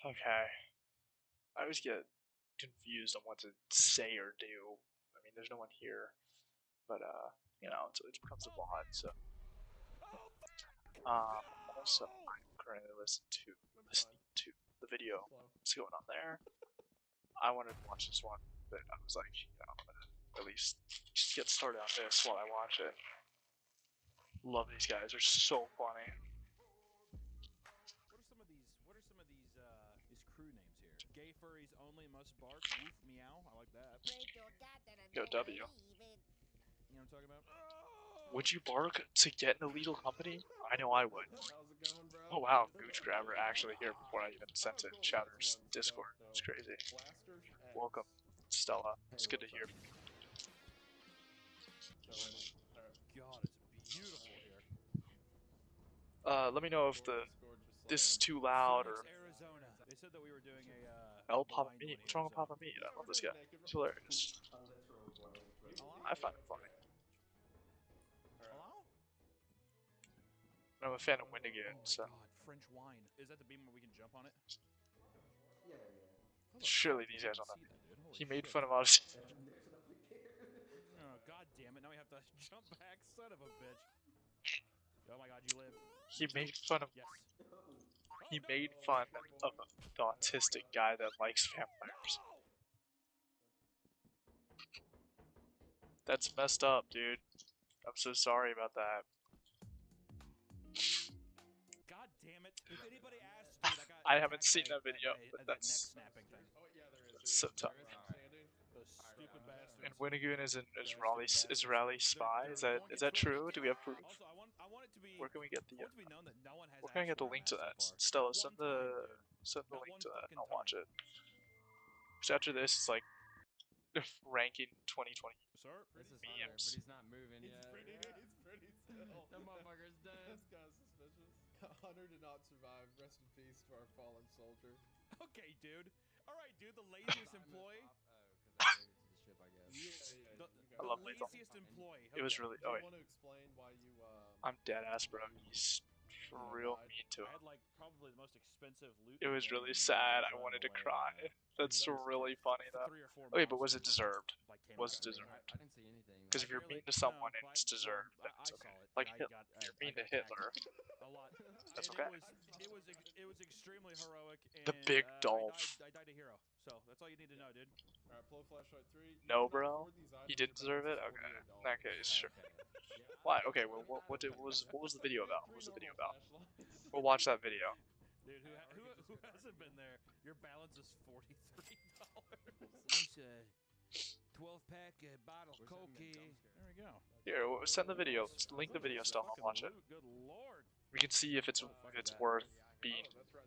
Okay. I always get confused on what to say or do. I mean, there's no one here, but you know, it becomes a lot. So, also, I'm currently listening to the video. What's going on there? I wanted to watch this one, but I was like, you know, I'm gonna at least just get started on this while I watch it. Love these guys; they're so funny. What are some of these crew names here? Gay furries only must bark. Woof meow. I like that. Go W. You know what I'm talking about? Would you bark to get an illegal company? I know I would. How's it going, bro? Oh wow, Gooch Grabber actually here before I even sent it. Chowder's Discord. It's crazy. Blasters X. Welcome, Stella. It's good to hear from you. God, it's beautiful here. Let me know if this is too loud or Arizona. They said that we were doing a El Papa blind Meat. one What's wrong with here, Papa Meat? I love this guy. He's hilarious. I find him funny. Hello? I'm a fan of Windigan, so God, French wine. Is that the beam where we can jump on it? Yeah. surely these guys don't know. See that, dude. Holy He made shit. fun of us. Oh, god damn it. Now we have to jump back. Son of a bitch. Oh my god, you live. He made fun of. Yes. He made fun of the autistic guy that likes vampires. That's messed up, dude. I'm so sorry about that. God damn it. If anybody asks me, that guy, I haven't seen that video, but that neck that's snapping thing. Oh yeah, there is. so tough. Those stupid bastards. And Windigoon is an Israeli spy. Is that true? Do we have proof? Also, I want it to be. Where can we get the? I want it to be known that no one has. Where can I get the link to that? Stella, send the link to that. I'll watch it. So after this, it's like ranking 2020 Sir, This is memes. but he's not moving yet. He's pretty still. That motherfucker's dead. That's kind of suspicious. Hunter did not survive. Rest in peace to our fallen soldier. Okay, dude. All right, dude. The laziest employee. The I love Lethal. laziest employee. It was Okay. really. Do Oh you wait, want to explain why you I'm dead ass, bro. He's real mean to I him. had like probably the most expensive loot. It was really sad. I wanted to cry. That's really funny though. 3 or 4 Okay, but was months it deserved? like, came Was out. it deserved? I didn't see anything. Because if you're mean to someone and it's deserved, then it's okay. Like Hitler. If you're mean to Hitler, A lot. That's And okay. It was extremely heroic. And, The big Dolph. I died a hero. So that's all you need to know, dude. Alright, blow flashlight 3. No, bro. He didn't deserve it. Okay. In that case, sure. Why? Okay. Well, what was the video about? What was the video about? We'll watch that video. Dude, who hasn't been there? Your balance is $43. Nice 12-pack bottle of Coke. There we go. Here, send the video. Link the video stuff. I'll watch it. Good lord. We can see if it's worth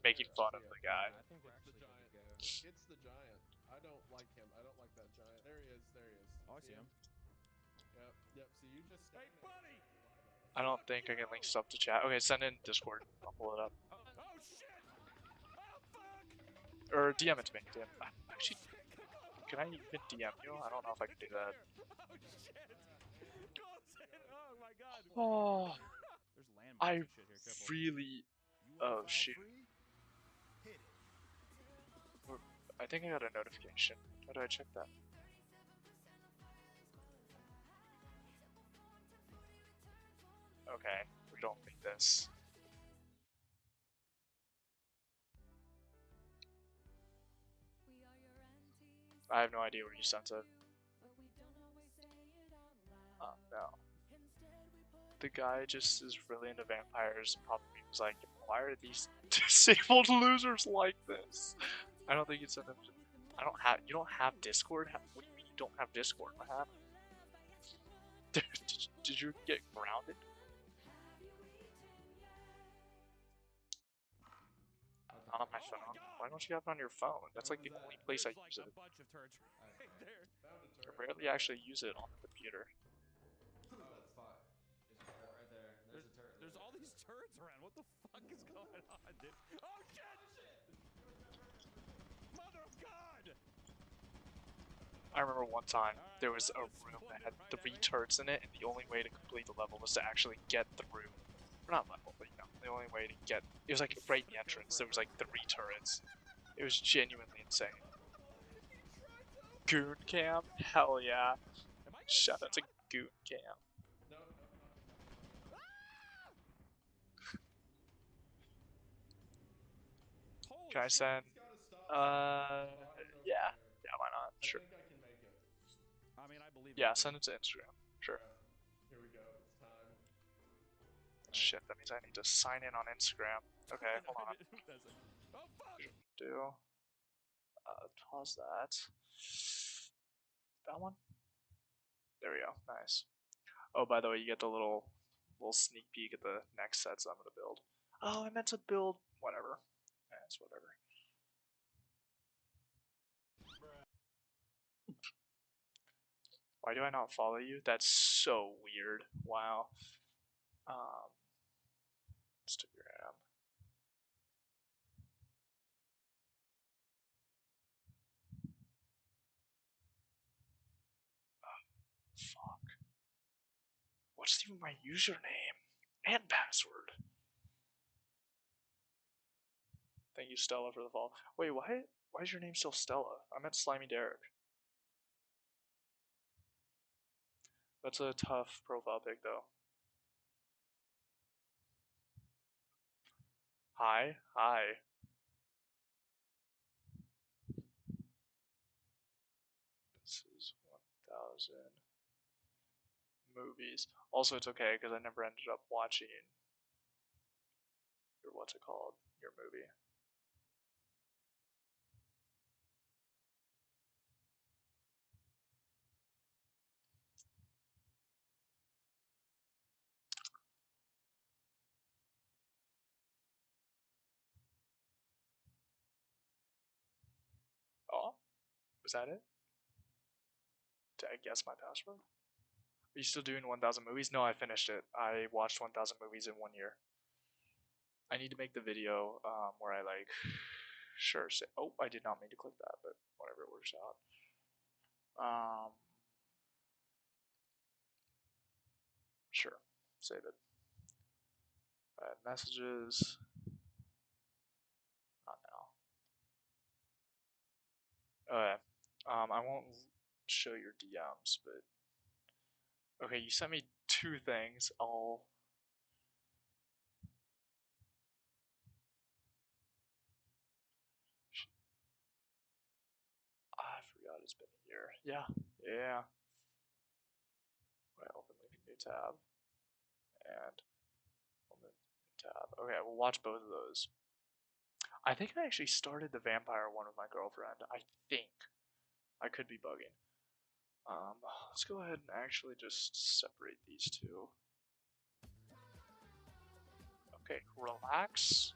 making fun of the guy. I think we're It's the actually giant. good to go. It's the giant. I don't like him. I don't like that giant. There he is. There he is. Oh, I see him. Yep. See, you just. Hey, buddy! I don't think I can link stuff to chat. Okay, send in Discord. I'll pull it up. Oh, shit! Oh, fuck! Or DM it to me. DM. Actually, can I even DM you? I don't know if I can do that. Oh, shit! Close it! Oh, my God. Oh, There's landmines I and shit here. Careful. really. You Oh wanna file shoot. free? Hit it. I think I got a notification. How do I check that? Okay, we don't need this. I have no idea where you sent it. No. The guy just is really into vampires and probably was like, why are these disabled losers like this? I don't think it's in them. You don't have Discord? What do you mean you don't have Discord? What happened? Did you get grounded? Not on my phone. Why don't you have it on your phone? That's like the only place I use it. A bunch of turds right there. Found a I turret. rarely actually use it on the computer. Oh, that spot. There's a turret right there. There's a turret. There's all these turds around. What the fuck is going on, dude? Oh shit! Mother of God! I remember one time there was a room that had 3 turrets in it, and the only way to complete the level was to actually get through. Or not level, but you know, the only way to get. It was like right in the entrance. There was like 3 turrets. It was genuinely insane. Goon Cam? Hell yeah. Am I getting Shout out to shot? Goon Cam. No. Holy Can I shit. send? He's got to stop somewhere. The body's over Yeah. there. Yeah, why not? Sure. I think I can make it. I mean, I believe Yeah, in you. send it to Instagram. Sure. Yeah. Here we go. It's time. Shit, that means I need to sign in on Instagram. Okay, hold on. Who doesn't? Oh, fuck! Do. Pause that. That one? There we go. Nice. Oh, by the way, you get the little sneak peek at the next sets I'm gonna build. Oh, I meant to build whatever. Yeah, it's whatever. Why do I not follow you? That's so weird. Wow. Instagram. Fuck. What's even my username and password? Thank you, Stella, for the follow. Wait, why? Why is your name still Stella? I meant Slimy Derek. That's a tough profile pic, though. Hi, hi. This is 1,000 movies. Also, it's okay because I never ended up watching your what's it called? Your movie. Oh, was that it? Did I guess my password? Are you still doing 1,000 movies? No, I finished it. I watched 1,000 movies in 1 year. I need to make the video where I like, sure, say, oh, I did not mean to click that, but whatever, it works out. Sure, save it. Messages. Not now. Okay. I won't show your DMs, but okay, you sent me 2 things. I forgot it's been a year. Yeah, yeah. Right, open link new tab and open new tab. Okay, we'll watch both of those. I think I actually started the vampire one with my girlfriend. I think. I could be bugging. Let's go ahead and actually just separate these two. Okay, relax.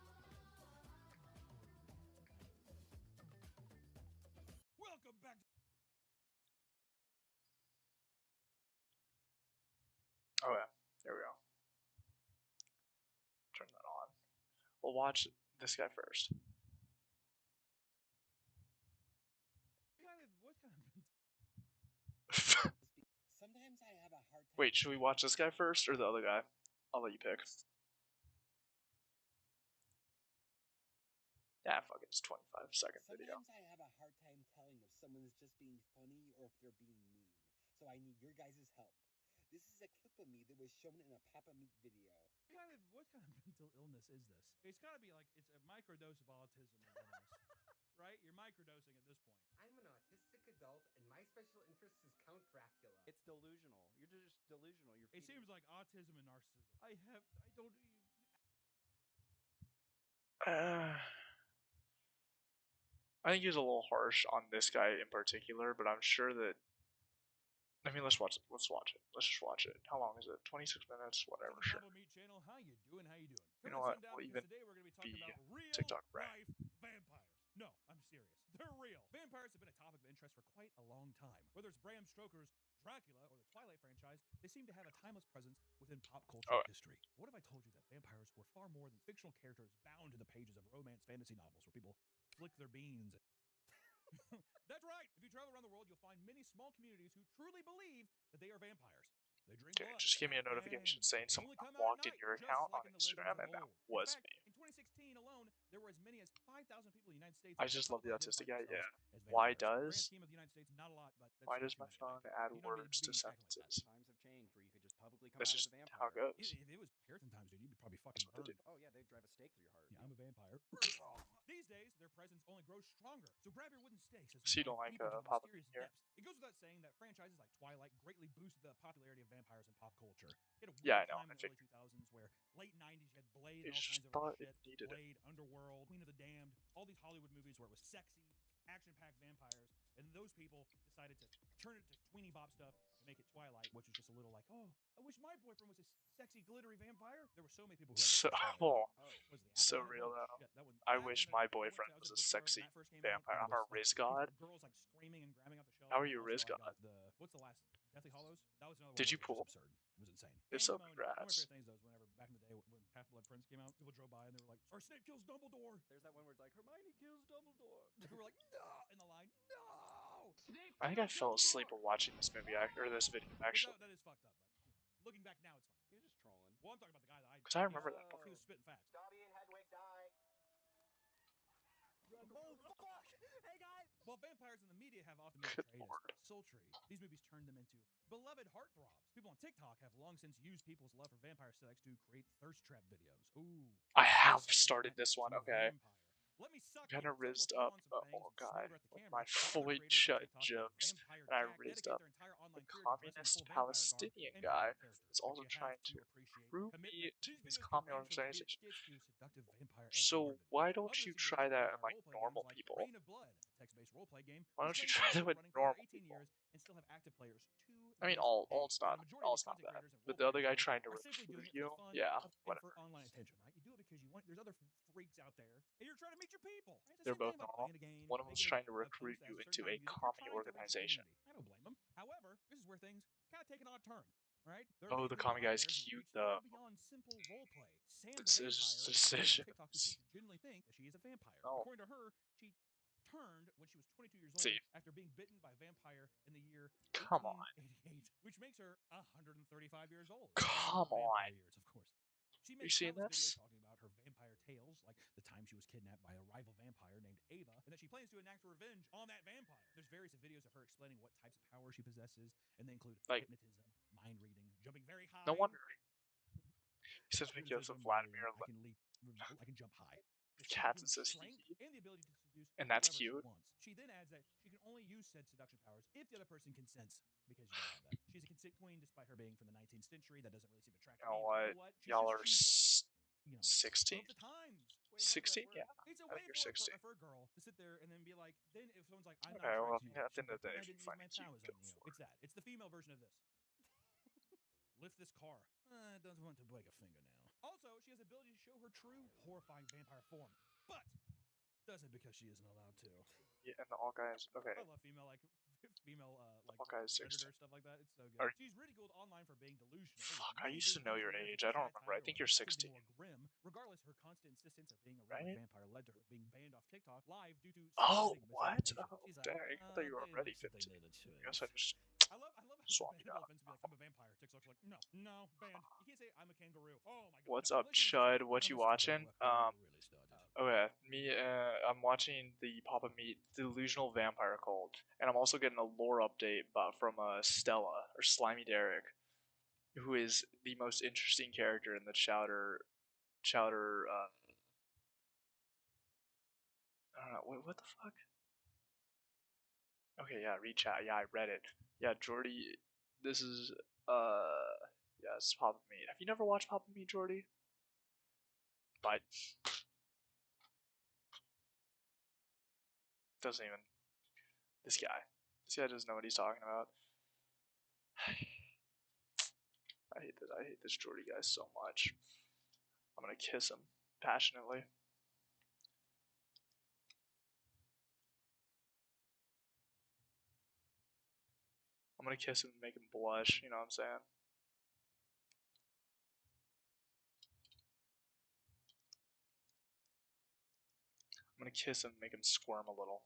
Welcome back to Oh yeah, there we go. Turn that on. We'll watch this guy first. what kind of Sometimes I have a hard time. Wait, should we watch this guy first or the other guy? I'll let you pick. Yeah, fuck it, it's 25-second video. Sometimes I have a hard time telling if someone's just being funny or if they're being mean. So I need your guys' help. This is a clip of me that was shown in a Papa Meat video. what kind of mental illness is this? It's got to be like it's a microdose of autism or whatever. Right? You're microdosing at this point. I'm an autistic adult, and my special interest is Count Dracula. It's delusional. You're just delusional. It seems like autism and narcissism. I don't. I think he was a little harsh on this guy in particular, but I'm sure that. I mean, let's watch it. Let's watch it. Let's just watch it. How long is it? 26 minutes? Whatever. Sure. Papa Meat channel. How you doing? How you doing? You know what? Down We'll because even today we're going to be talking be about real TikTok life right. vampires. No, I'm serious. They're real. Vampires have been a topic of interest for quite a long time. Whether it's Bram Stoker's Dracula or the Twilight franchise, they seem to have a timeless presence within pop culture history. What if I told you that vampires were far more than fictional characters bound to the pages of romance fantasy novels where people flick their beans? That's right. If you travel around the world, you'll find many small communities who truly believe that they are vampires. They drink Okay, blood. just give me a notification saying someone logged in your account on Instagram, and that was me. In 2016 alone, there were as many as 5,000 people in the United States. I just love the publicly autistic identified guy. themselves Yeah. as Why vampires. does? Grand scheme of the United States, not a lot, but that's Why does still my huge, right? phone add You don't need words to be exactly like that. sentences? Times have changed where you could just publicly come That's out as just a vampire. how it goes. If it was Puritan times, dude, you'd be probably fucking That's what they burned. do. Oh yeah, they'd drive a stake through your heart. Yeah, I'm a vampire. These days, their presence only grows stronger. So grab your wooden stakes as So we you don't dive like deep into the Papa mysterious here? depths. It goes without saying that franchises like Twilight greatly boosted the popularity of vampires in pop culture. It had a Yeah, I weird know. time I in the early figured. 2000s where late 90s you had Blade They and all just kinds of thought other it shit. needed it. Blade, Underworld, Queen of the Damned, all these Hollywood movies where it was sexy, action-packed vampires, and those people decided to turn it to tweeny bop stuff and make it Twilight, which was just a little like, oh, I wish my boyfriend was a sexy, glittery vampire. There were so many people who had So, that same oh, was the so Acolyte? real Holy though. shit, that one. I That wish and my I went boyfriend to, I was a bookstore sexy when that first came vampire. out. I'm And a it was Riz like God. girls like screaming and grabbing off the shelf. How are And you, also Riz I God? got the what's the last Deathly Hollows? That was another one. Did you where it was pull? just absurd. It was insane. If so, Pandemonium. One of my congrats. favorite things though is whenever back in the day when Half Blood Prince came out, people drove by and they were like, "Our snake kills Dumbledore." There's that one where it's like Hermione kills Dumbledore. People were like, "No!" in the line, "No!" I think I fell asleep while watching this movie or this video Which actually. that is fucked up, but looking back now, it's fine. You're just trolling. Well, I'm talking about the guy that Because I remember that he was spitting facts. Dobby and Hedwig die. Oh, fuck! Hey, guys! While vampires in the media have often been Good portrayed lord. as sultry, these movies turn them into beloved heartthrobs. People on TikTok have long since used people's love for vampire sex to create thirst trap videos. Ooh. I have Listen, started isn't that this one. nice? I'm a Okay. vampire. Let me suck Kind you. of Some will rizzed throw up on some fangs old and guy smolder at the with camera. my Other fully creators on shut TikTok like jokes, Vampire and I Jack rizzed dedicate up their entire the online career to dressing in communist full vampire garb Palestinian and guy playing characters. that's But also you have trying to to appreciate recruit commitment. me to These his videos can communist range from comedic organization. skits to seductive vampire So escort. why don't Others you engage try in that in vampire like roleplay normal games like people? Reign of Blood, a text-based roleplay game. Why don't This you game try has that been with running for over normal 18 people? years and still have active players to I mean, this all day. it's And not the majority of these not content bad, creators and but the other role-playing guy players trying to are simply doing recruit it for you, fun yeah, and for whatever. online attention, right? You do it because you want. There's other freaks out there, and you're trying to meet your people. It's the They're same both thing about normal. playing a game, One of them's making trying to a recruit post you that has into certain a kind of music. You're commie trying to reach the organization. community. I don't blame them. However, this is where things kind of take an odd turn. Right? There are Oh, many the people commie out guy's there who cute reach though. far beyond simple roleplay. Sam the Decisions. Vampire is a girl on TikTok who seems to genuinely think that she is a vampire. Oh. According to her, she turned when she was 22 years old See. after being bitten by a vampire in the year Come on. 1888, which makes her 135 years old. Come on. Vampire years, of course. She Are you makes seeing countless this? videos talking about her vampire tales, like the time she was kidnapped by a rival vampire named Ava, and that she plans to enact revenge on that vampire. There's various videos of her explaining what types of power she possesses, and they include Like, hypnotism, mind reading, jumping very high. no wonder. He says Hypnotism, videos of mind Vladimir reading, I can jump high. The Cats superhuman and says strength he. and the ability to seduce And that's whoever cute. she wants. She then adds that she can only use said seduction powers if the other person consents, because you don't have that. She's a consent queen despite her being from the 19th century. That doesn't really seem attractive. You know But you know what? what? Y'all are She's 16? of the times. Wait, how does that 16? work? Yeah. It's a I way think you're 16. for a girl to sit there and then be like, then if someone's like, I'm Okay, not well, attracted to you, yeah, at the she'll end of the be day, like, if I you didn't find use it my cute, powers go on you. for it. It's that. It's the female version of this. Lift this car. I don't want to break a finger now. Also, she has the ability to show her true, horrifying vampire form, but does it because she isn't allowed to. Yeah, and the all guys. Okay. I love female female All guys 16. predator stuff like that. It's so good. Are- She's ridiculed online for being delusional. Fuck, with I many used to being know your unfair, age. I don't remember. I satire, think or you're could be 16. more grim. Regardless, her constant insistence of being a Right? vampire led to her being banned off TikTok live due to Oh, spreading what? misinformation. Oh, She's dang. I thought you were already 15. I guess I just I love how swap it's you a out. offense to be like, I'm a vampire. TikTok's like, no, banned. You can't say I'm a kangaroo. Oh my god. What's no. up, Chud? What you watching? Okay, I'm watching the Papa Meat Delusional Vampire Cult, and I'm also getting a lore update from Stella, or Slimy Derek, who is the most interesting character in the Chowder, I don't know, what the fuck? Okay, yeah, read chat, yeah, I read it. Yeah, Jordy, this is, yeah, it's Papa Meat. Have you never watched Papa Meat, Jordy? But doesn't even. This guy doesn't know what he's talking about. I hate this Jordy guy so much. I'm gonna kiss him passionately. I'm gonna kiss him and make him blush, you know what I'm saying? I'm gonna kiss him and make him squirm a little.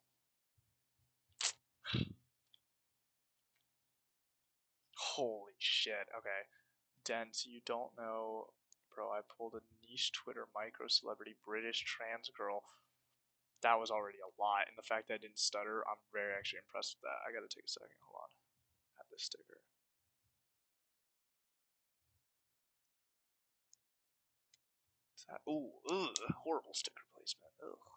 Holy shit, okay. Dent, you don't know bro. I pulled a niche Twitter micro celebrity British trans girl. That was already a lot, and the fact that I didn't stutter, I'm very actually impressed with that. I gotta take a second. Hold on. Add this sticker. What's that? Ooh, ugh, horrible sticker placement. Ugh.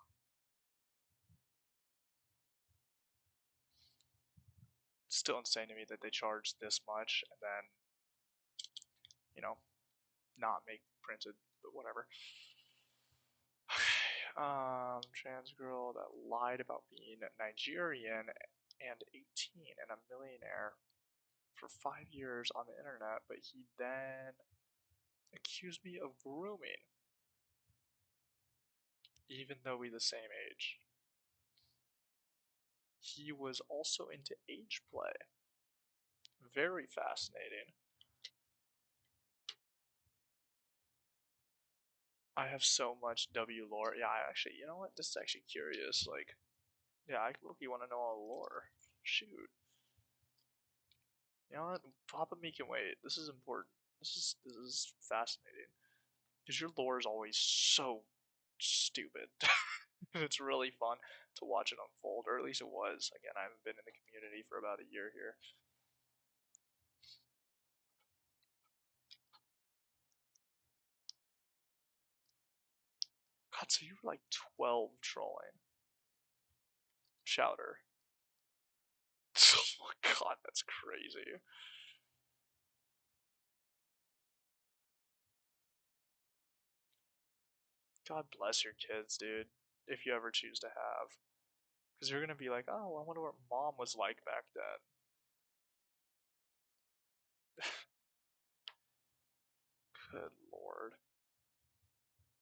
Still insane to me that they charge this much and then, you know, not make printed, but whatever. Trans girl that lied about being Nigerian and 18 and a millionaire for 5 years on the internet, but he then accused me of grooming, even though we're the same age. He was also into age play. Very fascinating. I have so much W lore. Yeah, I actually, you know what? This is actually curious. Like, yeah, I look, you want to know all the lore. Shoot. You know what? Papa me can wait. This is important. This is fascinating. Because your lore is always so stupid. It's really fun to watch it unfold, or at least it was. Again, I haven't been in the community for about a year here. God, so you were like 12 trolling. Chowder. Oh my god, that's crazy. God bless your kids, dude, if you ever choose to have. Because you're going to be like, oh, I wonder what mom was like back then. Good lord.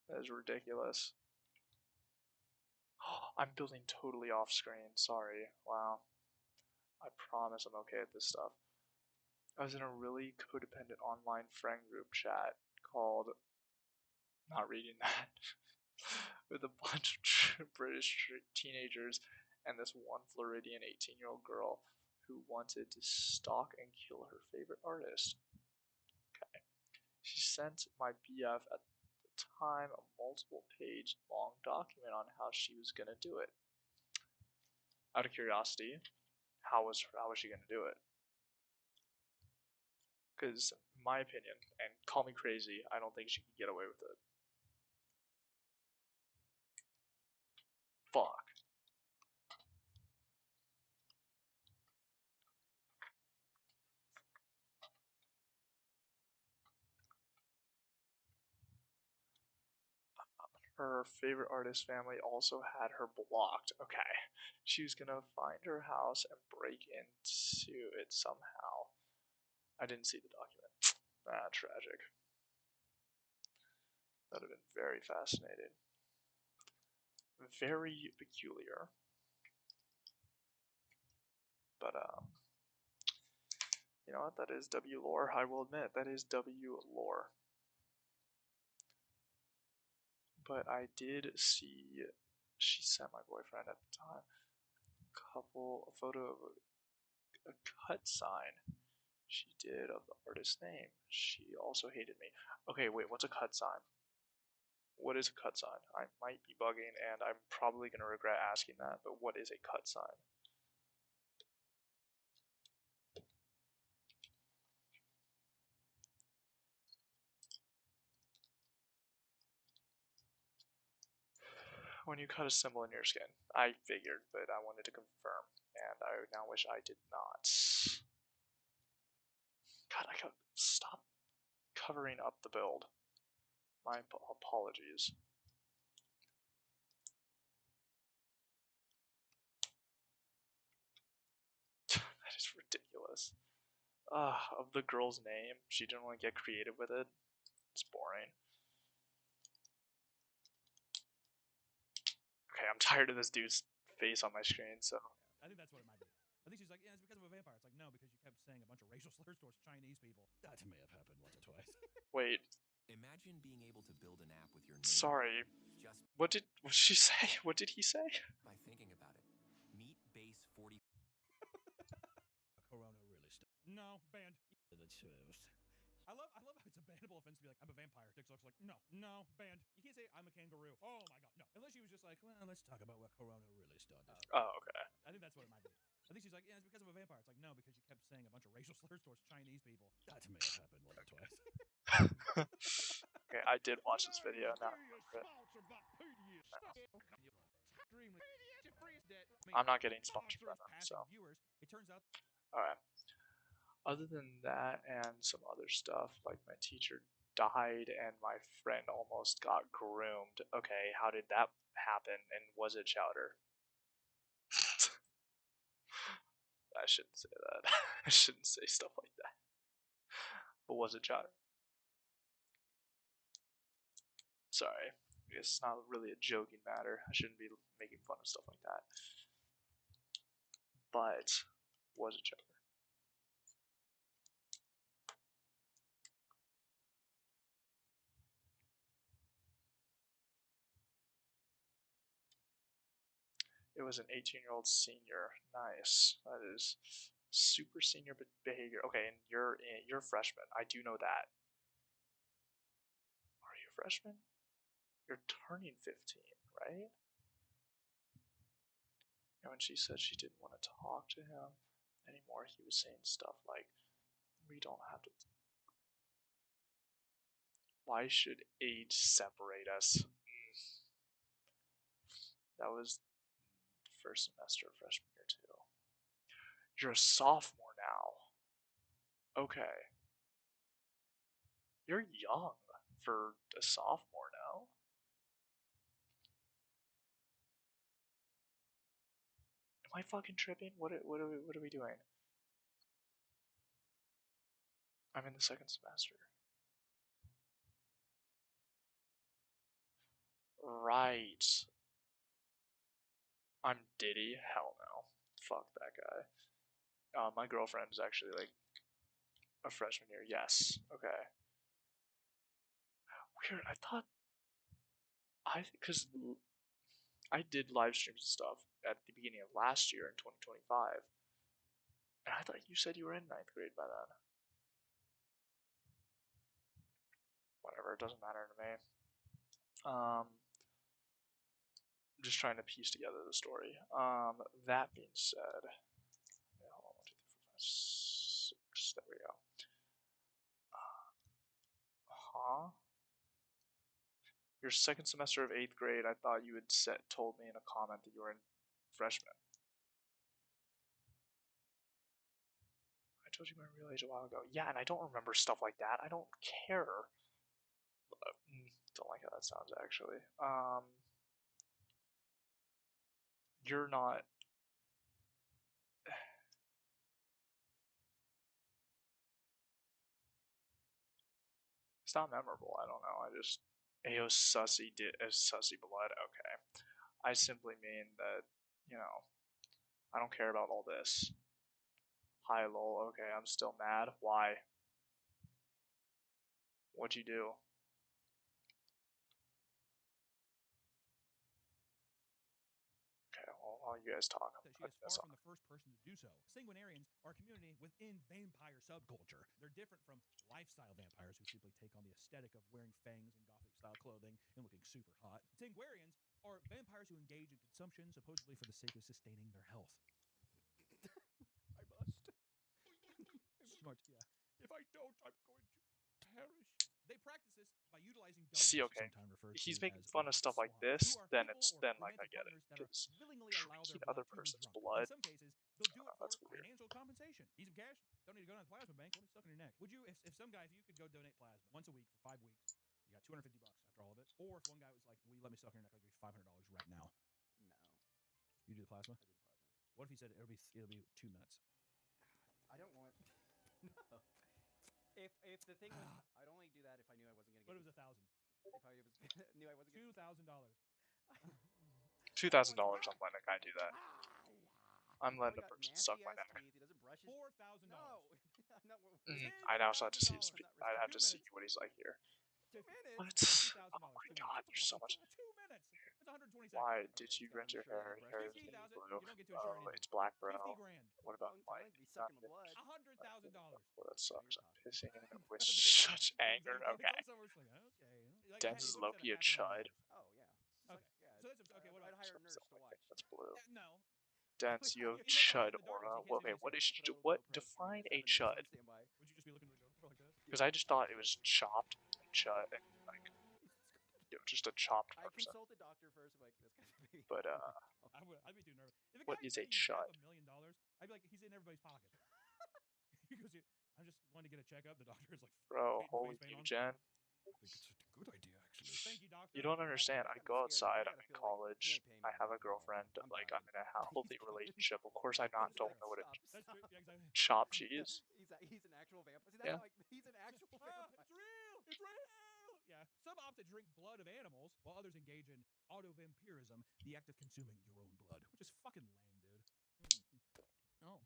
That is ridiculous. I'm building totally off screen. Sorry. Wow. I promise I'm okay at this stuff. I was in a really codependent online friend group chat called, not reading that, with a bunch of British teenagers and this one Floridian 18-year-old girl who wanted to stalk and kill her favorite artist. Okay. She sent my BF at the time a multiple page long document on how she was going to do it. Out of curiosity, how was she going to do it? Because, in my opinion, and call me crazy, I don't think she could get away with it. Fuck. Her favorite artist family also had her blocked. Okay. She was gonna find her house and break into it somehow. I didn't see the document. Ah, tragic. That would have been very fascinating. Very peculiar. But, you know what? That is W lore. I will admit, that is W lore. But I did see, she sent my boyfriend at the time a photo of a cut sign she did of the artist's name. She also hated me. Okay, wait, what's a cut sign? What is a cut sign? I might be bugging, and I'm probably going to regret asking that, but what is a cut sign? When you cut a symbol in your skin. I figured, but I wanted to confirm, and I now wish I did not. God, I gotta stop covering up the build. My apologies. That is ridiculous. Of the girl's name, she didn't want to get creative with it. It's boring. Okay, I'm tired of this dude's face on my screen, so. I think that's what it might be. I think she's like, yeah, it's because of a vampire. It's like, no, because you kept saying a bunch of racial slurs towards Chinese people. That may have happened once or twice. Wait. Imagine being able to build an app with your name. Sorry. Just what did she say? What did he say? by thinking about it. Meet base 40. Corona really stuck. No, banned. The truth. I love how it's a bannable incredible offense to be like, I'm a vampire. Dick sucks. Like, no, banned. You can't say I'm a kangaroo. Oh my god, no. Unless she was just like, well, let's talk about what Corona really started. Oh, okay. I think that's what it might be. I think she's like, yeah, it's because I'm a vampire. It's like, no, because you kept saying a bunch of racial slurs towards Chinese people. That may have happened once or twice. Okay, I did watch this video. Now I remember it. I'm not getting sponsored by them, so. It turns out Alright. Other than that and some other stuff, like my teacher died and my friend almost got groomed. Okay, how did that happen and was it chowder? I shouldn't say that. I shouldn't say stuff like that. But was it chowder? Sorry. I guess it's not really a joking matter. I shouldn't be making fun of stuff like that. But was it chowder? It was an 18-year-old senior. Nice. That is super senior behavior. Okay, and you're a freshman. I do know that. Are you a freshman? You're turning 15, right? And when she said she didn't want to talk to him anymore, he was saying stuff like, "We don't have to. Why should age separate us?" That was first semester of freshman year too. You're a sophomore now. Okay. You're young for a sophomore now. Am I fucking tripping? What are we doing? I'm in the second semester. Right. I'm Diddy? Hell no. Fuck that guy. My girlfriend is actually like a freshman year. Yes. Okay. Weird. I thought because I did live streams and stuff at the beginning of last year in 2025, and I thought you said you were in ninth grade by then. Whatever. It doesn't matter to me. I'm just trying to piece together the story. That being said, yeah, hold on, 1, 2, 3, 4, 5, 6. There we go. Your second semester of 8th grade, I thought you had told me in a comment that you were in freshman. I told you my real age a while ago. Yeah, and I don't remember stuff like that. I don't care. Don't like how that sounds, actually. You're not... It's not memorable. I don't know. I just... Ayo, sussy blood. Okay. I simply mean that, you know, I don't care about all this. Hi, lol. Okay, I'm still mad. Why? What'd you do? Okay, well, while you guys talk, that she is far from the first person to do so. Sanguinarians are a community within vampire subculture. They're different from lifestyle vampires who simply take on the aesthetic of wearing fangs and gothic-style clothing and looking super hot. Sanguinarians are vampires who engage in consumption supposedly for the sake of sustaining their health. I must. Smart, yeah. If I don't, I'm going to perish. They practice this by utilizing donors, See, okay, sometimes referred he's to making as fun of stuff like this, then like I get it. Because willingly allow their drinking other blood to be person's drunk. blood, In some cases, they'll do it for that's weird. financial compensation. Need some cash? Don't need to go to the plasma bank. Let me suck on your neck. Would you, if some guy, if you could go donate plasma once a week for 5 weeks, you got $250 after all of it. Or if one guy was like, "Will you let me suck on your neck? I'll give you $500 right now." No. You do the plasma? I do the plasma. What if he said it'll be 2 minutes? I don't want. No. If the thing was, I'd only do that if I knew I wasn't gonna get. What if it was 1,000? If I was knew I wasn't gonna. $2,000. $2,000, I'm letting a guy do that. I'm letting a person suck my neck. Teeth. He doesn't brush his. $4,000. No. No. I'd also have to see his. I'd have to see what he's like here. 2 minutes. What? Oh my god, there's so much. 2 minutes. It's $120. seconds. Why did you God, rent I'm your sure hair? they Hair is have blue. 50,000. You don't get to insure Oh, anything. it's black, bro. 50 grand. What about Long my? time to be sucking my blood. $100,000. Well, that sucks. I'm talking. pissing in it with such anger. Exactly. Okay. It's almost like, okay. Like, Dance it is would've Loki a said chud. $500,000. Oh yeah. It's Okay. Like, yeah. So that's okay. What I'd about hire a nurse So to I watch. think that's blue. no? Dance, you have You have to hide chud in the darkness, aura. you can't Well, see okay, what what he's is Put a little what? GoPro Define screen, a have nurse chud. on standby. Would you just be looking to go like this? Because I just thought it was chopped and chud and like just a chopped I person. consult a doctor first. I'm like, this guy's maybe. But I'd be too nervous. If a what guy is a paid you chud? $500,000, I'd be like, he's in everybody's pocket. Because I'm just wanting to get a checkup. The doctor is like, Bro, painting holy face paint on. Jen. I think it's a good idea, actually. Thank you, doctor. You don't understand. I I'm go scared, outside. 'cause I'm I in gotta feel like college. he ain't paying me I have a enough tomorrow. girlfriend. I'm Like dying. I'm in a healthy relationship. Of course, I'm not don't know what a Stop. That's true. Yeah, exactly. chopped cheese. He's an actual vampire. See, that's Yeah. how he's an actual Ah, vampire. it's real! It's real! Yeah. Some opt to drink blood of animals, while others engage in auto-vampirism, the act of consuming your own blood, which is fucking lame, dude. Oh,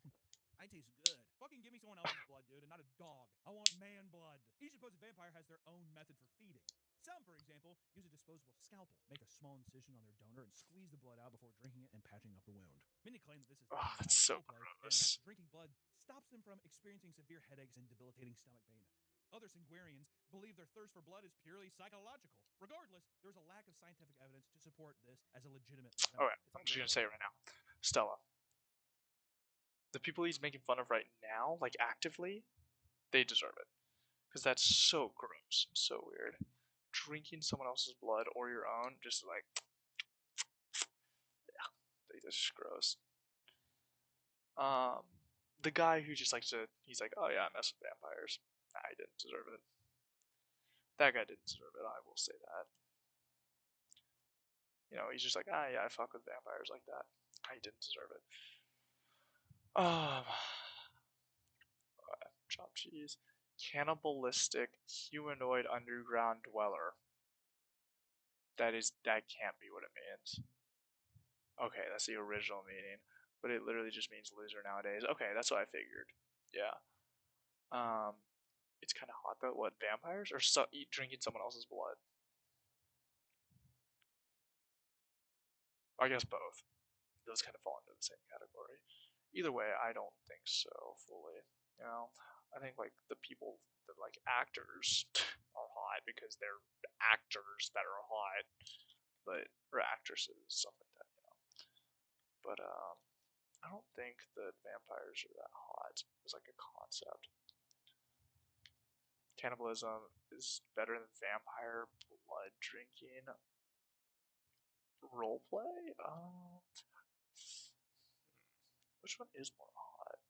I taste good. Fucking give me someone else's blood, dude, and not a dog. I want man blood. Each supposed vampire has their own method for feeding. Some, for example, use a disposable scalpel, make a small incision on their donor, and squeeze the blood out before drinking it and patching up the wound. Many claim that this is Oh, that's so gross. and that drinking blood stops them from experiencing severe headaches and debilitating stomach pain. Other Sanguarians believe their thirst for blood is purely psychological. Regardless, there's a lack of scientific evidence to support this as a legitimate remedy. Okay, I'm just gonna say it right now. Stella. The people he's making fun of right now, like actively, they deserve it. Because that's so gross and so weird. Drinking someone else's blood or your own, just like, yeah, this is gross. The guy who just likes to, he's like, oh yeah, I mess with vampires. Nah, he didn't deserve it. That guy didn't deserve it, I will say that. You know, he's just like, ah, yeah, I fuck with vampires like that. I didn't deserve it. Chopped cheese. Cannibalistic humanoid underground dweller. That can't be what it means. Okay, that's the original meaning, but it literally just means loser nowadays. Okay, that's what I figured. Yeah. It's kind of hot though. What, vampires or drinking someone else's blood? I guess both. Those kind of fall into the same category. Either way, I don't think so fully. You know, I think like the people that like actors are hot because they're actors that are hot, but or actresses, stuff like that. You know, but I don't think that vampires are that hot as like a concept. Cannibalism is better than vampire blood drinking. Roleplay? Which one is more hot?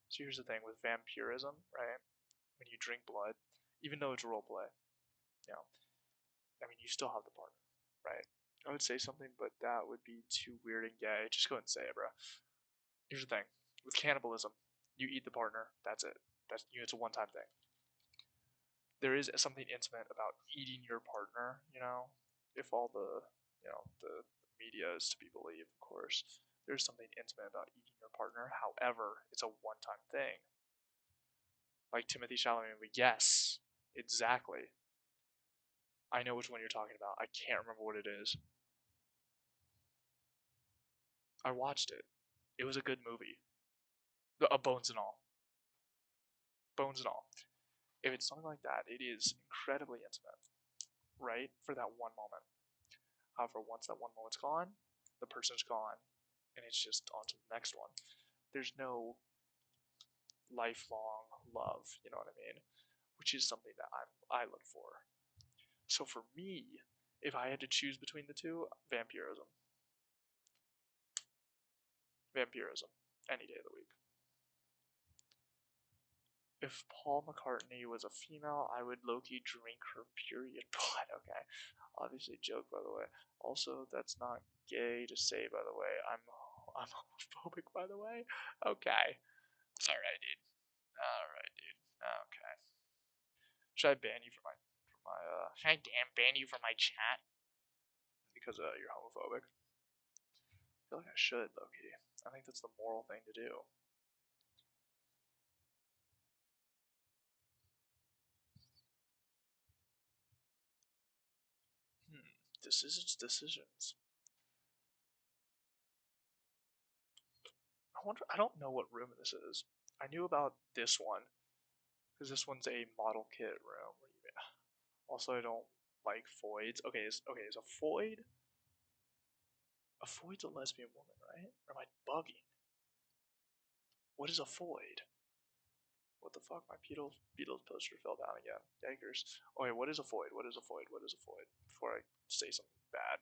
So here's the thing with vampirism, right? When you drink blood, even though it's roleplay, you know, I mean, you still have the partner, right? I would say something, but that would be too weird and gay. Just go ahead and say it, bro. Here's the thing with cannibalism, you eat the partner. That's it. It's a one-time thing. There is something intimate about eating your partner, you know, if all the media is to be believed, of course. There's something intimate about eating your partner. However, it's a one-time thing. Like Timothy Chalamet, yes, exactly. I know which one you're talking about. I can't remember what it is. I watched it. It was a good movie. Bones and all. Bones and all. If it's something like that, it is incredibly intimate, right? For that one moment. However, once that one moment's gone, the person's gone, and it's just on to the next one. There's no lifelong love, you know what I mean? Which is something that I look for. So for me, if I had to choose between the two, vampirism. Vampirism. Any day of the week. If Paul McCartney was a female, I would low-key drink her period blood. Okay. Obviously joke, by the way. Also, that's not gay to say, by the way. I'm homophobic, by the way. Okay. Alright, dude. Alright, dude. Okay. Should I ban you from my should I ban you from my chat? Because you're homophobic? I feel like I should, low-key. I think that's the moral thing to do. decisions. I don't know what room this is. I knew about this one because this one's a model kit room. Also, I don't like foids. Okay, is a foid? A foid's a lesbian woman, right? Or am I bugging? What is a foid? What the fuck? My Beatles poster fell down again. Yikers. Okay, what is a foid? What is a foid? What is a foid? Before I say something bad.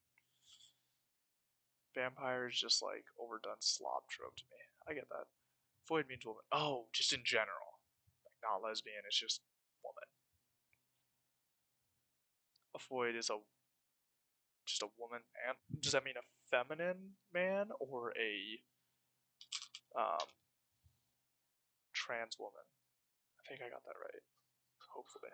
Vampire is just like overdone slob trope to me. I get that. Foid means woman. Oh, just in general. Like not lesbian, it's just woman. A foid is just a woman man. Does that mean a feminine man or a trans woman? I think I got that right. Hopefully.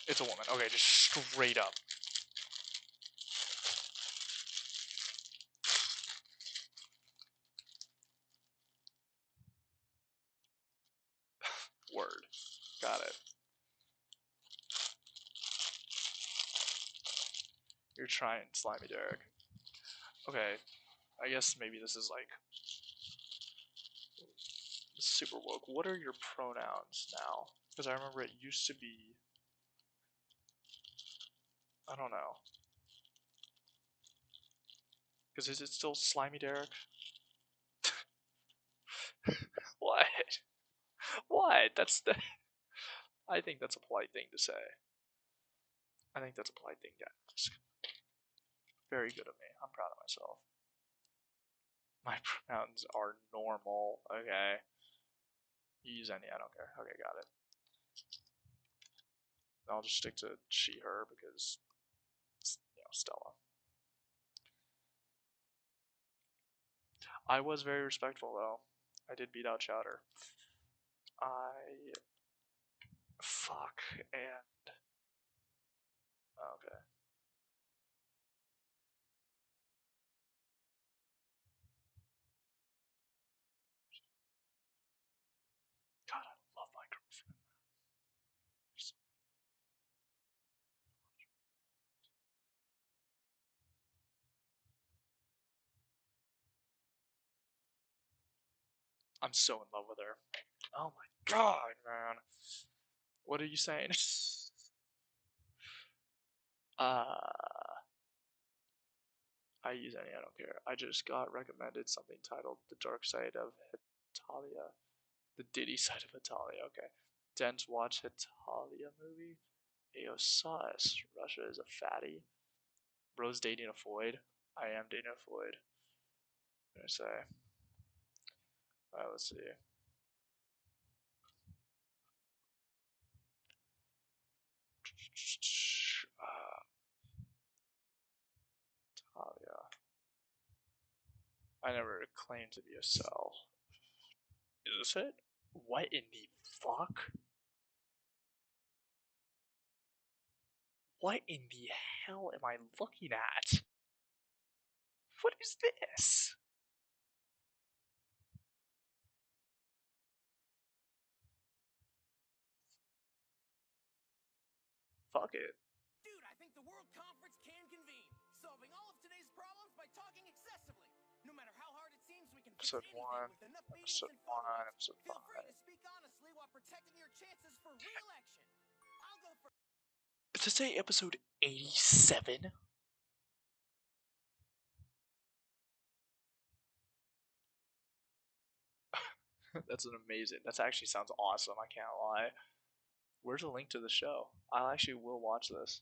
It's a woman. Okay, just straight up. Word. Got it. You're trying, Slimy Derek. Okay, I guess maybe this is like super woke. What are your pronouns now? Because I remember it used to be, I don't know. Because is it still Slimy Derek? What? What? That's the. I think that's a polite thing to say. I think that's a polite thing to ask. Very good of me. I'm proud of myself. My pronouns are normal. Okay. You use any, I don't care. Okay, got it. I'll just stick to she, her because, Stella. I was very respectful though. I did beat out Chowder. Fuck, and. Okay. God, I love my girlfriend. I'm so in love with her. Oh my god, man. What are you saying? I use any, I don't care. I just got recommended something titled The Dark Side of Hitalia. The Diddy Side of Hitalia, okay. Dent watch Hitalia movie. Ayo sus. Russia is a fatty. Bro's dating a Floyd. I am dating a Floyd. What can I say? Alright, let's see. Talia. I never claimed to be a cell. Is this it? What in the fuck? What in the hell am I looking at? What is this? Fuck it. Dude, I think the World Conference can convene, solving all of today's problems by talking excessively. No matter how hard it seems, we can fix Episode anything 1, with enough meetings episode and photo 1, ops. episode Feel 5. free to speak honestly while protecting your chances for re-election. I'll go for. Does it say episode 87? That's an amazing. That actually sounds awesome. I can't lie. Where's a link to the show? I actually will watch this.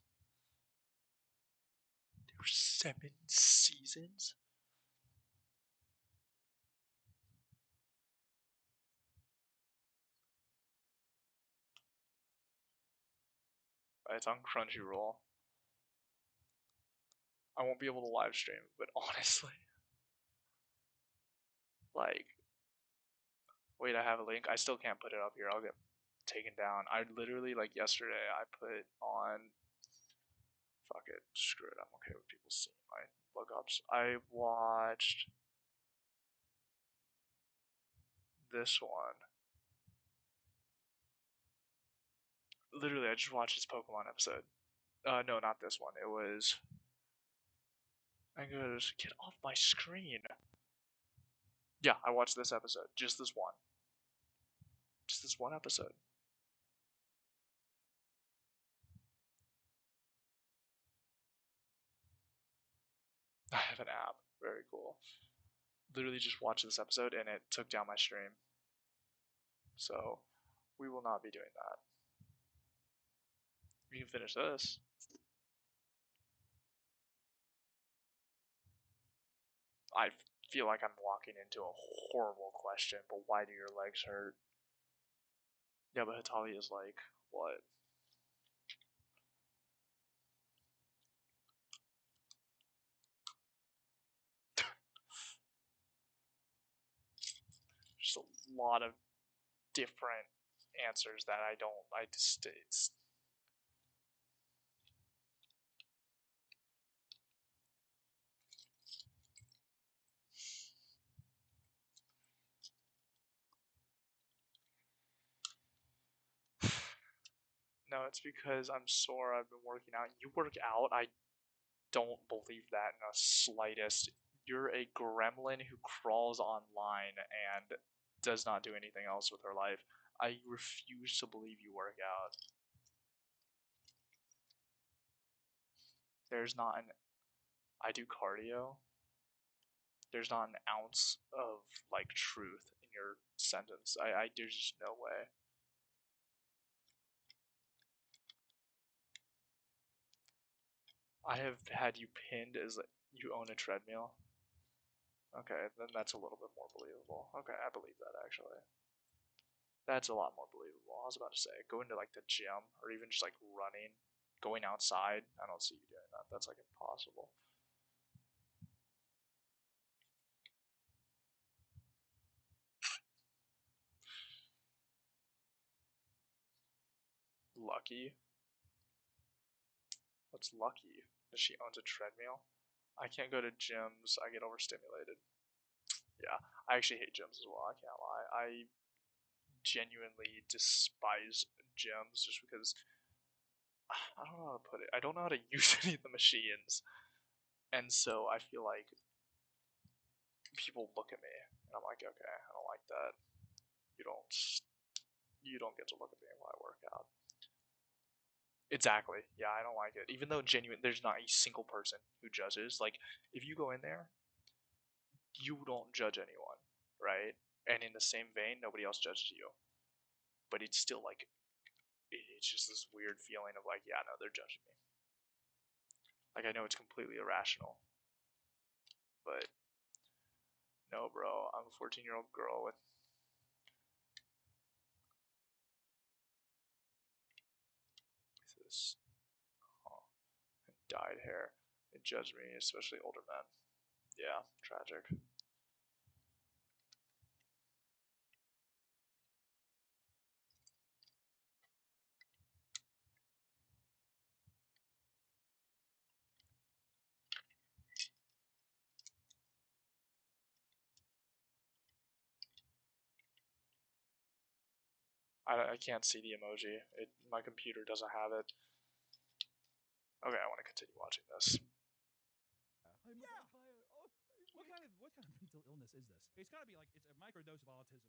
There's 7 seasons. It's on Crunchyroll. I won't be able to live stream, but honestly, like, wait, I have a link. I still can't put it up here. I'll get taken down. I literally, like yesterday, I put on. Fuck it, screw it. I'm okay with people seeing my lookups. I watched this one. literally, I just watched this Pokemon episode. No, not this one. It was. I goes, get off my screen. Yeah, I watched this episode. Just this one. Just this one episode. I have an app. Very cool. Literally just watched this episode and it took down my stream. So, we will not be doing that. We can finish this. I feel like I'm walking into a horrible question, but why do your legs hurt? Yeah, but Hitalia is like, what? Just a lot of different answers that I just, it's. No, it's because I'm sore. I've been working out. You work out? I don't believe that in the slightest. You're a gremlin who crawls online and does not do anything else with her life. I refuse to believe you work out. There's not an. I do cardio. There's not an ounce of like truth in your sentence. There's just no way. I have had you pinned as you own a treadmill. Okay, then that's a little bit more believable. Okay, I believe that actually. That's a lot more believable. I was about to say, going to like the gym or even just like running, going outside. I don't see you doing that. That's like impossible. Lucky? What's lucky? That she owns a treadmill? I can't go to gyms. I get overstimulated. Yeah, I actually hate gyms as well. I can't lie. I genuinely despise gyms just because I don't know how to put it. I don't know how to use any of the machines, and so I feel like people look at me, and I'm like, okay, I don't like that. You don't, you don't get to look at me while I work out. Exactly. Yeah, I don't like it. Even though there's not a single person who judges. Like, if you go in there, you don't judge anyone, right? And in the same vein, nobody else judges you. But it's still like, it's just this weird feeling of like, yeah, no, they're judging me. Like, I know it's completely irrational, but no, bro, I'm a 14-year-old girl with this dyed hair. They judge me, especially older men. Yeah, tragic. I can't see the emoji. My computer doesn't have it. Okay, I want to continue watching this. Yeah. What kind of mental illness is this? It's got to be like it's a microdose of autism.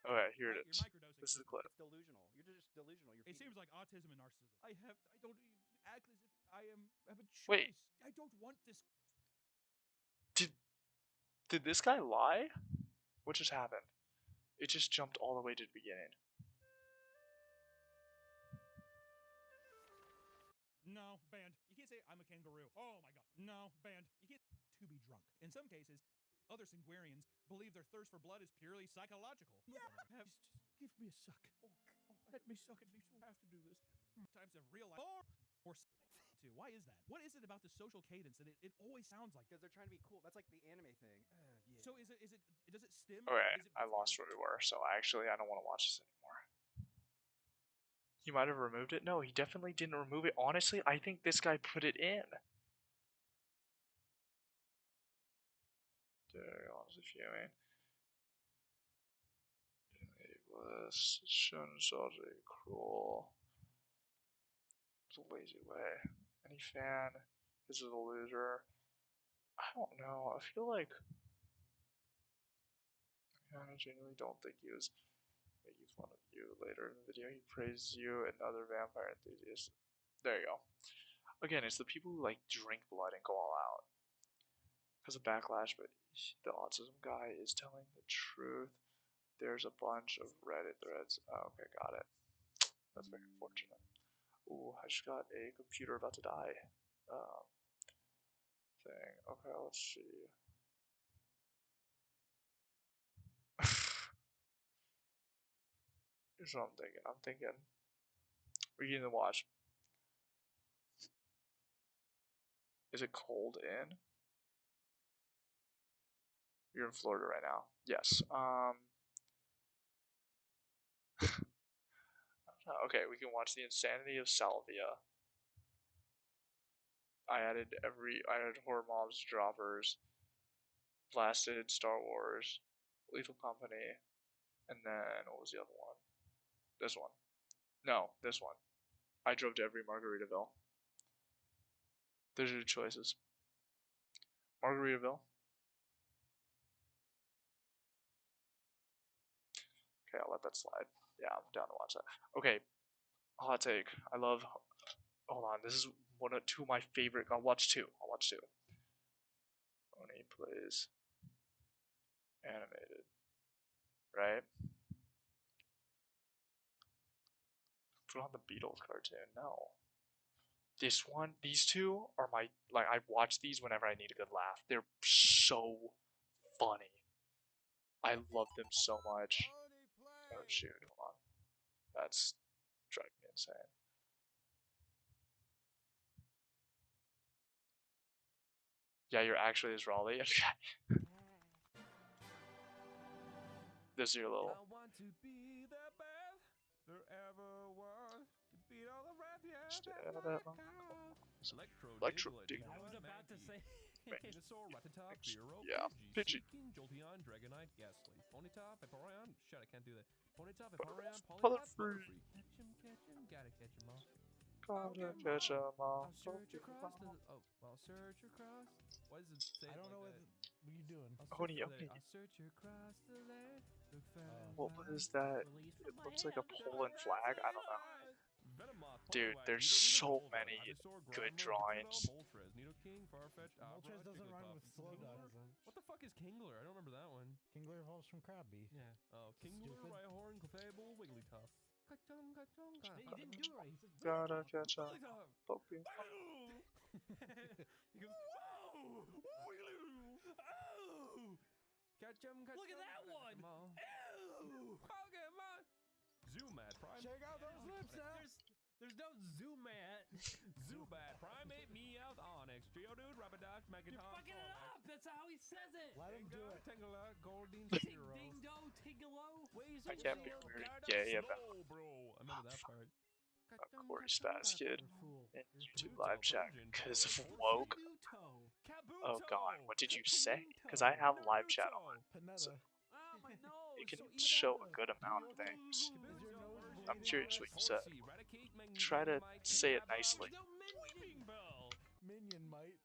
Okay, here it Right? is. You're microdosing. This is the clip. It's delusional. You're just delusional. It seems like autism and narcissism. I don't act as if I have a choice. Wait. I don't want this. Did this guy lie? What just happened? It just jumped all the way to the beginning. No, banned. You can't say I'm a kangaroo. Oh my god. No, banned. You can't to be drunk. In some cases, other Singwarians believe their thirst for blood is purely psychological. Yeah. Just give me a suck. Let me suck at least. I have to do this. Times of real life or too. Why is that? What is it about the social cadence that it always sounds like? Because they're trying to be cool. That's like the anime thing. Yeah. So does it stem? Okay, Is it I lost where we were, so I don't want to watch this anymore. He might have removed it. No, he definitely didn't remove it. Honestly, I think this guy put it in. Very honestly fuming. Ableist, shown such a cruel. It's a lazy way. Any fan is a loser. I don't know. I feel like I genuinely don't think he was making fun of you. Later in the video, he praised you and other vampire enthusiasts. There you go. Again, it's the people who like drink blood and go all out because of backlash, but the autism guy is telling the truth. There's a bunch of Reddit threads. Oh, okay, got it. That's very unfortunate. Ooh, I just got a computer about to die. Thing. Okay, let's see. Here's what I'm thinking. I'm thinking we're getting to watch. Is it cold in? You're in Florida right now. Yes. Okay, we can watch The Insanity of Salvia. I added Horror Mobs, Droppers, Blasted, Star Wars, Lethal Company, and then what was the other one? This one. No, this one. I drove to every Margaritaville. Those are your choices. Margaritaville. Okay, I'll let that slide. Yeah, I'm down to watch that. Okay, hot take. I love. Hold on, this is two of my favorite. I'll watch two. Oni plays animated, right? Put on the Beatles cartoon. No. This one, these two are my I watch these whenever I need a good laugh. They're so funny. I love them so much. Oh shoot, hold on. That's driving me insane. Yeah, you're actually Israeli. Okay. This is your little. I want to be the best there ever was. To beat all the rap, yeah, Electro dig. I was about to say. Dinosaur, Rattata, Firo, Yeah, Pidgey. Jolteon, Dragonite, Ghastly, Ponyta, Vaporeon. Shit, I can't do that. Ponyta, Vaporeon, Vaporeon, Polygon, Butterfree. Catch him, gotta catch him all. Gotta catch 'em all. I'll search across the. Oh, I'll search across. Why does it say? I don't know like what are you doing. Oni. I'll search across the land. Look What was that? It looks like a Poland flag. I don't know. Dude, there's so many good drawings. Moltres doesn't rhyme with slow dogs. What the fuck is Kingler? I don't remember that one. Kingler evolves from Krabby. Yeah. Oh, Kingler, Stupid. Rhyhorn, Clefable, Wigglytuff. He didn't do it right. He said, Gotta catch 'em. Wigglytuff. Pokemon. He goes, whoa! Wiggly! Oh! Catch 'em, catch 'em. Look at that one! Ew! Pokemon! Zoomat, Prime. check out those lips now. There's no Zoomat. Zubat, Primate, Meowth, Onyx, Geodude, Rapidash, Megaton. You're fucking it up. That's how he says it. Let him do it. Tangela, Goldeen, Ting Zero. ding do tingalo. Weasel, I can't be Shield, weird Gyarados, gay about Snow, bro. I remember that part. Corey Spaz Kid Fool. in YouTube live chat because of woke. Kabuto. Oh god, what did you say? Because I have live chat on. Panetta. So Oh, my nose. it can So eat show up. a good amount of things. Is your nose I'm curious what you said. Eradicate, Try to say it nicely. No Minion Bell. minion might?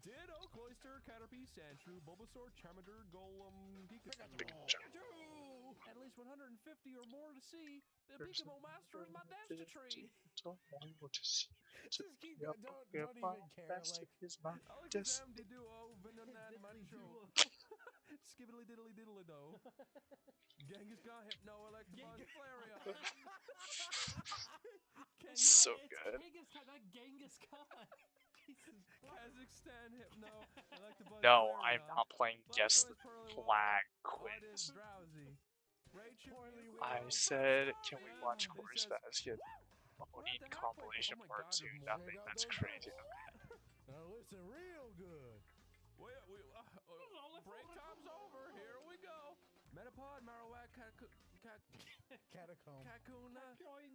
Ditto, Cloyster, Caterpie, Sandshrew, Bulbasaur, Charmander, Golem, Pikachu. Pikachu. At least 150 or more to see. The Pokemon Master is my destiny tree. Just keep don't even care. Like, Alakazam, Diduo, Venonat, Mancho. Skibbly diddly diddly do. Genghis Khan, Hypno, Electabuzz, Flareon. So good. Genghis Khan, not Genghis Khan. Jesus Christ. Kazakhstan, Hypno, Electabuzz, No, I'm Flareon. not playing Guess the Flag Quiz. quiz. Drowsy. Raichu, I said, can we watch Corey Spaz Kid? Oni compilation part 2. Nothing. That's crazy. now listen real good. Break time's over. Here we go. Metapod, Marowak, Catacomb. Kakuna,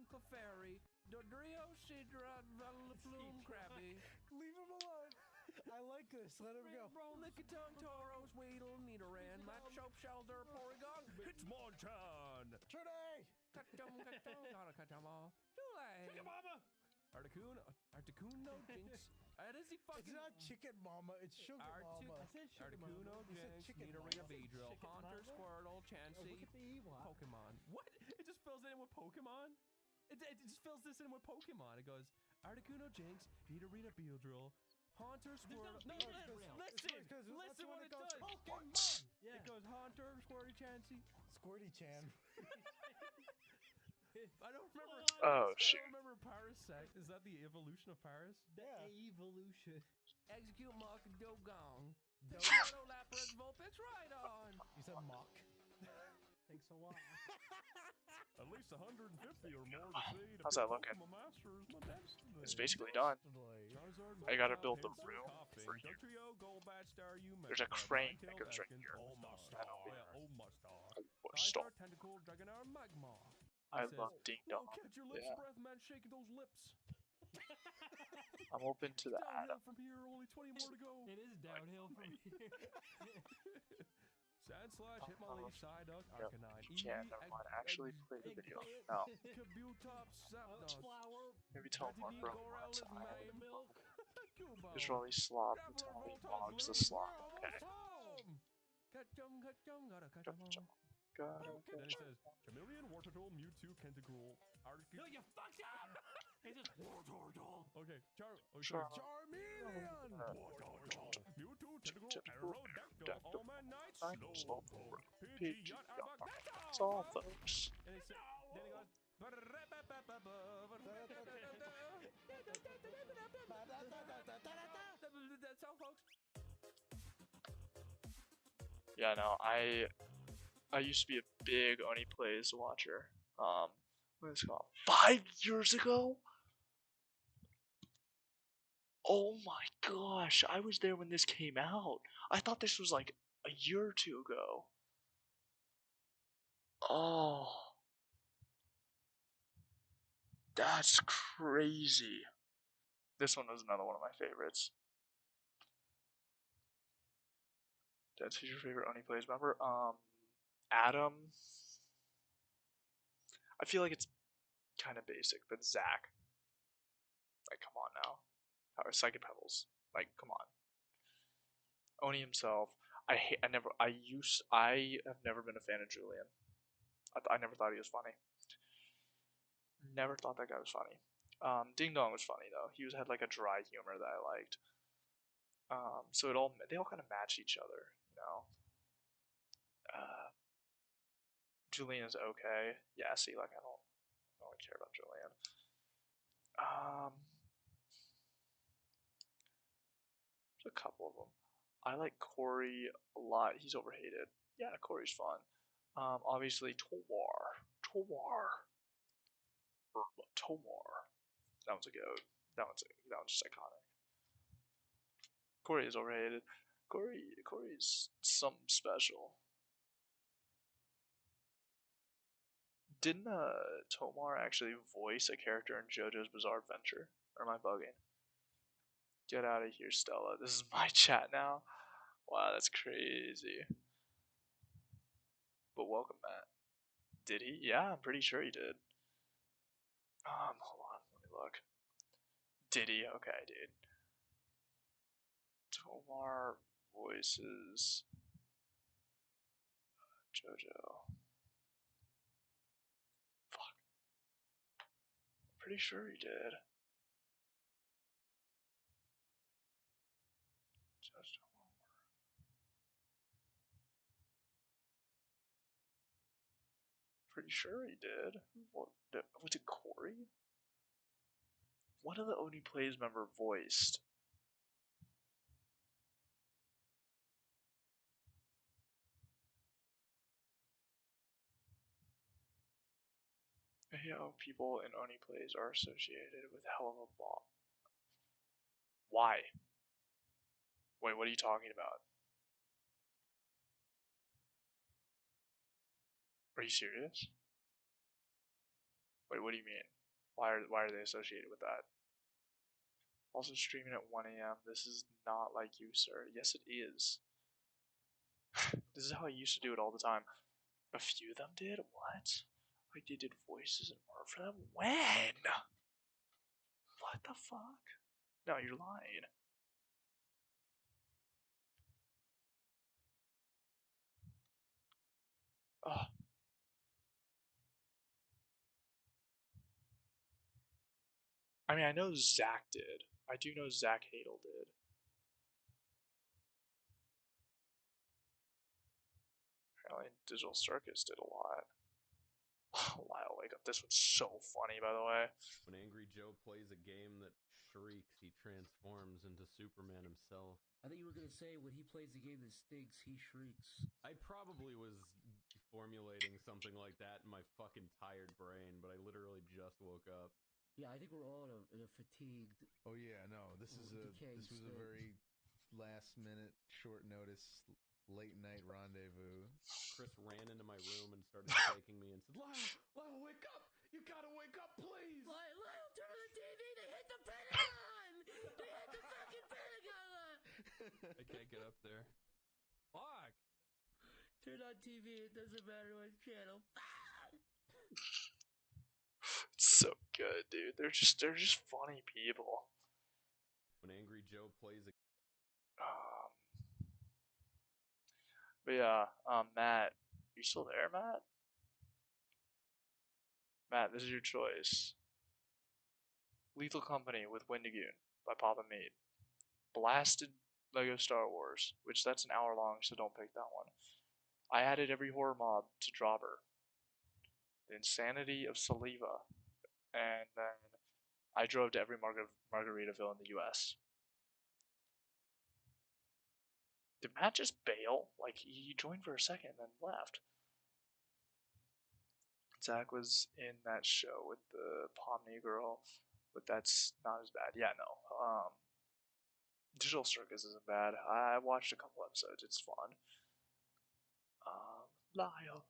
Clefairy, Dodrio, Sidra, Valaplume, Krabby. Leave him alone. I like this. Let him go. Lickitung, Tauros, Weedle, Nidoran, Machop, Shelter, Porygon. It's Monchan. Today. Gotta cut them all. Too late. Articuno Jinx. That is he fucking. It's not chicken mama, it's sugar mama. I said sugar Articuno mama. Jinx, chicken Nita mama. Rita Beedrill, Chicken Haunter, mama? Squirtle, Oh, Chansey, look at the Ewok. Pokemon. What? It just fills it in with Pokemon? It just fills this in with Pokemon. It goes Articuno Jinx, Nita Rita Beedrill, Haunter, Squirtle. No, listen what it does. Pokemon! Yeah. It goes Haunter, Squirty, Chansey. Squirty Chan. I don't remember. Oh, I shoot. don't remember Paris Sect. Is that the evolution of Paris? The evolution. Execute Mach Dogong. Dodo Lapras Vulpix Rhydon. You said mock. Thanks a lot. At least 150 or more to see. How's that looking? It's basically done. I gotta build the room for you. There's a crane that goes right here. Stop. Tentacle, Dragonair, Magma. I love Ding Dong. Catch your lips, Yeah. breath, man, shaking those lips. I'm open to that. Downhill from here, only 20 more to go. It is downhill from here. Sandslash, Hitmonlee, Psyduck, Yep. Arcanine, You can't, never mind. Actually play the video. No. Kabutops, Zapdos, Flower. Maybe tell Mark bro once I Main, Milk. Kubo, just really slob the Grabber, Tommy Voltorb, Mogs the Lure, slop. Whirl, Okay. Tom. Catch 'em, gotta catch 'em all. Gotta Then it catch says Chameleon, Wartortle, Mewtwo, Tentacool, No, you fucked up! It's just Wartortle. Okay, Charmeleon. Charmeleon! Wartortle, Mewtwo, Tentacool, Aerodactyl, Dactyl, Almond Knight, Slowpoke, Slowpoke, Pidgeot, Pidgeot, Arbok, That's all, folks. And it then it goes. That's all, folks. Yeah, no, I used to be a big Oni Plays watcher. What is it called? 5 years ago? Oh my gosh, I was there when this came out. I thought this was like a year or two ago. Oh. That's crazy. This one was another one of my favorites. That's who's your favorite Oni Plays member? Adam. I feel like it's kind of basic, but Zach. Like, come on now. Psychic Pebbles. Like, come on. Oni himself. I have never been a fan of Julian. I never thought he was funny. Never thought that guy was funny. Ding Dong was funny though. He had like a dry humor that I liked. So they all kind of match each other, you know. Julian is okay. Yeah, see, like I don't really care about Julian. There's a couple of them. I like Corey a lot. He's overhated. Yeah, Corey's fun. Obviously Tomar. That one's a goat. That one's just iconic. Corey is overhated. Corey's something special. Didn't Tomar actually voice a character in JoJo's Bizarre Adventure? Or am I bugging? Get out of here, Stella. This is my chat now. Wow, that's crazy. But welcome, Matt. Did he? Yeah, I'm pretty sure he did. Hold on, let me look. Did he? Okay, dude. Tomar voices JoJo. Fuck. I'm pretty sure he did. Pretty sure he did. What? Was it Corey? One of the Oni Plays member voiced. How people in Oni Plays are associated with hell of a ball. Why? Wait, what are you talking about? Are you serious? Wait, what do you mean? Why are they associated with that? Also streaming at 1 a.m. This is not like you, sir. Yes, it is. This is how I used to do it all the time. A few of them did? What? Like they did voices and art for them? When? What the fuck? No, you're lying. Ugh. I mean, I know Zach did. I do know Zach Hadel did. Apparently, Digital Circus did a lot. Lyle, wake up. This one's so funny, by the way. When Angry Joe plays a game that shrieks, he transforms into Superman himself. I think you were gonna say when he plays a game that stinks, he shrieks. I probably was formulating something like that in my fucking tired brain, but I literally just woke up. Yeah, I think we're all in a fatigued. Oh yeah, no, this was a very last minute, short notice, late night rendezvous. Chris ran into my room and started shaking me and said, Lyle, wake up! You gotta wake up, please! Lyle, turn on the TV! They hit the Pentagon! They hit the fucking Pentagon! I can't get up there. Fuck! Turn on TV, it doesn't matter what channel. It's so good, dude. They're just funny people. When Angry Joe plays a But yeah, Matt, you still there, Matt? Matt, this is your choice. Lethal Company with Wendigoon by Papa Mead. Blasted Lego Star Wars, which that's an hour long, so don't pick that one. I added every horror mob to Dropper. The Insanity of Saliva. And then I drove to every Margaritaville in the US. Did Matt just bail? Like, he joined for a second and then left. Zach was in that show with the Pomni girl, but that's not as bad. Yeah, no. Digital Circus isn't bad. I watched a couple episodes. It's fun. Lyle.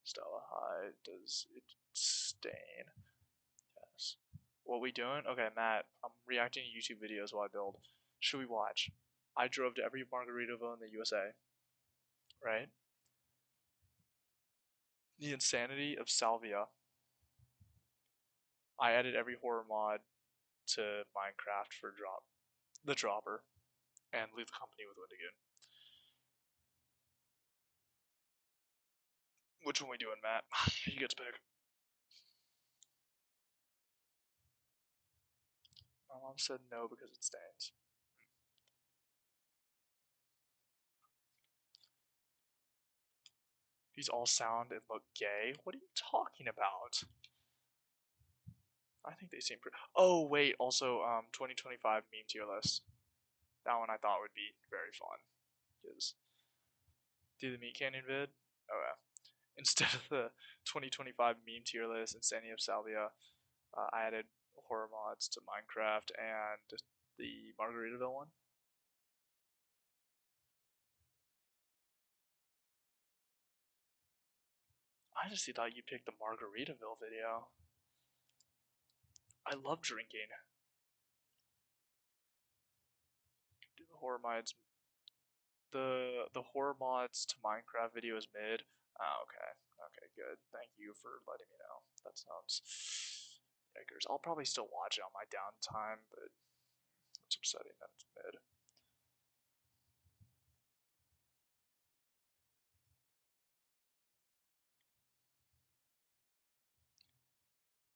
Stella, hi. Does it stain? Yes. What we doing? Okay, Matt. I'm reacting to YouTube videos while I build. Should we watch? I drove to every Margaritaville in the USA. Right? The Insanity of Salvia. I added every horror mod to Minecraft for the Dropper, and Leave the Company with Wendigoon. Which one we doing, Matt? You get to pick. My mom said no because it stains. These all sound and look gay. What are you talking about? I think they seem pretty. Oh wait, also 2025 meme tier list. That one I thought would be very fun. Because do the Meat Canyon vid. Oh yeah. Instead of the 2025 meme tier list and Sandy of Salvia, I added horror mods to Minecraft and the Margaritaville one. I just thought you picked the Margaritaville video. I love drinking. Do the horror mods. The horror mods to Minecraft video is mid. Okay. Okay, good. Thank you for letting me know. That sounds yikers. I'll probably still watch it on my downtime, but it's upsetting that it's mid.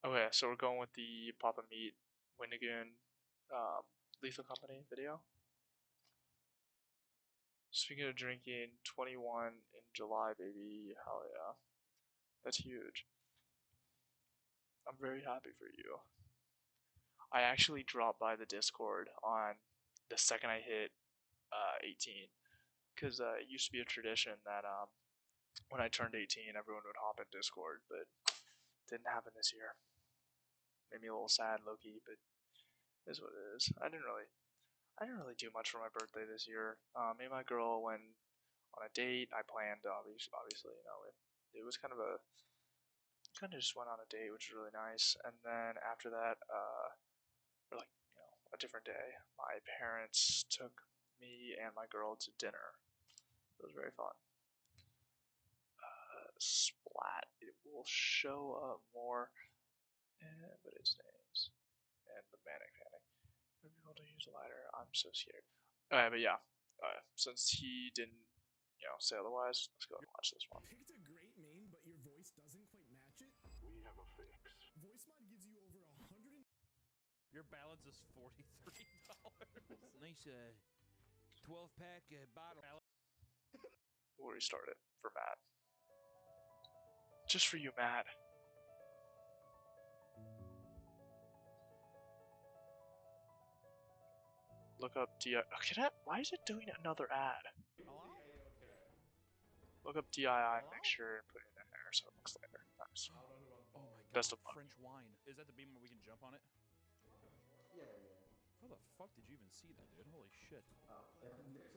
Okay, so we're going with the Papa Meat Winnigan Lethal Company video. Speaking of drinking, 21 in July, baby. Hell yeah. That's huge. I'm very happy for you. I actually dropped by the Discord on the second I hit 18, because it used to be a tradition that when I turned 18, everyone would hop in Discord, but didn't happen this year. Made me a little sad, low-key, but it is what it is. I didn't really do much for my birthday this year. Me and my girl went on a date. I planned, obviously, you know, it was kind of just went on a date, which was really nice. And then after that, or like, you know, a different day, my parents took me and my girl to dinner. It was very fun. Splat. It will show up more, but it stays. and the manic panic. You'll be able to use a lighter. I'm so scared. Alright, but yeah. Since he didn't, say otherwise, let's go and watch this one. Picked a great name, but your voice doesn't quite match it? We have a fix. Voice mod gives you over 100. Your balance is $43. Nice 12-pack bottle. We'll restart it for Matt. Just for you, Matt. Look up DI. Why is it doing another ad? Look up DII and make sure and put it in there so it looks later. Nice. Oh my god. Best of luck. French wine. Is that the beam where we can jump on it? Yeah. How the fuck did you even see that, dude? Holy shit. Oh, there's nothing here.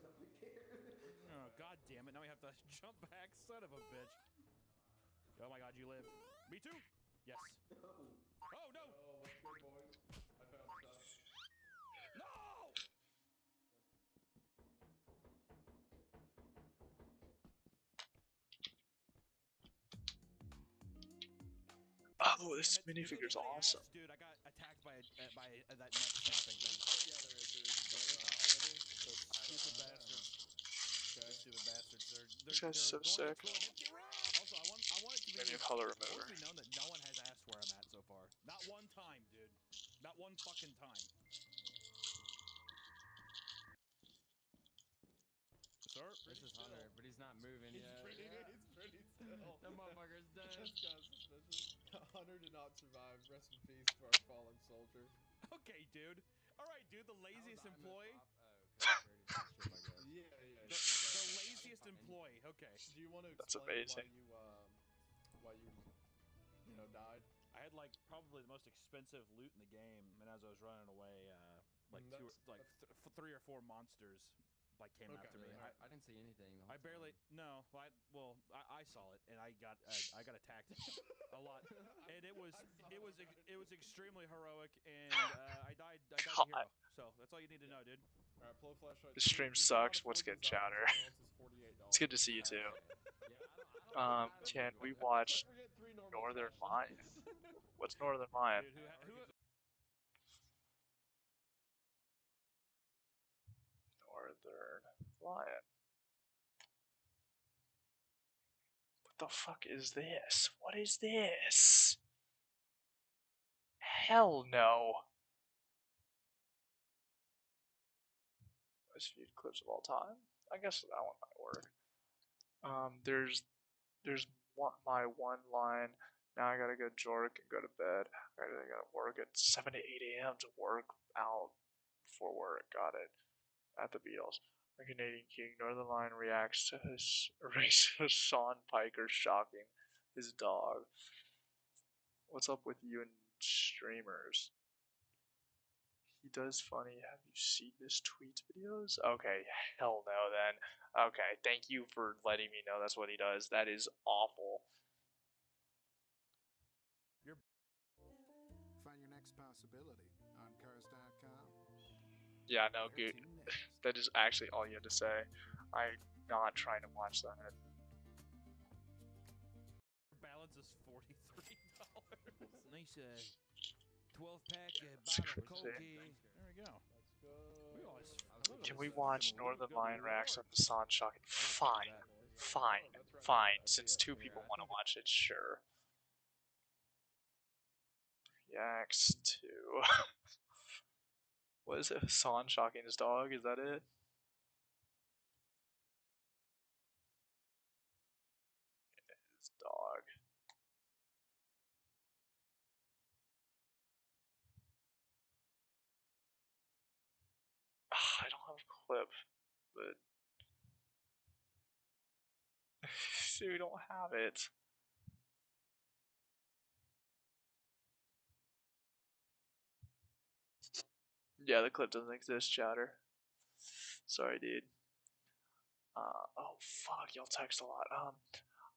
Oh, god damn it. Now we have to jump back. Son of a bitch. Oh my god, you live. Me too? Yes. Oh, no! Oh, let's go, boys. I found stuff. No! Oh, this minifigure's awesome. Dude, I got attacked by that neck snapping thing. Yeah, there is. Stupid bastards. Stupid bastards. This guy's so sick. Also, I want it to be Maybe a color remover. known that no one has asked where I'm at so far. Not one time, dude. Not one fucking time. Sir, This is Hunter, but he's not moving yet. He's pretty still. That motherfucker's dead. That's kind of suspicious. Hunter did not survive. Rest in peace to our fallen soldier. Okay, dude. Alright, dude, the laziest employee. Yeah. The laziest employee. Okay. Do you want to That's explain amazing. why you died? I had like probably the most expensive loot in the game, and as I was running away, three or four monsters came after me. I didn't see anything. I barely I saw it, and I got attacked a lot, and it was extremely heroic, and I died a hero. So that's all you need to know, dude. All right, blow flashlight. This stream sucks. What's good, Chowder? It's good to see you too. Can we watch Northern Lion? What's Northern Lion? Dude, Northern Lion. What the fuck is this? What is this? Hell no. Most viewed clips of all time. I guess that one might work. There's my one line. Now I gotta go jork and go to bed. I gotta work at 7 to 8 a.m. to work out before work. Got it. At the Beatles. A Canadian King. Northern Lion reacts to his racist Sean Piker shocking his dog. What's up with you and streamers? He does funny. Have you seen this tweet videos? Okay, hell no then. Okay, thank you for letting me know that's what he does. That is awful. Find your next possibility on cars.com. Yeah, no, good. That is actually all you had to say. I'm not trying to watch that. Your balance is $43. Nice 12-pack bottle of Coke. There we go. Let's go. Can we watch Northern Lion reacts on the San Shocking? Fine. Since two people want to watch it, sure. Reacts to... What is it? Hassan shocking his dog? Is that it? His dog. I don't have a clip, but we don't have it. Yeah, the clip doesn't exist, Chatter. Sorry, dude. Oh fuck, y'all text a lot.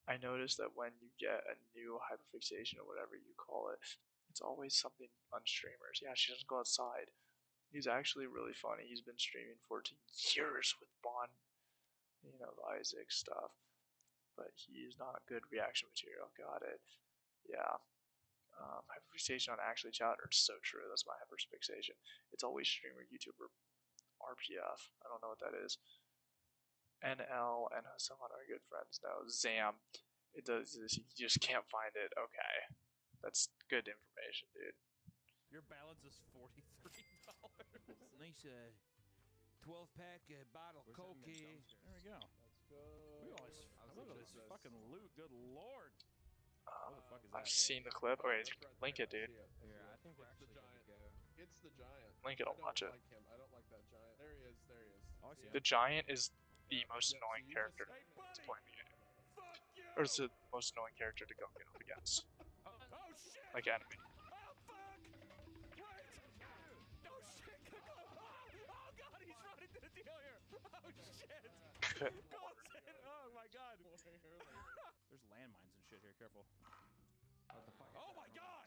I noticed that when you get a new hyperfixation or whatever you call it, it's always something on streamers. Yeah, she doesn't go outside. He's actually really funny. He's been streaming 14 years with Bond, Isaac stuff. But he's not good reaction material. Got it. Yeah. Hyperfixation on actually chatter. It's so true. That's my hyperfixation. It's always streamer, YouTuber, RPF. I don't know what that is. NL and someone are good friends. No, Zam. It does this. You just can't find it. Okay, that's good information, dude. Your balance is $43. Nice 12-pack bottle of Coke here. There we go. Let's go. Look at this fucking loot. Good lord. What the fuck is I've that? seen the clip. Okay, link it, dude. Here, I think we're actually good to go. It's the giant. Link it. I'll watch it. Like him. I don't like that giant. There he is. There he is. Oh, I see The giant is the most annoying character to play in the game. Or it's the most annoying character to go up against. Oh shit! Like enemy. Oh fuck! Wait! Oh shit! Oh god, he's running to the deal here! Oh shit! Oh my god! There's landmines and shit here, careful. What the fuck? Oh my god!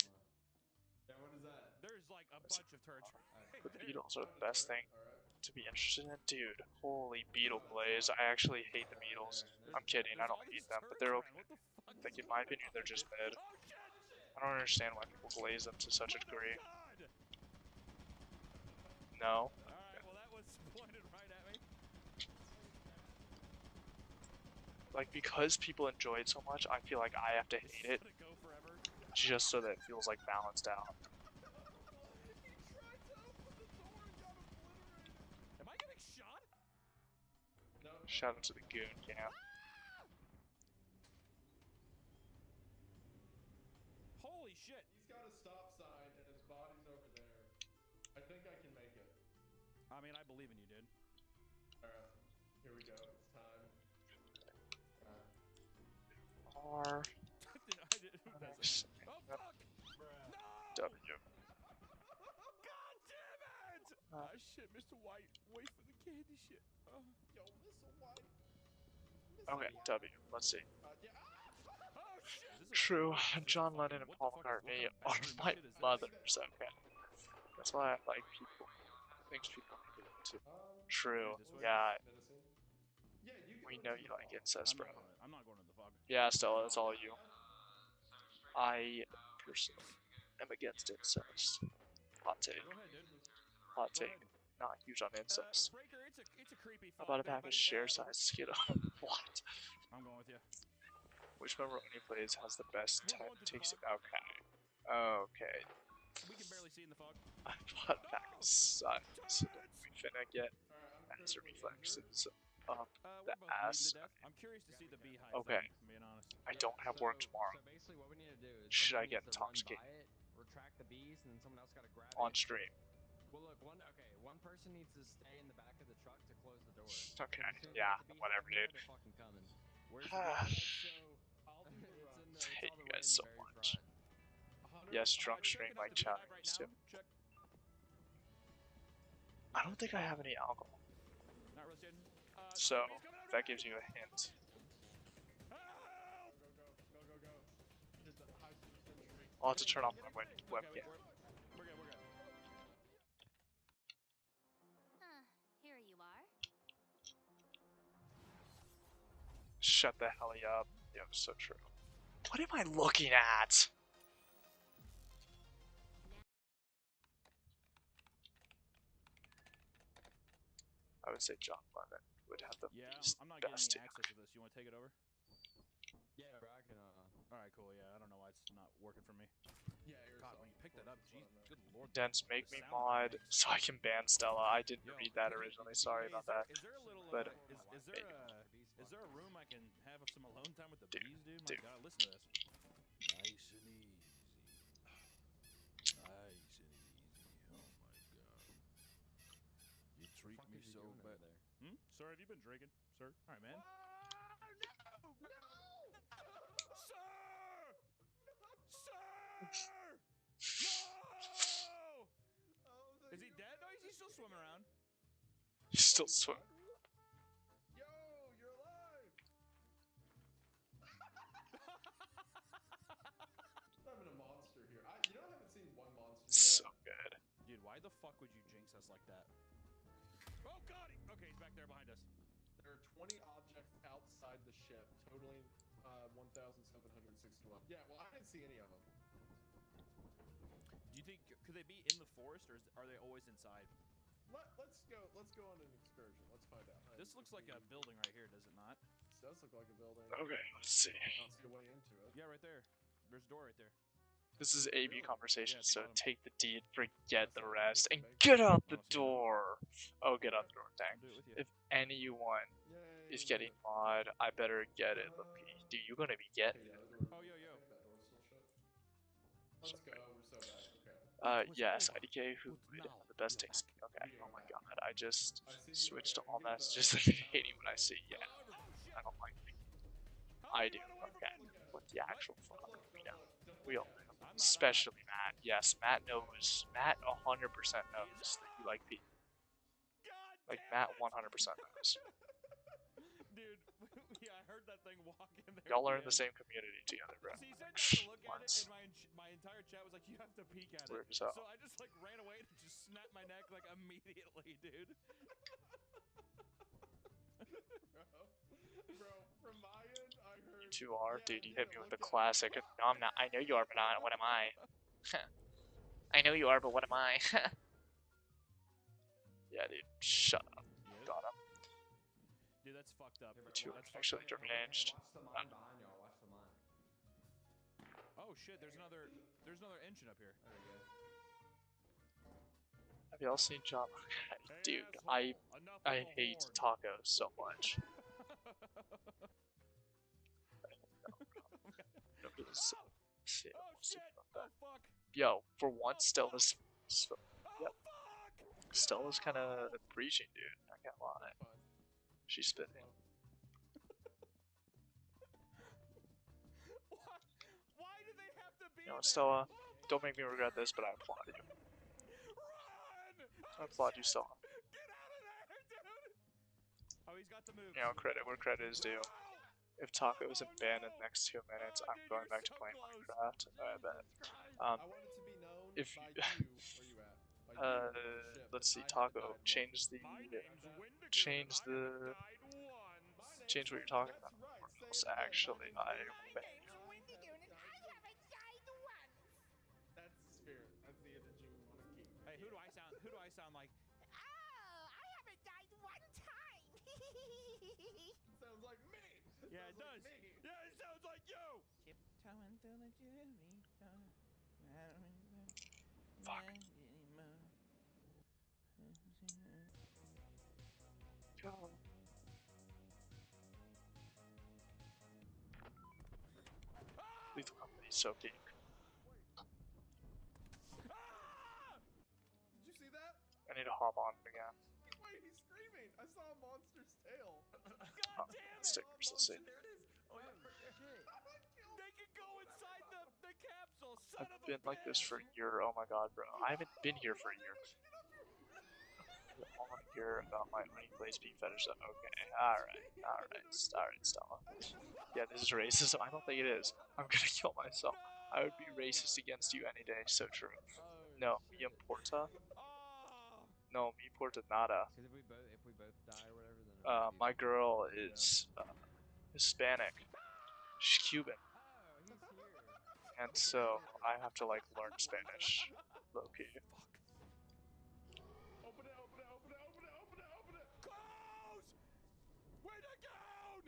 Yeah, what is that? There's like a bunch of turrets right The there. beetles are the best thing to be interested in. Dude, holy beetle plays. I actually hate the beetles. I'm kidding, I don't hate them, but they're okay. Like, in my opinion, they're just mid. I don't understand why people glaze them to such a degree. No. Alright, well that was pointed right at me. Like, because people enjoy it so much, I feel like I have to hate it just so that it feels like balanced out. Am I getting shot? No. Shout out to the goon camp. Holy shit! He's got a stop sign and his body's over there. I think I can make it. I mean, I believe in you, dude. Alright, here we go. It's time. R. Oh fuck! No! W. God damn it! Ah shit, Mr. White, wait for the candy shit. Yo, Mr. White. Okay, W. Let's see. Oh shit! True, John Lennon and Paul McCartney are my mothers, okay. That's why I like people. Things people do too. True, yeah. We know you like incest, bro. I'm not going to the fog. Yeah, Stella, that's all you. I personally am against incest. Hot take. Go ahead, dude. Hot take. Not huge on incest. Breaker, it's a creepy How fog, about a package share size Skittle? What? I'm going with you. Which member only plays has the best tech? Takes it. Okay. Okay. We can barely see in the fog. I bought a pack of sucks. We finna get answer reflexes up the ass. I'm curious to see the beehive. Okay. Thing, being honest. I don't have work tomorrow. So basically, what we need to do is Should I someone get needs to run intoxicated? by it, retract the bees, and then someone else got to grab On it. stream. Well, look, one person needs to stay in the back of the truck to close the door. Okay, As soon as yeah, the beehive whatever, in there, dude. they're fucking coming. Where's I'll do the run. It's I hate all the you way guys in so the very much. front. Yes, drunk stream like chat too. Check. I don't think I have any alcohol. Not really kidding. So, that gives you a hint. Go. Here's the high century. I'll have to turn off my webcam. We're good. Here you are. Shut the hell up. Yeah, so true. What am I looking at? I would say John Lennon would have the I'm not best. getting any access to this. You want to take it over? Yeah, bro, I can. Alright, cool. Yeah, I don't know why it's not working for me. Yeah, you're God, when you picked that up, geez, good lord. Dents make me mod so I can ban Stella. I didn't read that originally. Sorry about that. Is there a little? But is there a room I can have some alone time with the bees, dude? My dude. God, listen to this. Nice and easy. Nice and easy. Oh my God. You treat me so bad. Sir, have you been drinking, sir? All right, man. Is he dead? No, he's still swimming around. He's still swimming. Yo, you're alive! I'm having a monster here. I haven't seen one monster yet. So good. Dude, why the fuck would you jinx us like that? Oh god! Okay, he's back there behind us. There are 20 objects outside the ship, totaling 1,761. Yeah, well, I didn't see any of them. they be in the forest, or are they always inside? Let's go on an excursion. Let's find out. This looks like a building right here, does it not? This does look like a building. Okay, let's see. I don't see a way into it. Yeah, right there. There's a door right there. This is AB conversation, Yeah, so take the D and forget the rest, and get out the door! Oh, get out the door, dang. If anyone is getting mod, I better get it, Loki. Dude, you're gonna be getting it. Oh, yo, yo. Let's go, we're so back, okay. Yes, IDK, who would have the best taste? Okay, oh my god, I just switched to all messages that I hate when I see, yeah, I don't like it. I do, okay, what the actual fuck, we all know. Especially Matt. Yes, Matt knows. Matt 100% knows that you like Pete. Like, Matt 100% knows. Dude, yeah, I heard that thing walk in there. Y'all are in the same community together, bro. See, he said not to look at it, and my entire chat was like, you have to peek at it. Weird as hell. So I just, like, ran away and just snapped my neck, like, immediately, dude. Bro, from my end, I heard... You two are? Dude, you hit me with the classic. No, I'm not. I know you are, but what am I? I know you are, but what am I? Yeah, dude, shut up. Got him. Dude, that's fucked up. The two are actually deranged. Watch the mine behind y'all. Watch the mine. Oh shit, there's another engine up here. There we go. Have y'all seen John? Dude, I hate tacos so much. Yo, for once, Stella's. Yep. Stella's kind of preaching, dude. I can't lie. She's spitting. Why do they have to be You know what, Stella? Don't make me regret this, but I applaud you. I applaud you, Stella. Oh, he's got the move. You know, credit where credit is due. If Taco isn't banned in the next 2 minutes, I'm going back to playing Minecraft. I bet. If let's see, Taco, change what you're talking about. Or else actually, I will ban you. That's the spirit. That's the energy we want to keep. Hey, who do I sound like? Oh, I haven't died one time. Sounds like me. Yeah, it does. Yeah, it sounds like you. Tiptoeing through the jury. Fuck. Go. Lethal Company is so deep. Did you see that? I need to hop on it again. Wait, he's screaming. I saw a monster's tail. Oh, stickers, let's see. There it is. Oh, yeah. They can go inside the capsule. I've been like this for a year. Oh my god, bro. I haven't been here for a year. All I hear about my place being fetish. Okay, alright, Stella. Yeah, this is racism. I don't think it is. I'm gonna kill myself. I would be racist against you any day. So true. No, me importa. No, me importa nada. Because if we both die or whatever, then my girl is Hispanic. She's Cuban. And so I have to like learn Spanish. Low key. Open it, open it, open it, open it, open it, open it. Close! Way to down!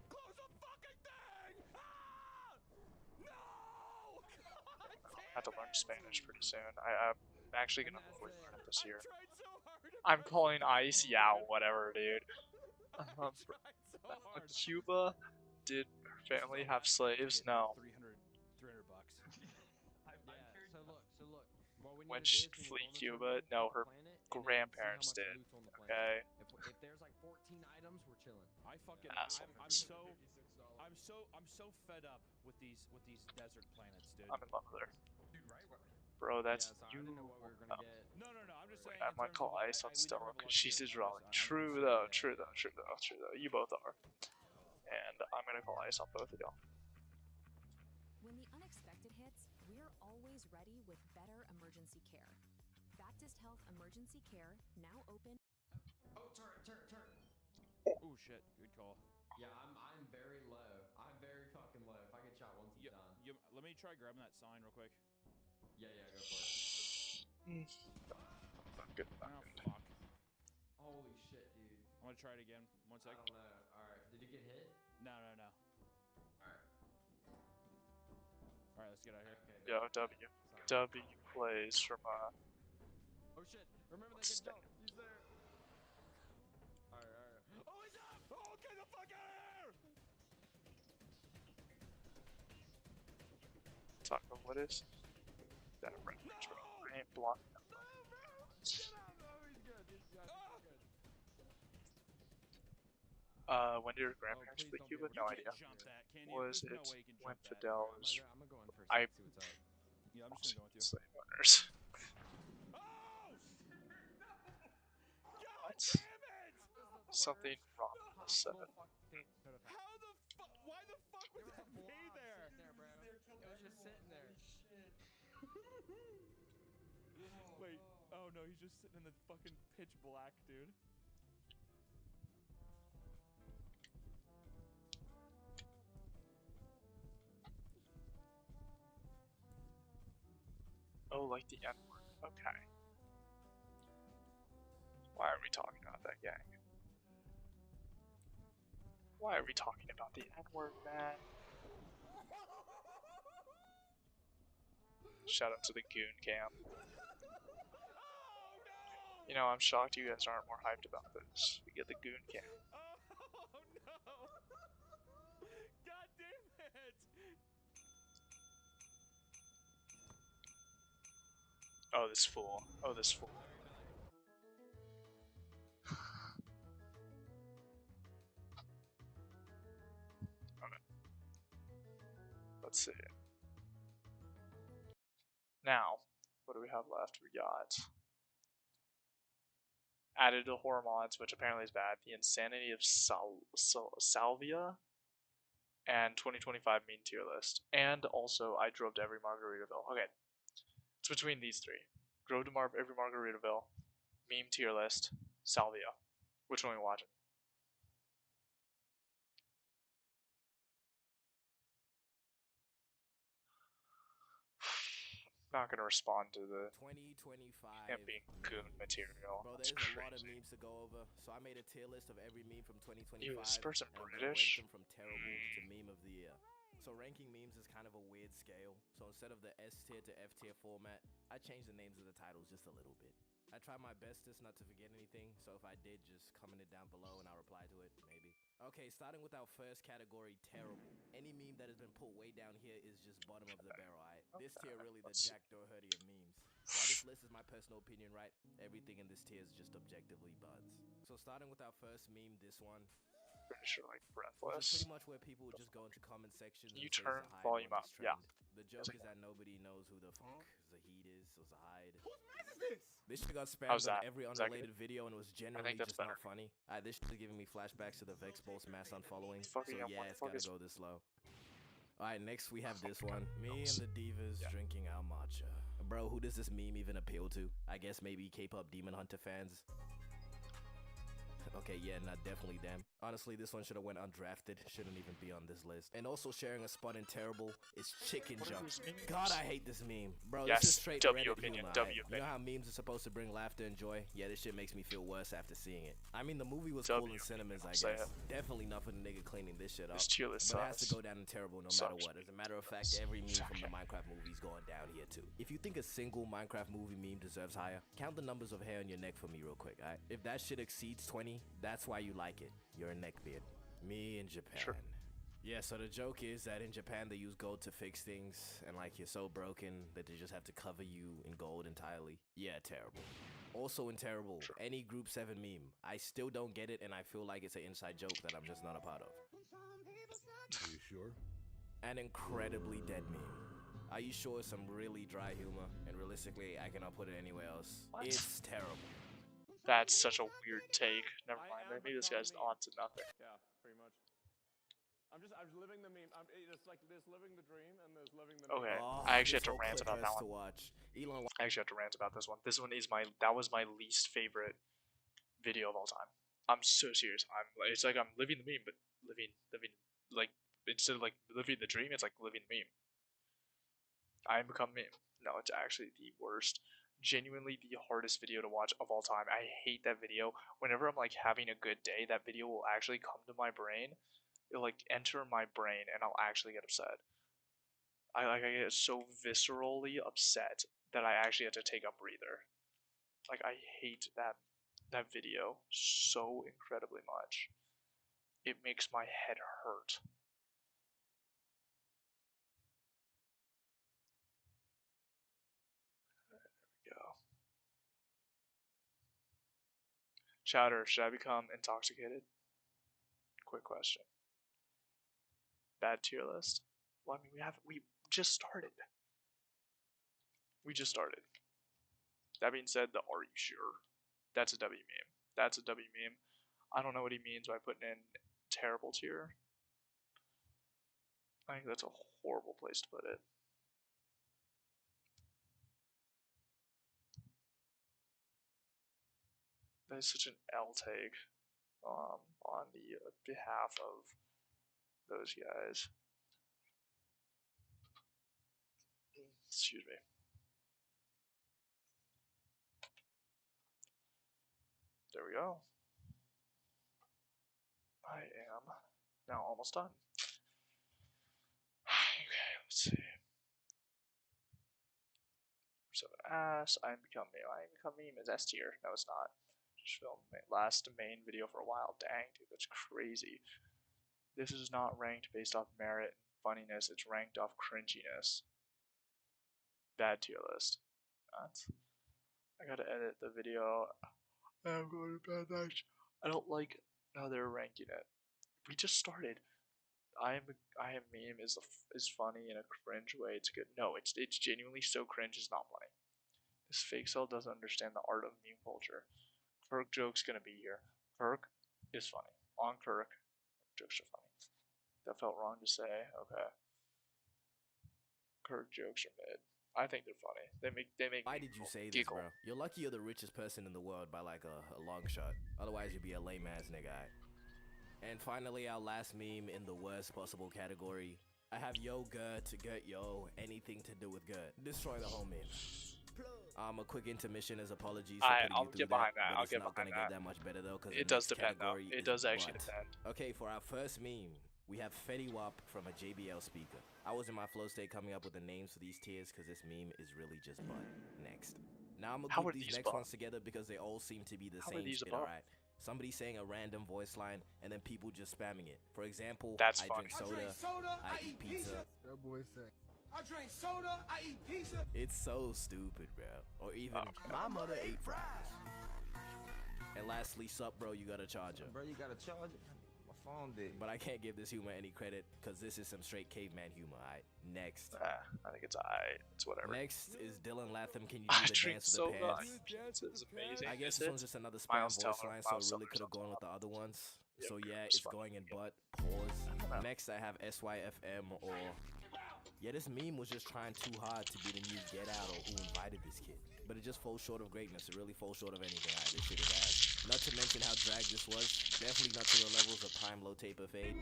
Close the fucking thing! Ah! No! I have to learn Spanish pretty soon. I'm actually gonna hopefully learn it this year. I'm calling ICE. Yeah, whatever, dude. Cuba, did her family have slaves? No. 300 bucks. So look. When she flee Cuba, no, her grandparents did. Okay. If there's like 14 items, we're chilling. I'm so fed up with these desert planets, dude. I'm in love with her. Bro, that's you. No, I'm just saying. I might call ice on Stella because she's Israeli. True though. You both are. And I'm gonna call ice on both of y'all. When the unexpected hits, we're always ready with better emergency care. Baptist Health Emergency Care, now open. Oh, turn. Oh shit, good call. Yeah, I'm very low. I'm very fucking low. If I get shot once, I'm done. Let me try grabbing that sign real quick. Yeah, go for it. Not good. Oh, fuck. Holy shit, dude. I'm gonna try it again. 1 I sec. don't know. Alright, did you get hit? No. Alright. Alright, let's get out of here. Okay, Yo, W. W plays from Oh shit! Remember that What's good jump. He's there. Alright. Oh, he's up! Oh, get the fuck out of here! Taco, what is that? Right, I ain't blocking that. Get out! Oh, he's good. He's good. When did your grandparents fleet Cuba? No idea. Was it when Fidel was? I'm gonna go in first. I. See what's up. Yeah, I'm just gonna go with you. Slave owners. What? Something wrong with the seven. How the fuck? Why the fuck would that be there? It was just sitting there. Wait. Oh no, he's just sitting in the fucking pitch black, dude. Oh, like the N word. Okay. Why are we talking about that, gang? Why are we talking about the N word, man? Shout out to the Goon Camp. You know, I'm shocked you guys aren't more hyped about this. We get the Goon Camp. Oh no! God damn it! Oh, this fool. Oh, this fool. Okay. Let's see. Now, what do we have left? We got added to horror mods, which apparently is bad. The Insanity of Salvia and 2025 Mean Tier List. And also, I drove to every Margaritaville. Okay. It's between these three. Drove to every Margaritaville, Meme Tier List, Salvia. Which one are we watching? Not gonna respond to the 2025 camping goon material. Bro, That's there's crazy. a lot of memes to go over, so I made a tier list of every meme from 2025. Ew, this person and I'm gonna British? rank them from terrible to meme of the year. So ranking memes is kind of a weird scale. So instead of the S tier to F tier format, I changed the names of the titles just a little bit. I try my bestest not to forget anything, so if I did, just comment it down below and I'll reply to it, maybe. Okay, starting with our first category, terrible. Any meme that has been put way down here is just bottom of the barrel, alright? This tier really the Jack Doherty of memes. While this list is my personal opinion, right? Everything in this tier is just objectively buds. So starting with our first meme, this one. Pretty sure like This breathless. is pretty much where people would just go into comment sections. Can you and say turn Zahid volume won up? this Yeah. trend. The joke is that nobody knows who the fuck Zahid is, so Zahid. Whose mess is this? This shit got How's spammed on that? every Is that unrelated video and it was generally that's just not better. funny. This shit is giving me flashbacks to the Vex Bolts mass unfollowing. So Fucking yeah, what it's the fuck gotta is- go this low. Alright, next we have this one. Me and the divas drinking our matcha. Bro, who does this meme even appeal to? I guess maybe K-pop Demon Hunter fans. Okay, yeah, not definitely them. Honestly, this one should have went undrafted. Shouldn't even be on this list. And also sharing a spot in terrible is chicken What are junk. these memes? God, I hate this meme. Bro, Yes, this is straight W Reddit opinion, humor. W You know how memes are supposed to bring laughter and joy? Yeah, this shit makes me feel worse after seeing it. I mean, the movie was cool in cinemas, I say guess. Definitely not for the nigga cleaning this shit up. This tier list But it has to sucks. go down in terrible no Sucks. matter what. As a matter of fact, every meme from the Minecraft movie is going down here too. If you think a single Minecraft movie meme deserves higher, count the numbers of hair on your neck for me real quick, alright? If that shit exceeds 20, that's why you like it. You're a neckbeard. Me in Japan. Sure. Yeah, so the joke is that in Japan they use gold to fix things, and like you're so broken that they just have to cover you in gold entirely. Yeah, terrible. Also in terrible, any Group 7 meme. I still don't get it, and I feel like it's an inside joke that I'm just not a part of. Are you sure? An incredibly dead meme. Are you sure it's some really dry humor? And realistically, I cannot put it anywhere else. What? It's terrible. That's such a weird take. Never mind. Maybe this guy's on to nothing. Yeah, pretty much. I'm living the meme. It's like there's living the dream and there's living the Okay, meme. I actually this have to whole rant clip about hurts that to one. watch. Elon I actually have to rant about this one. This one is that was my least favorite video of all time. I'm so serious. It's like I'm living the meme, but living like instead of like living the dream, it's like living the meme. I become meme. No, it's actually the worst. Genuinely the hardest video to watch of all time. I hate that video. Whenever I'm like having a good day, that video will actually come to my brain. It'll like enter my brain and I'll actually get upset. I get so viscerally upset that I actually have to take a breather. Like I hate that video so incredibly much. It makes my head hurt. There we go. Chowder, should I become intoxicated? Quick question. Bad tier list? Well, I mean, we just started. We just started. That being said, the "Are you sure?" That's a W meme. That's a W meme. I don't know what he means by putting in terrible tier. I think that's a horrible place to put it. That is such an L take on the behalf of those guys. Excuse me. There we go. I am now almost done. Okay, let's see. So ass, I become meme is S tier. No, it's not. Just filmed last main video for a while. Dang, dude, that's crazy. This is not ranked based off merit and funniness. It's ranked off cringiness. Bad tier list. I gotta edit the video. I'm going to bed next. I don't like how they're ranking it. We just started. I am meme is funny in a cringe way. It's good. No, it's genuinely so cringe. It's not funny. This fake cell doesn't understand the art of meme culture. Kirk joke's gonna be here. Kirk is funny. On Kirk, jokes are funny. That felt wrong to say. Okay. Kirk jokes are mid. I think they're funny. They make. Why did you say this, bro? You're lucky you're the richest person in the world by like a long shot. Otherwise, you'd be a lame ass nigga. And finally, our last meme in the worst possible category. I have yo Gert, yo, anything to do with Gert. Destroy the whole meme. A quick intermission as apologies for putting I'll you through get behind that. that. I'll get behind that. Get that much better though, because it does depend though. It does actually depend. Okay, for our first meme, we have Fetty Wap from a JBL speaker. I was in my flow state coming up with the names for these tiers because this meme is really just butt. Next. Now I'm gonna group these next ones together because they all seem to be the same shit, alright? Somebody saying a random voice line and then people just spamming it. For example, I drink soda, I eat pizza. That boy said, I drink soda, I eat pizza. It's so stupid, bro. Or even my mother ate fries. And lastly, sup, bro, you got a charger. Bro, you got a charger? My phone did. But I can't give this humor any credit because this is some straight caveman humor, alright? Next. I think it's alright. It's whatever. Next is Dylan Latham. Can you do the dance with the pants? It's amazing. I guess this one's just another spam voice line, so it really could have gone with the other ones. So yeah, it's going in butt. Pause. Next, I have SYFM or... Yeah, this meme was just trying too hard to be the new Get Out or Who Invited This Kid. But it just falls short of greatness. It really falls short of anything. This shit is ass. Not to mention how dragged this was. Definitely not to the levels of Prime Low Taper Fade.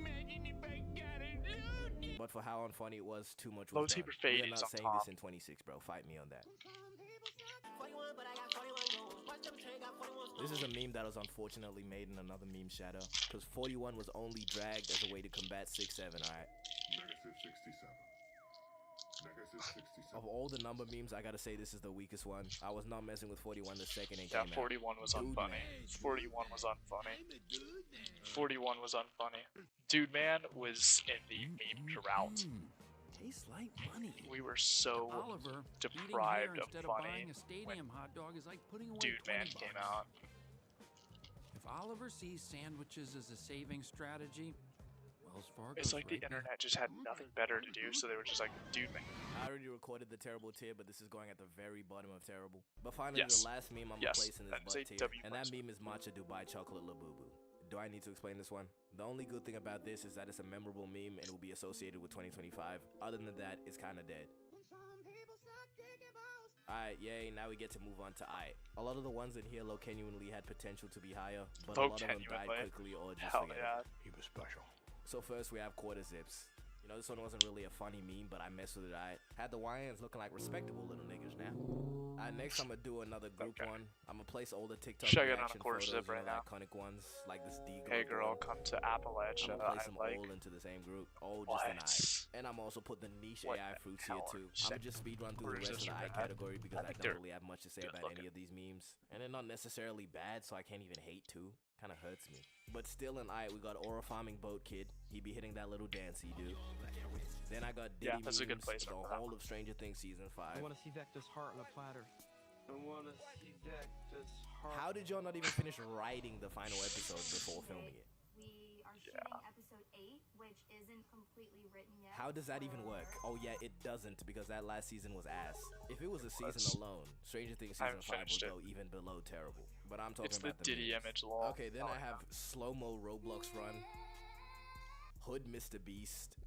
But for how unfunny it was, too much was Low Taper Fade is on top. We are not saying this in 26, bro. Fight me on that. This is a meme that was unfortunately made in another meme shadow. Because 41 was only dragged as a way to combat 6-7, alright? Negative 67. Of all the number memes, I gotta say this is the weakest one. I was not messing with 41 the second it yeah, came 41 was unfunny. 41 was unfunny. 41 was unfunny. Dude Man was in the meme drought. Tastes like money. We were so Oliver, deprived of instead funny. Of buying a stadium hot dog is like putting away Dude Man $20. came out. If Oliver sees sandwiches as a saving strategy, Wells Fargo. It's like the internet just had nothing better to do, so they were just like, dude, man. I already recorded the terrible tier, but this is going at the very bottom of terrible. But finally, the last meme I'm replacing this butt tier, and that meme is Matcha Dubai Chocolate Labubu. Do I need to explain this one? The only good thing about this is that it's a memorable meme and it will be associated with 2025. Other than that, it's kinda dead. Alright, yay, now we get to move on to I. A lot of the ones in here genuinely had potential to be higher, but a lot of them died quickly or just forget it. He was special. So first we have Quarter Zips. You know, this one wasn't really a funny meme, but I messed with it. I had the YNs looking like respectable little niggas now. Next, I'm gonna do another group one. I'm gonna place all the TikTok reaction photos, zip right the now. iconic ones, like this D. Hey girl, come to Appalachia. I'm gonna place them all into the same group. Oh, just an eye. And I'm also put the niche AI fruits here too. I'm gonna just speed run through the rest of the eye category because I don't really have much to say about any of these memes. And they're not necessarily bad, so I can't even hate too. Kinda hurts me. But still in eye, we got Aura Farming Boat Kid. He be hitting that little dance he do. Then I got Diddy that's a good memes, place the whole of Stranger Things season 5. I want to see Vector's heart on a platter. I want to see Vector's heart. How did y'all not even finish writing the final episode before filming it? We are shooting episode 8, which isn't completely written yet. How does that even work? Oh yeah, it doesn't, because that last season was ass. If it was a season alone, Stranger Things season 5 would go even below terrible. But I'm talking about the Diddy image law. Okay, then I have slow-mo Roblox run, Hood Mr. Beast,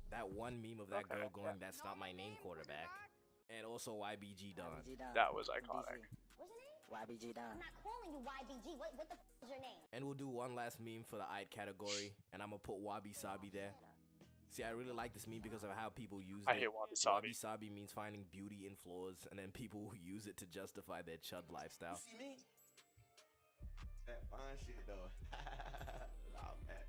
that one meme of that girl going, "That's not my name," quarterback, and also YBG Don. That was iconic. What's your name? YBG Don. I'm not calling you YBG. What the f is your name? And we'll do one last meme for the IT category, and I'm gonna put Wabi Sabi there. See, I really like this meme because of how people use it. I hate Wabi Sabi. Wabi Sabi means finding beauty in flaws, and then people who use it to justify their chud lifestyle. You see me? That fine shit though. Oh, man.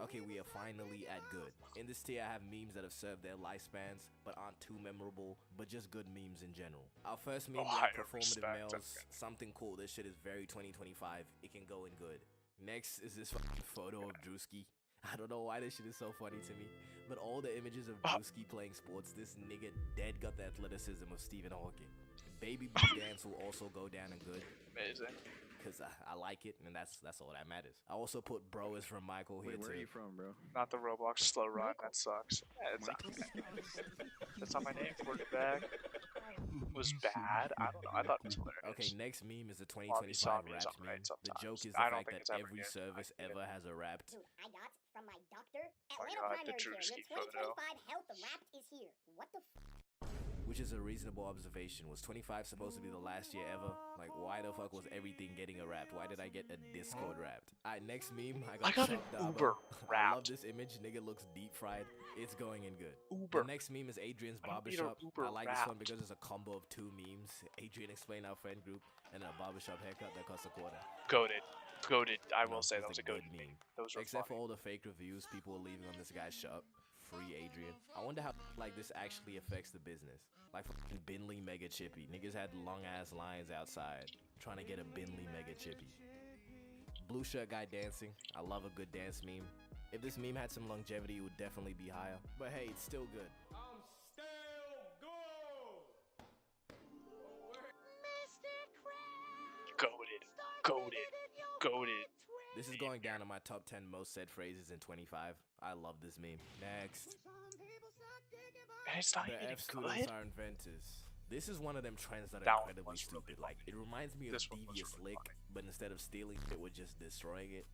Okay, we are finally at good. In this tier, I have memes that have served their lifespans, but aren't too memorable, but just good memes in general. Our first meme, performative males, something cool. This shit is very 2025. It can go in good. Next is this photo of Drewski. I don't know why this shit is so funny to me, but all the images of Drewski playing sports, this nigga dead got the athleticism of Stephen Hawking. Baby Blue Dance will also go down in good. Amazing. Because I like it, and that's all that matters. I also put Bro is from Michael here, Where too. are you from, bro? Not the Roblox slow run. That sucks. Yeah, that's not my name. Quarterback was bad. I don't know. I thought it was hilarious. Okay, next meme is the 2025 Wrapped meme. The joke is the fact that every service ever has a Wrapped. Dude, I got from my doctor. Oh my Atlanta God, the Primary Care. Drewski Your photo. 2025 Health Wrapped is here. What the f? Which is a reasonable observation. Was 25 supposed to be the last year ever? Like, why the fuck was everything getting a Wrapped? Why did I get a Discord Wrapped? Alright, next meme. I got an Uber I love this image. Nigga looks deep fried. It's going in good. Uber. The next meme is Adrian's Barbershop. I like this one because it's a combo of two memes. Adrian explained our friend group, and a barbershop haircut that costs $25. Goated. I will say that was a good meme. Those were Except for all the fake reviews people were leaving on this guy's shop. Free Adrian. I wonder how like this actually affects the business. Like fucking Binley Mega Chippy. Niggas had long ass lines outside trying to get a Binley Mega Chippy. Blue shirt guy dancing. I love a good dance meme. If this meme had some longevity, it would definitely be higher. But hey, it's still good. I'm still good. Goated. This is going down to my top 10 most said phrases in 25. I love this meme. Next. And it's not The even F students good. are inventors. This is one of them trends that That are one incredibly was really stupid. Like, it reminds me of This one was Devious really Lick, but instead of stealing it, we're just destroying it.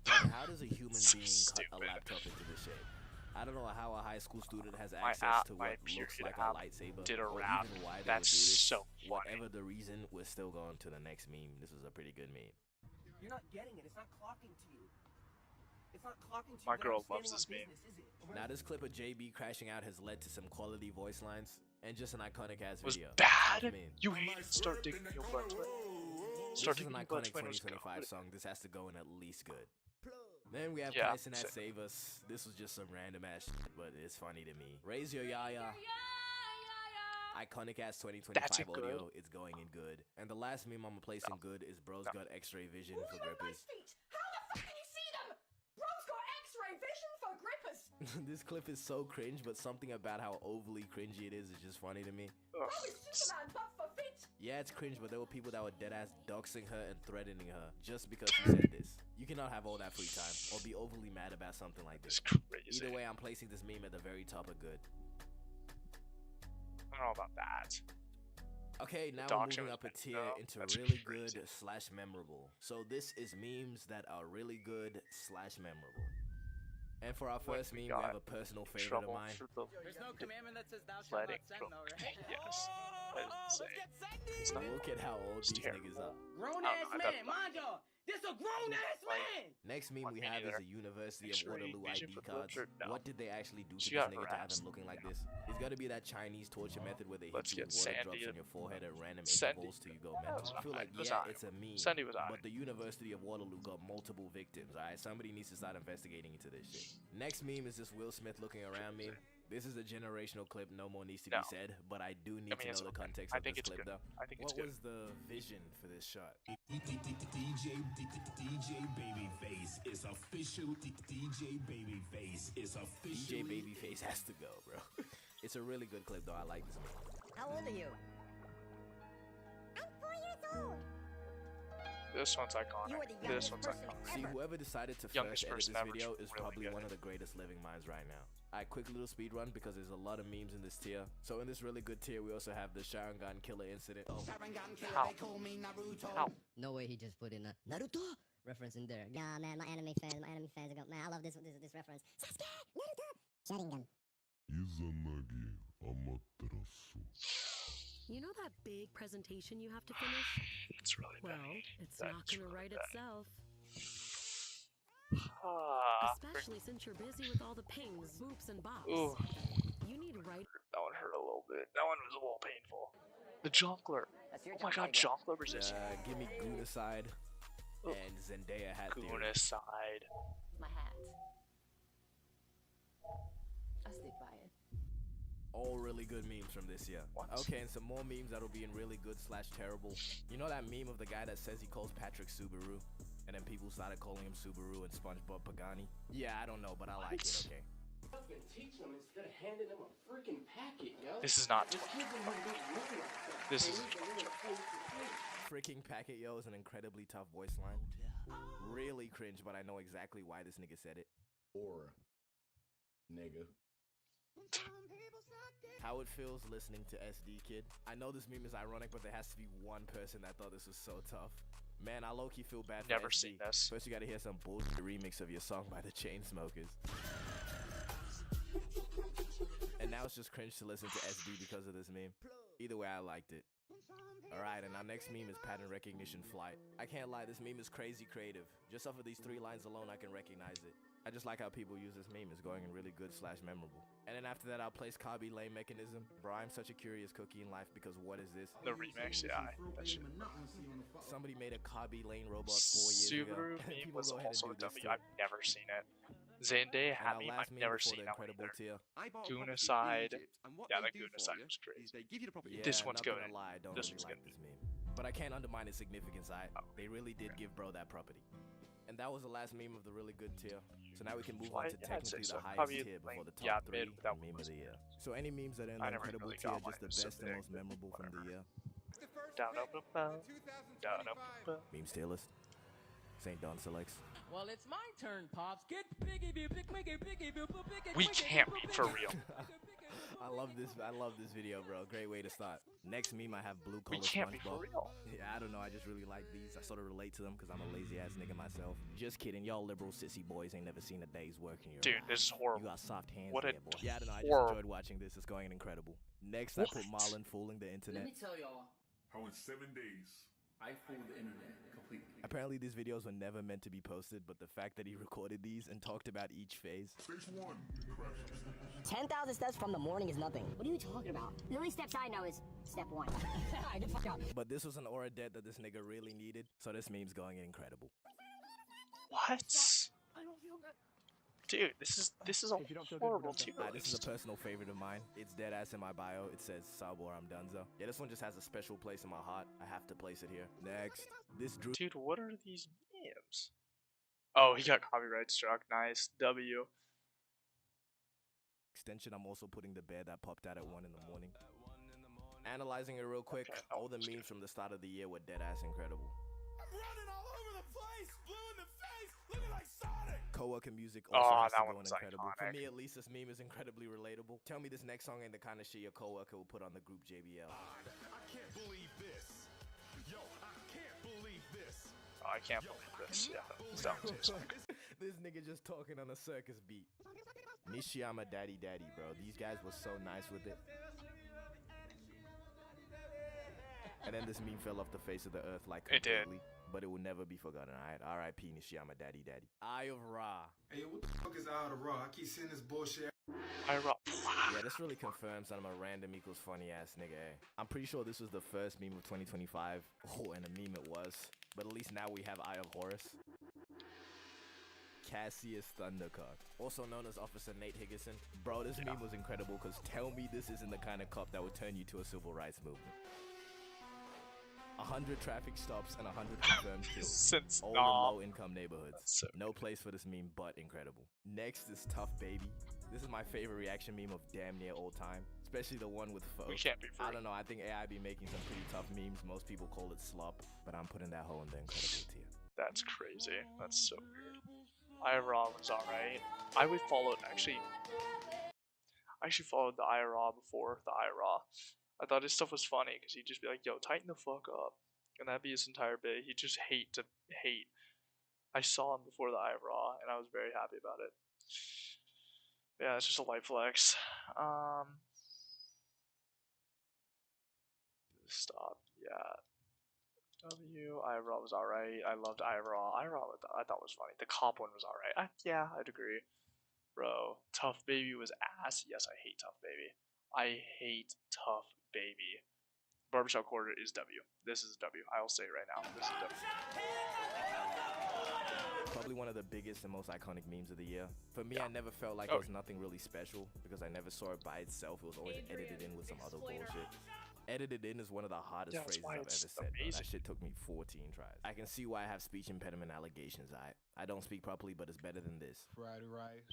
Like, how does a human being cut a laptop into the shape? I don't know how a high school student has access to what looks like a lightsaber, did a or rap. even why they That's would do this. so funny. Whatever the reason, we're still going to the next meme. This is a pretty good meme. You're not getting it. It's not clocking to you. It's not clocking to My you. girl loves this meme. Now this clip of JB crashing out has led to some quality voice lines and just an iconic ass Was video. bad. Tough meme. You hate it. Start digging your butt. This is an iconic 2025 song. This has to go in at least good. Then we have Tyson at Save Us. This was just some random ass shit, but it's funny to me. Raise your yaya. Iconic ass 2025 audio. It's going in good. And the last meme I'm gonna place in good is Bro's got X-ray vision for grippers. How the fuck can you see them? Bro's got X-ray vision for grippers. This clip is so cringe, but something about how overly cringy it is just funny to me. Bro is Superman, but for fit. Yeah, it's cringe, but there were people that were deadass doxing her and threatening her just because she said this. You cannot have all that free time or be overly mad about something like this. Either way, I'm placing this meme at the very top of good. I don't know about that. Okay, now we're moving up a tier into really good / memorable. So this is memes that are really good / memorable. And for our first meme, we have a personal favorite of mine. There's no commandment that says thou shalt not send, though, right? Yes. Let's get sending! Look at how old these niggas are. Grown ass man, mind y'all. This a grown-ass man! Next meme we have is a University of Waterloo ID cards. No. What did they actually do to She this got nigga to have harassed. him looking like this? It's gotta be that Chinese torture method where they Let's hit you get with water Sandy drops on your forehead at random Sandy. intervals till you go mental. I feel like, was yeah, I. it's a meme, Sandy was I. but the University of Waterloo got multiple victims, alright? Somebody needs to start investigating into this shit. Next meme is this Will Smith looking around meme. This is a generational clip, no more needs to be said, but I do need to know the context of this clip though. What was the vision for this shot? DJ Babyface is official. DJ Babyface is official. DJ Babyface has to go, bro. It's a really good clip though, I like this meme. How old are you? I'm 4 years old. This one's iconic. This one's iconic. See, whoever decided to first edit this video is probably one of the greatest living minds right now. Alright, quick little speed run because there's a lot of memes in this tier. So in this really good tier, we also have the Sharingan killer incident. How? No way he just put in a Naruto reference in there. Nah, man, my anime fans are going, man, I love this reference. Sasuke, Naruto, Sharingan. You know that big presentation you have to finish? It's really well, bad. it's not gonna write itself. Especially since you're busy with all the pings, boops, and bops. Ooh. You need right. That one hurt a little bit. That one was a little painful. The Jonkler. Oh my god, Jonkler resist. Give me Gunaside and Zendaya hat theory. Gunaside. My hat. I stick by it. All really good memes from this year. What? Okay, and some more memes that'll be in really good / terrible. You know that meme of the guy that says he calls Patrick Subaru? And then people started calling him Subaru and SpongeBob Pagani? Yeah, I don't know, but I like it, okay? I've been teaching them instead of handing them a freaking packet, yo. This is not. This is. Freaking packet, yo, is an incredibly tough voice line. Really cringe, but I know exactly why this nigga said it. Or, nigga. How it feels listening to SD Kid. I know this meme is ironic, but there has to be one person that thought this was so tough. Man, I low-key feel bad for Never SD. seen this. First you gotta hear some bullshit remix of your song by the Chainsmokers. And now it's just cringe to listen to SD because of this meme. Either way, I liked it. Alright, and our next meme is pattern recognition flight. I can't lie, this meme is crazy creative. Just off of these 3 lines alone, I can recognize it. I just like how people use this meme. It's going in really good / memorable. And then after that, I'll place Kabi Lane Mechanism. Bro, I'm such a curious cookie in life because what is this? The remix, yeah. Somebody made a Kabi Lane robot 4 years ago. Subaru meme was also a W. I've never seen it. Zendaya had me. I've never seen that one either. Gunaside. Yeah, the Gunaside was crazy. This one's good. This one's good. This meme. But I can't undermine its significance. They really did give bro that property. And that was the last meme of the really good tier. So now we can move on to technically the highest tier before the top 3 meme of the year. So any memes that are in the incredible tier are just the best and most memorable from the year. Memes tier list. St. Don selects. Well, it's my turn, Pops. Get piggy, we can't be for real. I love this video, bro. Great way to start. Next meme, I have blue collar We can't be SpongeBob. for real. Yeah, I don't know. I just really like these. I sort of relate to them because I'm a lazy ass nigga myself. Just kidding. Y'all liberal sissy boys ain't never seen a day's work in your Dude, life. this is horrible. You got soft hands. What a there, boy. Yeah, I don't know. I just horrible. enjoyed watching this. It's going incredible. Next, I put Marlon fooling the internet. Let me tell y'all How in 7 days, I fooled the internet completely. Apparently, these videos were never meant to be posted, but the fact that he recorded these and talked about each phase. Phase 1, 10,000 steps from the morning is nothing. What are you talking about? The only steps I know is step 1. I get fucked up. But this was an aura debt that this nigga really needed, so this meme's going incredible. What? I don't feel good. Dude, this is a horrible tier This is a list. personal favorite of mine. It's dead ass in my bio. It says sub or I'm donezo. Yeah, this one just has a special place in my heart. I have to place it here. Next, this Drew. Dude, what are these memes? Oh, he got copyright struck. Nice. W. Extension, I'm also putting the bear that popped out at 1 in the morning. Analyzing it real quick, all the memes from the start of the year were dead ass incredible. I'm running all over the place, blue in the face, looking like Sonic. Co-worker music also has that to go one on was incredible. For iconic. me, at least, this meme is incredibly relatable. Tell me this next song ain't the kind of shit your coworker will put on the group JBL. I can't believe this. Yo, I can't believe this. Oh, I can't believe this. Yeah, it's down to This nigga just talking on a circus beat. Nishiyama Daddy, bro. These guys were so nice with it. And then this meme fell off the face of the earth like It did. completely. But it will never be forgotten, alright? R.I.P. Nishiyama Daddy Daddy. Eye of Ra. Hey, what the fuck is Eye of Ra? I keep seeing this bullshit. Eye of Ra. Yeah, this really confirms that I'm a random equals funny ass nigga, eh? I'm pretty sure this was the first meme of 2025. Oh, and a meme it was. But at least now we have Eye of Horus. Cassius Thundercock, also known as Officer Nate Higginson. Bro, this meme was incredible because tell me this isn't the kind of cop that would turn you to a civil rights movement. 100 traffic stops and 100 confirmed kills. Since all in low-income neighborhoods. So no place for this meme, but incredible. Next is Tough Baby. This is my favorite reaction meme of damn near all time, especially the one with Foe. We can't be free. I don't know, I think AI be making some pretty tough memes. Most people call it slop, but I'm putting that hole in the incredible tier. That's crazy. That's so weird. IRA was alright. I would follow it actually. I actually followed the IRA before the IRA. I thought his stuff was funny because he'd just be like, yo, tighten the fuck up. And that'd be his entire bit. He'd just hate to hate. I saw him before the IRA and I was very happy about it. Yeah, it's just a light flex. Stop. Yeah. W. IRA was alright. I loved IRA. IRA I thought was funny. The cop one was alright. Yeah, I'd agree. Bro, Tough Baby was ass. Yes, I hate Tough Baby. I hate Tough Baby. Barbershop Quarter is W. This is W. I will say it right now. This is W. Probably one of the biggest and most iconic memes of the year. For me, I never felt like it was nothing really special because I never saw it by itself. It was always edited in with some other bullshit. Edited in is one of the hardest phrases I've ever said. That shit took me 14 tries. I can see why I have speech impediment allegations. I don't speak properly, but it's better than this. Fried rice,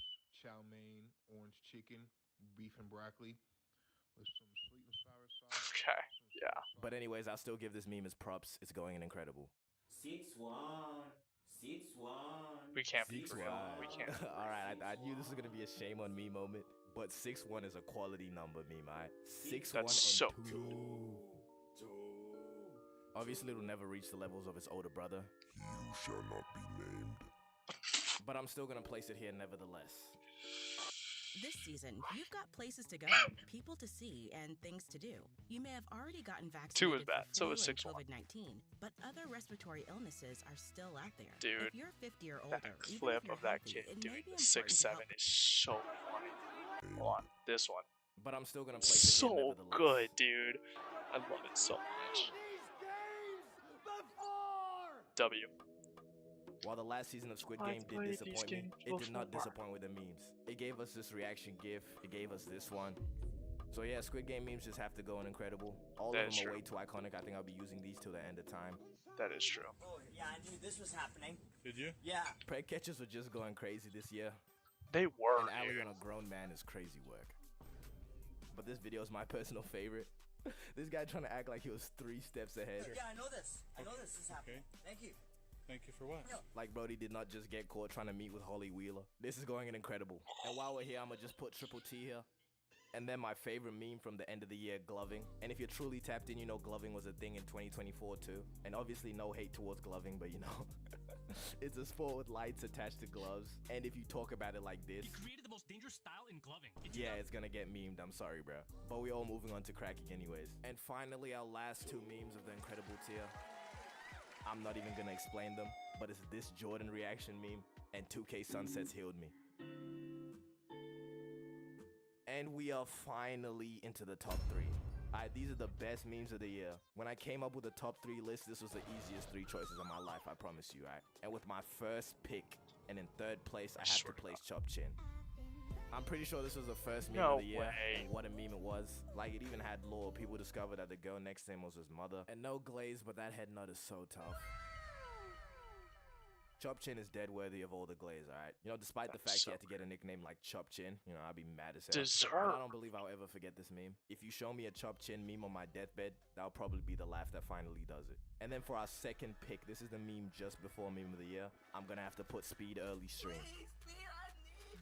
chow mein, orange chicken, beef and broccoli with some sweet and sour sauce. Okay, yeah. But anyways, I'll still give this meme its props. It's going in incredible. 6-1. 6-1. We can't be real. We can't. Alright, I knew this was gonna be a shame on me moment. But 6-1 is a quality number meme, alright? 6-1 and so 2. Obviously, it'll never reach the levels of its older brother. You shall not be named. But I'm still gonna place it here nevertheless. This season, you've got places to go, people to see, and things to do. You may have already gotten vaccinated 2 was bad, so was for 6-1. COVID-19, but other respiratory illnesses are still out there. Dude, if you're 50 or older, that even clip if you're of that healthy, kid it doing may be the important to 6-7 help. is so funny. Hold on, this one. But I'm still gonna place it So here nevertheless. good, dude. I love it so much. W. While the last season of Squid Game did disappoint me, it did not disappoint with the memes. It gave us this reaction gif, it gave us this one. So yeah, Squid Game memes just have to go in incredible. All of them are way too iconic. I think I'll be using these till the end of time. That is true. Oh, yeah, I knew this was happening. Did you? Yeah. Prank catchers were just going crazy this year. They were, and alley on a grown man is crazy work. But this video is my personal favorite. This guy trying to act like he was 3 steps ahead. Yeah, I know this. I know this is happening. Thank you. Thank you for what? Like Brody did not just get caught trying to meet with Holly Wheeler. This is going in incredible. And while we're here, I'm gonna just put triple T here. And then my favorite meme from the end of the year, gloving. And if you're truly tapped in, you know gloving was a thing in 2024 too. And obviously no hate towards gloving, but you know, it's a sport with lights attached to gloves. And if you talk about it like this, he created the most dangerous style in gloving. Yeah, it's gonna get memed, I'm sorry, bro. But we all moving on to cracking anyways. And finally, our last 2 memes of the incredible tier. I'm not even gonna explain them, but it's this Jordan reaction meme and 2K Sunsets healed me. And we are finally into the top 3. Alright, these are the best memes of the year. When I came up with the top 3 list, this was the easiest 3 choices of my life, I promise you, alright? And with my first pick, and in 3rd place, I have to place Chop Chin. I'm pretty sure this was the first meme of the year. And what a meme it was. Like, it even had lore. People discovered that the girl next to him was his mother. And no glaze, but that head nut is so tough. Chop Chin is dead worthy of all the glaze, alright? You know, despite the fact he had to get a nickname like Chop Chin, you know, I'd be mad as hell. But I don't believe I'll ever forget this meme. If you show me a Chop Chin meme on my deathbed, that'll probably be the laugh that finally does it. And then for our second pick, this is the meme just before meme of the year. I'm gonna have to put Speed Early Stream.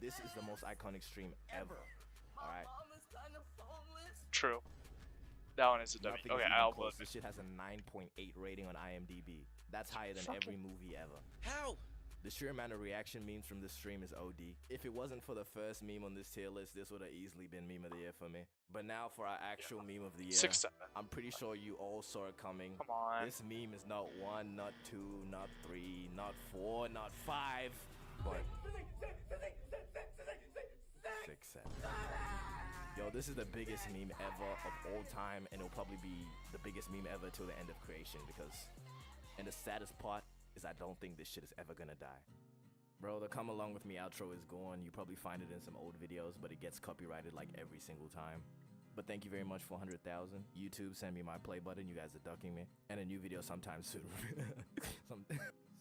This is the most iconic stream ever. Alright. True. That one is a W. Okay, I'll close. This shit has a 9.8 rating on IMDb. That's higher than every movie ever. How? The sheer amount of reaction memes from this stream is OD. If it wasn't for the first meme on this tier list, this would have easily been meme of the year for me. But now for our actual meme of the year, 6, 7. I'm pretty sure you all saw it coming. Come on. This meme is not 1, not 2, not 3, not 4, not 5, but 6, 7. Yo, this is the biggest meme ever of all time, and it'll probably be the biggest meme ever till the end of creation because, and the saddest part is I don't think this shit is ever gonna die. Bro, the come along with me outro is gone. You probably find it in some old videos, but it gets copyrighted like every single time. But thank you very much for 100,000. YouTube, send me my play button. You guys are ducking me. And a new video sometime soon.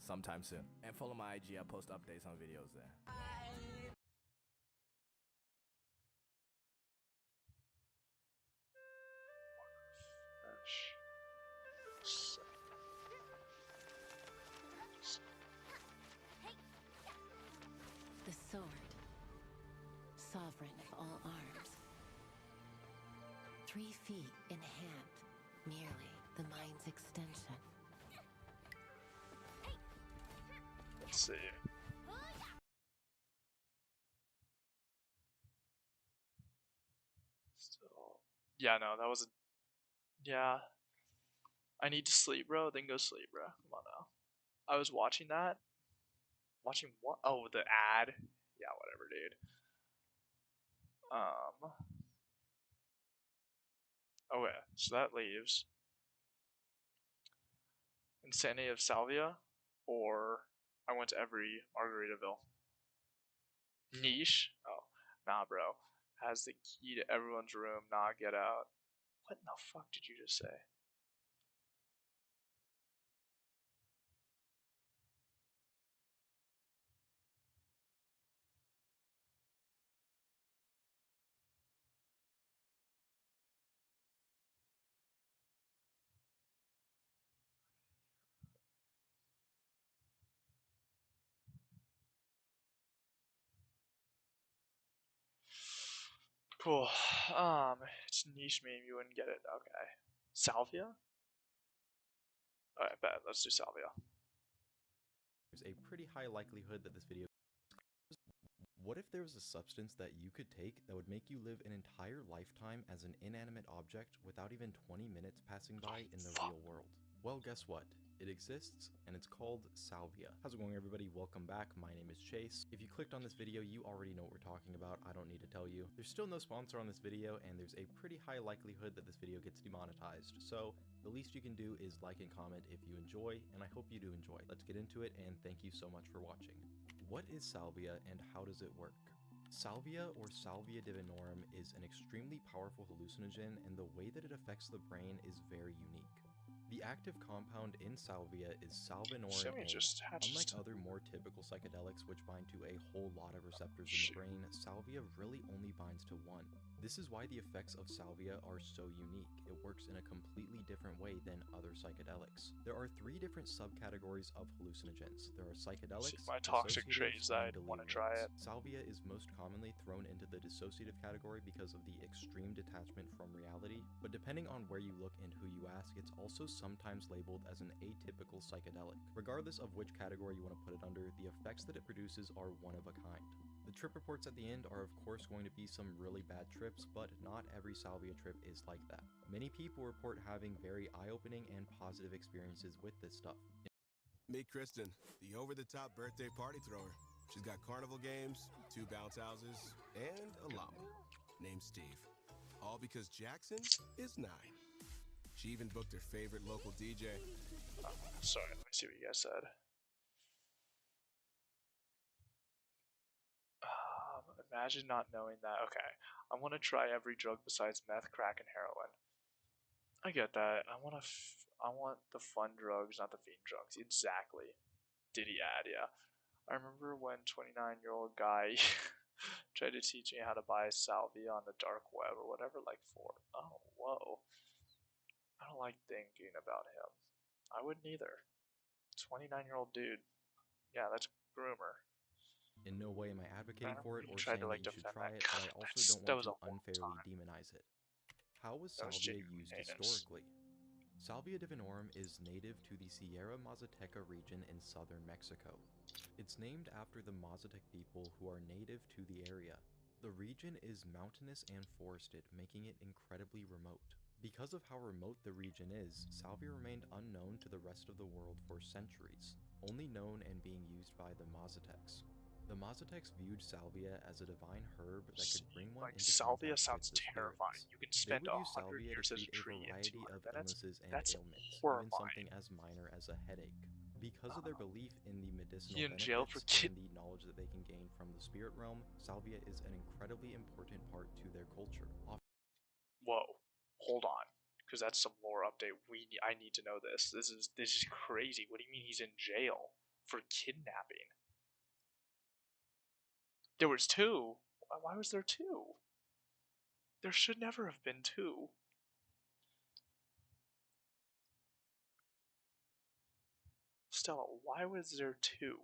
Sometime soon. And follow my IG. I post updates on videos there. The sword, sovereign of all arms. 3 feet in hand, merely the mind's extension. Let's see. Still, yeah, no, that wasn't. Yeah, I need to sleep, bro. Then go sleep, bro. Come on now. I was watching that. Watching what? Oh, the ad. Yeah, whatever, dude. Okay, so that leaves Insanity of Salvia, or I went to every Margaritaville. Niche? Oh, nah, bro. Has the key to everyone's room. Nah, get out. What in the fuck did you just say? Cool. It's niche meme. You wouldn't get it. Okay. Salvia? Alright, bet. Let's do Salvia. There's a pretty high likelihood that this video. What if there was a substance that you could take that would make you live an entire lifetime as an inanimate object without even 20 minutes passing by in the real world? Well, guess what? It exists, and it's called Salvia. How's it going, everybody? Welcome back. My name is Chase. If you clicked on this video, you already know what we're talking about. I don't need to tell you. There's still no sponsor on this video, and there's a pretty high likelihood that this video gets demonetized. So the least you can do is like and comment if you enjoy, and I hope you do enjoy. Let's get into it, and thank you so much for watching. What is Salvia, and how does it work? Salvia, or Salvia divinorum, is an extremely powerful hallucinogen, and the way that it affects the brain is very unique. The active compound in Salvia is salvinorin A. Unlike other more typical psychedelics which bind to a whole lot of receptors in the brain, Salvia really only binds to one. This is why the effects of Salvia are so unique. It works in a completely different way than other psychedelics. There are 3 different subcategories of hallucinogens. There are psychedelics, my toxic traits, I want to try it. Salvia is most commonly thrown into the dissociative category because of the extreme detachment from reality, but depending on where you look and who you ask, it's also sometimes labeled as an atypical psychedelic. Regardless of which category you want to put it under, the effects that it produces are one of a kind. The trip reports at the end are of course going to be some really bad trips, but not every Salvia trip is like that. Many people report having very eye-opening and positive experiences with this stuff. Meet Kristen, the over-the-top birthday party thrower. She's got carnival games, 2 bounce houses, and a llama named Steve. All because Jackson is 9. She even booked her favorite local DJ. Oh, sorry, let me see what you guys said. Imagine not knowing that. Okay, I want to try every drug besides meth, crack, and heroin. I get that. I want the fun drugs, not the fiend drugs. Exactly. Diddy ad, yeah. I remember when 29-year-old guy tried to teach me how to buy salvia on the dark web or whatever, like for. Oh, whoa. I don't like thinking about him. I wouldn't either. 29-year-old dude. Yeah, that's groomer. In no way am I advocating for it or saying that you should try it, but I also don't want to unfairly demonize it. How was salvia used historically? Salvia divinorum is native to the Sierra Mazateca region in southern Mexico. It's named after the Mazatec people who are native to the area. The region is mountainous and forested, making it incredibly remote. Because of how remote the region is, salvia remained unknown to the rest of the world for centuries, only known and being used by the Mazatecs. The Mazatecs viewed salvia as a divine herb that could bring one Like, into salvia contact sounds with the terrifying. spirits. You can They spend would use 100 salvia to years as treat a a tree in variety 200 of minutes. illnesses and That's ailments, even horrifying. something as minor as a headache. Because of their belief in the medicinal in jail for benefits and the knowledge that they can gain from the spirit realm, salvia is an incredibly important part to their culture. Whoa, hold on, because that's some lore update. I need to know this. This is crazy. What do you mean he's in jail for kidnapping? There was 2. Why was there 2? There should never have been 2. Stella, why was there 2?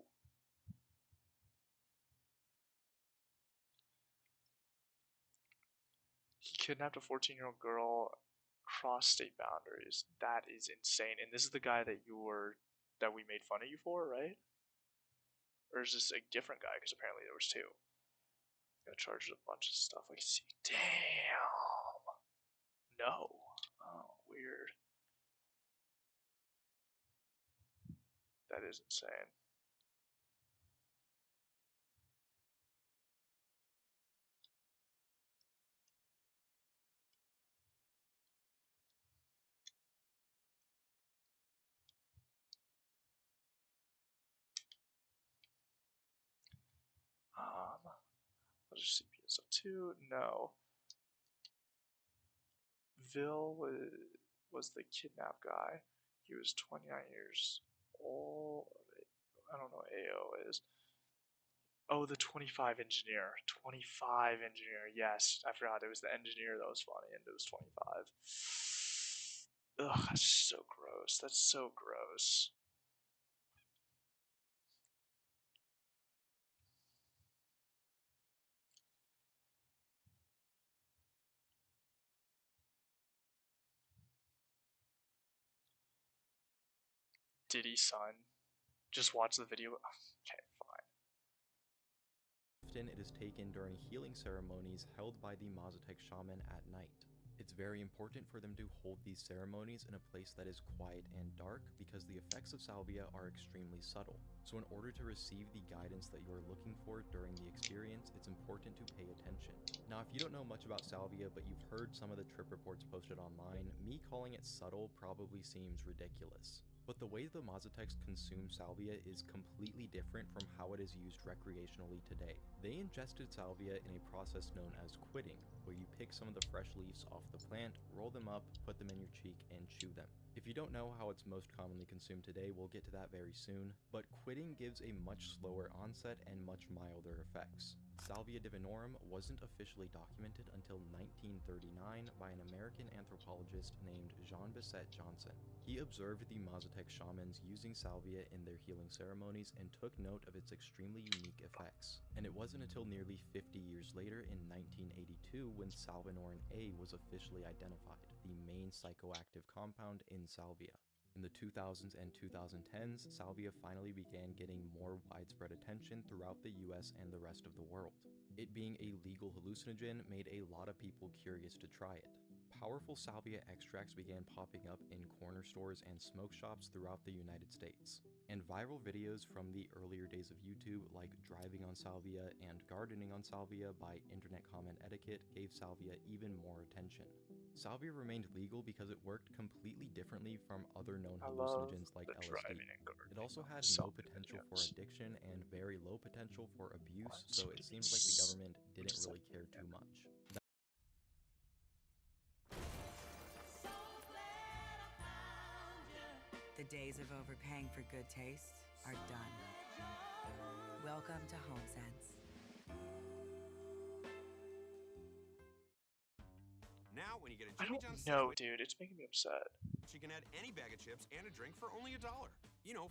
He kidnapped a 14-year-old girl, crossed state boundaries. That is insane. And this is the guy that we made fun of you for, right? Or is this a different guy? Because apparently there was 2. Got charged with a bunch of stuff. Like, see, damn. No. Oh, weird. That is insane. Let's just see PSO2. No. Vil was the kidnap guy. He was 29 years old. I don't know what AO is. Oh, the 25 engineer. 25 engineer. Yes, I forgot. It was the engineer that was funny, and it was 25. Ugh, that's so gross. That's so gross. Diddy son. Just watch the video. Okay, fine. Often it is taken during healing ceremonies held by the Mazatec shaman at night. It's very important for them to hold these ceremonies in a place that is quiet and dark because the effects of salvia are extremely subtle. So in order to receive the guidance that you are looking for during the experience, it's important to pay attention. Now, if you don't know much about salvia, but you've heard some of the trip reports posted online, me calling it subtle probably seems ridiculous. But the way the Mazatecs consume salvia is completely different from how it is used recreationally today. They ingested salvia in a process known as quitting, where you pick some of the fresh leaves off the plant, roll them up, put them in your cheek, and chew them. If you don't know how it's most commonly consumed today, we'll get to that very soon, but quitting gives a much slower onset and much milder effects. Salvia divinorum wasn't officially documented until 1939 by an American anthropologist named Jean Bissett Johnson. He observed the Mazatec shamans using salvia in their healing ceremonies and took note of its extremely unique effects. And it wasn't until nearly 50 years later in 1982 when salvinorin A was officially identified, the main psychoactive compound in salvia. In the 2000s and 2010s, salvia finally began getting more widespread attention throughout the US and the rest of the world. It being a legal hallucinogen made a lot of people curious to try it. Powerful salvia extracts began popping up in corner stores and smoke shops throughout the United States. And viral videos from the earlier days of YouTube, like driving on salvia and gardening on salvia by internet comment etiquette, gave salvia even more attention. Salvia remained legal because it worked completely differently from other known hallucinogens like LSD. It also had no potential for addiction and very low potential for abuse, so it seems like the government didn't really care too much. The days of overpaying for good taste are done. Welcome to HomeSense. Now, when you get a I Jimmy don't John's know, sandwich, dude. It's making me upset. you can add any bag of chips and a drink for only $1. You know,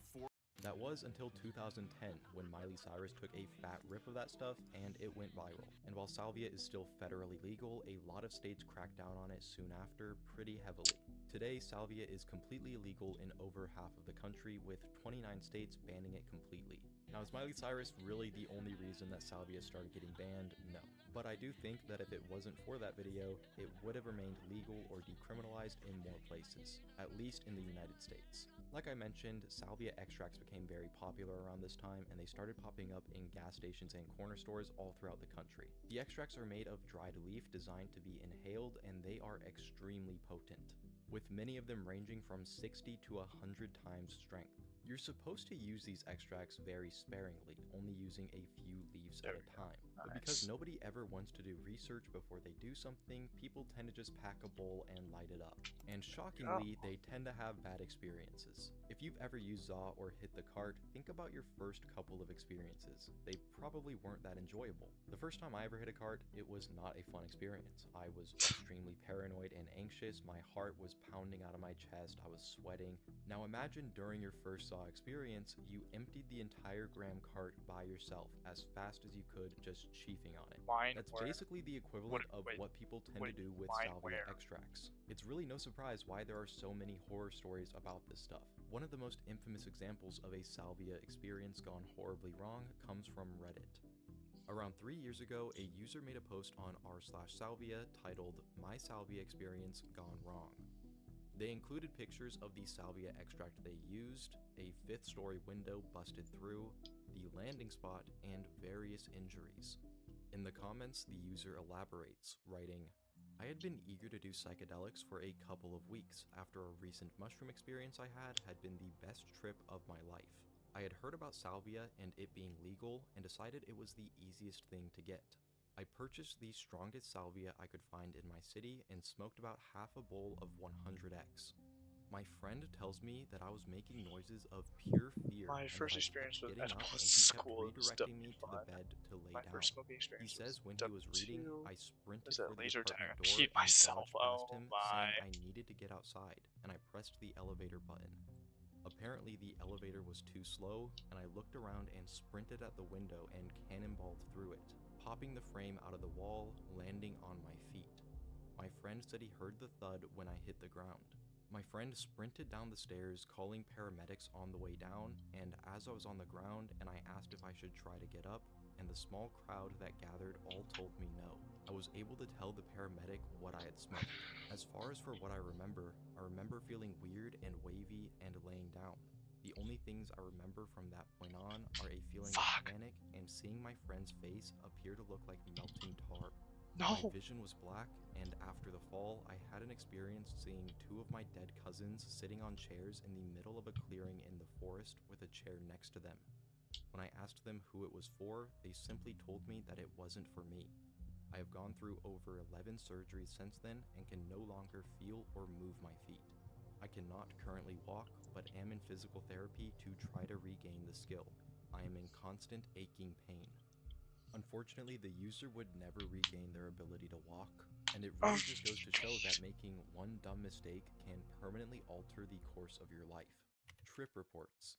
That was until 2010, when Miley Cyrus took a fat rip of that stuff and it went viral. And while salvia is still federally legal, a lot of states cracked down on it soon after pretty heavily. Today, salvia is completely illegal in over half of the country, with 29 states banning it completely. Now, is Miley Cyrus really the only reason that salvia started getting banned? No. But I do think that if it wasn't for that video, it would have remained legal or decriminalized in more places, at least in the United States. Like I mentioned, salvia extracts became very popular around this time, and they started popping up in gas stations and corner stores all throughout the country. The extracts are made of dried leaf designed to be inhaled, and they are extremely potent, with many of them ranging from 60 to 100 times strength. You're supposed to use these extracts very sparingly, only using a few leaves at a time. But because nobody ever wants to do research before they do something, people tend to just pack a bowl and light it up. And shockingly, they tend to have bad experiences. If you've ever used Zaw or hit the cart, think about your first couple of experiences. They probably weren't that enjoyable. The first time I ever hit a cart, it was not a fun experience. I was extremely paranoid and anxious, my heart was pounding out of my chest, I was sweating. Now imagine during your first Zaw experience, you emptied the entire gram cart by yourself as fast as you could, just chiefing on it. That's basically the equivalent of what people tend to do with salvia extracts. It's really no surprise why there are so many horror stories about this stuff. One of the most infamous examples of a salvia experience gone horribly wrong comes from Reddit. Around 3 years ago, a user made a post on r/salvia titled "My Salvia Experience Gone Wrong." They included pictures of the salvia extract they used, a 5th-story window busted through, the landing spot, and various injuries. In the comments, the user elaborates, writing, "I had been eager to do psychedelics for a couple of weeks after a recent mushroom experience I had been the best trip of my life. I had heard about salvia and it being legal and decided it was the easiest thing to get. I purchased the strongest salvia I could find in my city and smoked about half a bowl of 100x. My friend tells me that I was making noises of pure fear My and first that I experience kept with getting up edibles and in he kept school was redirecting me to the W5. bed to lay My down. first smoking He experience says was when he was reading, W2. I sprinted Was for that the laser apartment tag? I door peed and myself. dodged past Oh him, saying my. I needed to get outside, and I pressed the elevator button. Apparently the elevator was too slow, and I looked around and sprinted at the window and cannonballed through it, popping the frame out of the wall, landing on my feet. My friend said he heard the thud when I hit the ground. My friend sprinted down the stairs, calling paramedics on the way down, and as I was on the ground and I asked if I should try to get up, and the small crowd that gathered all told me no, I was able to tell the paramedic what I had smoked. As far as for what I remember feeling weird and wavy and laying down. The only things I remember from that point on are a feeling of panic and seeing my friend's face appear to look like melting tar. No. My vision was black, and after the fall, I had an experience seeing 2 of my dead cousins sitting on chairs in the middle of a clearing in the forest with a chair next to them. When I asked them who it was for, they simply told me that it wasn't for me. I have gone through over 11 surgeries since then and can no longer feel or move my feet. I cannot currently walk, but am in physical therapy to try to regain the skill. I am in constant aching pain. Unfortunately, the user would never regain their ability to walk, and it really just goes to show that making one dumb mistake can permanently alter the course of your life. Trip reports.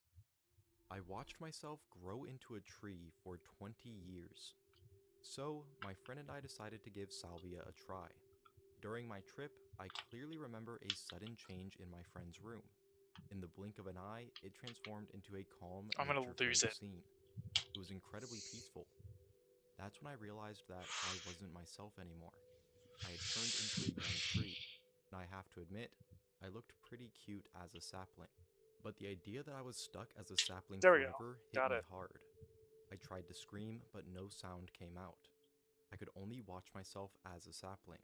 I watched myself grow into a tree for 20 years. So, my friend and I decided to give salvia a try. During my trip, I clearly remember a sudden change in my friend's room. In the blink of an eye, it transformed into a calm, I'm gonna lose nature-filled it. scene. It was incredibly peaceful. That's when I realized that I wasn't myself anymore. I had turned into a young tree, and I have to admit, I looked pretty cute as a sapling. But the idea that I was stuck as a sapling There we go. forever hit Got me it. hard. I tried to scream, but no sound came out. I could only watch myself as a sapling.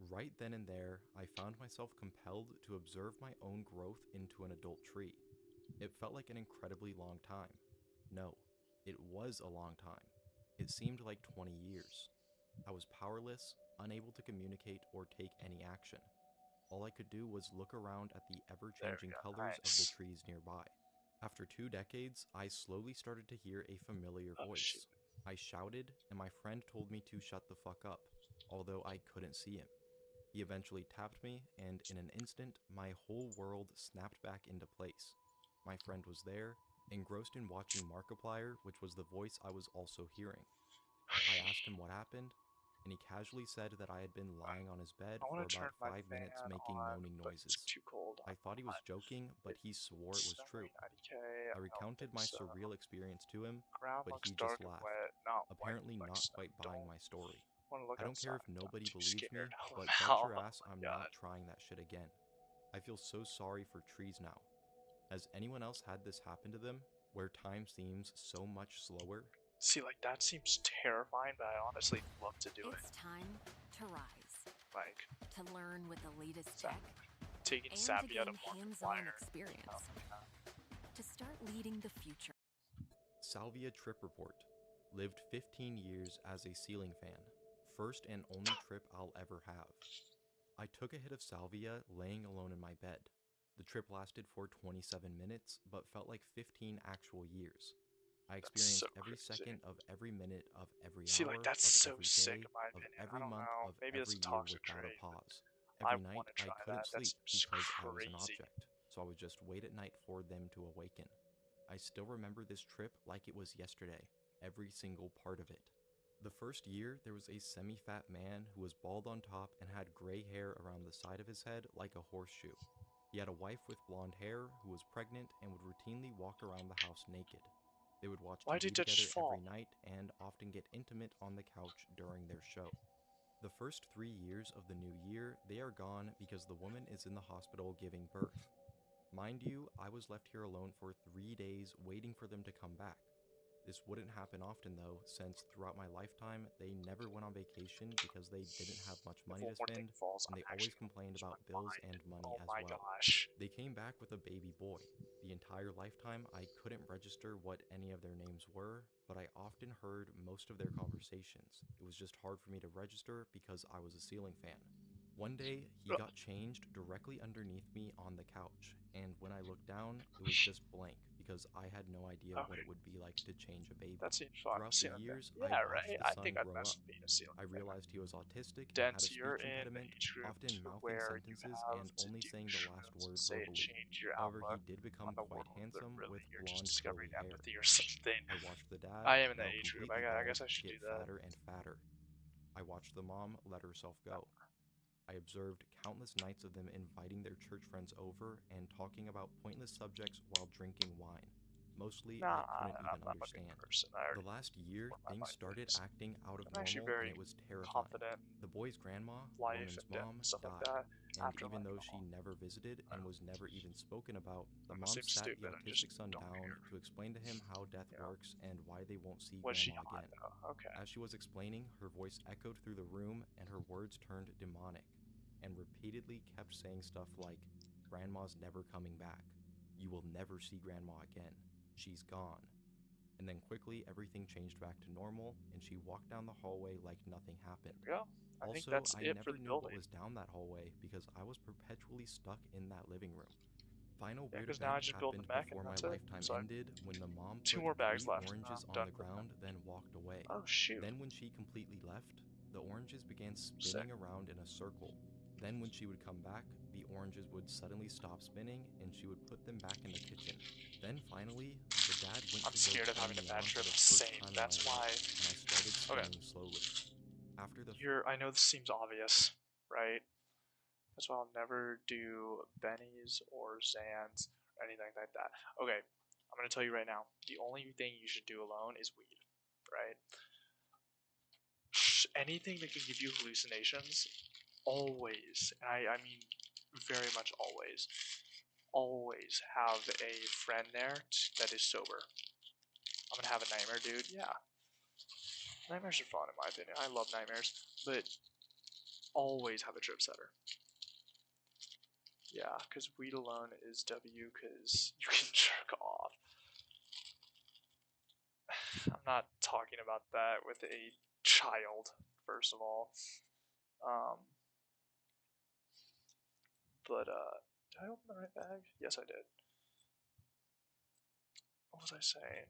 Right then and there, I found myself compelled to observe my own growth into an adult tree. It felt like an incredibly long time. No, it was a long time. It seemed like 20 years. I was powerless, unable to communicate or take any action. All I could do was look around at the ever-changing colors of the trees nearby. After 2 decades, I slowly started to hear a familiar voice. I shouted, and my friend told me to shut the fuck up, although I couldn't see him. He eventually tapped me, and in an instant, my whole world snapped back into place. My friend was there, engrossed in watching Markiplier, which was the voice I was also hearing. I asked him what happened, and he casually said that I had been lying on his bed I for want to turn about my 5 minutes fan making on, moaning but it's noises. too cold. I thought he was joking, but he swore it was true. 90K. I recounted my surreal experience to him, Ground but looks he just dark and laughed, wet, not apparently white, like not snow. quite buying my story. Want to look I don't care outside. if nobody I'm too believes me, scared. Oh, but no. bet your ass Oh I'm my not God. trying that shit again. I feel so sorry for trees now. Has anyone else had this happen to them, where time seems so much slower? See, like, that seems terrifying, but I honestly love to do it. It's time to rise. Like, to learn with the latest tech. taking And Sappy to out gain of hands-on experience. To start leading the future. Salvia Trip Report. Lived 15 years as a ceiling fan. First and only trip I'll ever have. I took a hit of salvia laying alone in my bed. The trip lasted for 27 minutes, but felt like 15 actual years. I experienced every second of every minute of every See, hour like, that's of so every sick, day in my of opinion. I every don't month know. of Maybe every that's a year toxic without trait. a pause. I Every night want to try I couldn't that. That sleep seems because I was an crazy. object, so I would just wait at night for them to awaken. I still remember this trip like it was yesterday, every single part of it. The first year, there was a semi-fat man who was bald on top and had gray hair around the side of his head like a horseshoe. He had a wife with blonde hair who was pregnant and would routinely walk around the house naked. They would watch Why TV did that together just fall? every night and often get intimate on the couch during their show. The first 3 years of the new year, they are gone because the woman is in the hospital giving birth. Mind you, I was left here alone for 3 days waiting for them to come back. This wouldn't happen often though, since throughout my lifetime, they never went on vacation because they didn't have much money to spend, and they always complained about bills and money as well. They came back with a baby boy. The entire lifetime, I couldn't register what any of their names were, but I often heard most of their conversations. It was just hard for me to register because I was a ceiling fan. One day, he got changed directly underneath me on the couch, and when I looked down, it was just blank because I had no idea what it would be like to change a baby. That seems fun. Throughout the Ceiling fan. years, Yeah, I watched right. the I son think I'd grow mess up. with being a ceiling I fan. realized he was autistic and had Dent, a you're speech in the impediment, age group often mouthing where you sentences have and to only do saying the last shrooms word and say it verbally. changed your However, he outlook did become on the quite world, but handsome really with you're just blonde discovering curly hair. empathy or something. I watched the dad, I am in now that age group. completely I bald, guess I should get do that. fatter and fatter. I watched the mom let herself go. I observed countless nights of them inviting their church friends over and talking about pointless subjects while drinking wine. Mostly, I couldn't even understand. The last year, things started acting out of I'm actually normal, and very it was terrifying. confident The boy's grandma, life woman's and death mom, and stuff died. like that. And After even though life, she never visited and was never even spoken about, the I'm mom seem sat stupid the and just autistic son don't down care. to explain to him how death works and why they won't see Was she grandma hot again. though? Okay. As she was explaining, her voice echoed through the room and her words turned demonic, and repeatedly kept saying stuff like, "Grandma's never coming back. You will never see grandma again. She's gone." And then quickly everything changed back to normal, and she walked down the hallway like nothing happened. Yeah, I think Also, that's I it for never the knew what building. was down that hallway because I was perpetually stuck in that living room. Final Yeah, weird because now I event just built the happened mech before and my that's it. lifetime So ended when the mom put 2 more bags 3 left. oranges I'm on done the for the ground, then walked away. Oh shoot. Then when she completely left, the oranges began spinning around in a circle. Then when she would come back, the oranges would suddenly stop spinning and she would put them back in the kitchen. Then finally, the dad went I'm to go scared of turn having me a bad on for trip. the first Same. time in That's my why. life, and I started Okay. spinning slowly. After the I know this seems obvious, right? That's why I'll never do Benny's or Zan's or anything like that. Okay, I'm gonna tell you right now. The only thing you should do alone is weed, right? Anything that can give you hallucinations, always. I mean, very much always. Always have a friend there that is sober. I'm gonna have a nightmare, dude. Yeah. Nightmares are fun in my opinion. I love nightmares, but always have a trip setter. Yeah, because weed alone is W because you can jerk off. I'm not talking about that with a child, first of all. But, did I open the right bag? Yes, I did. What was I saying?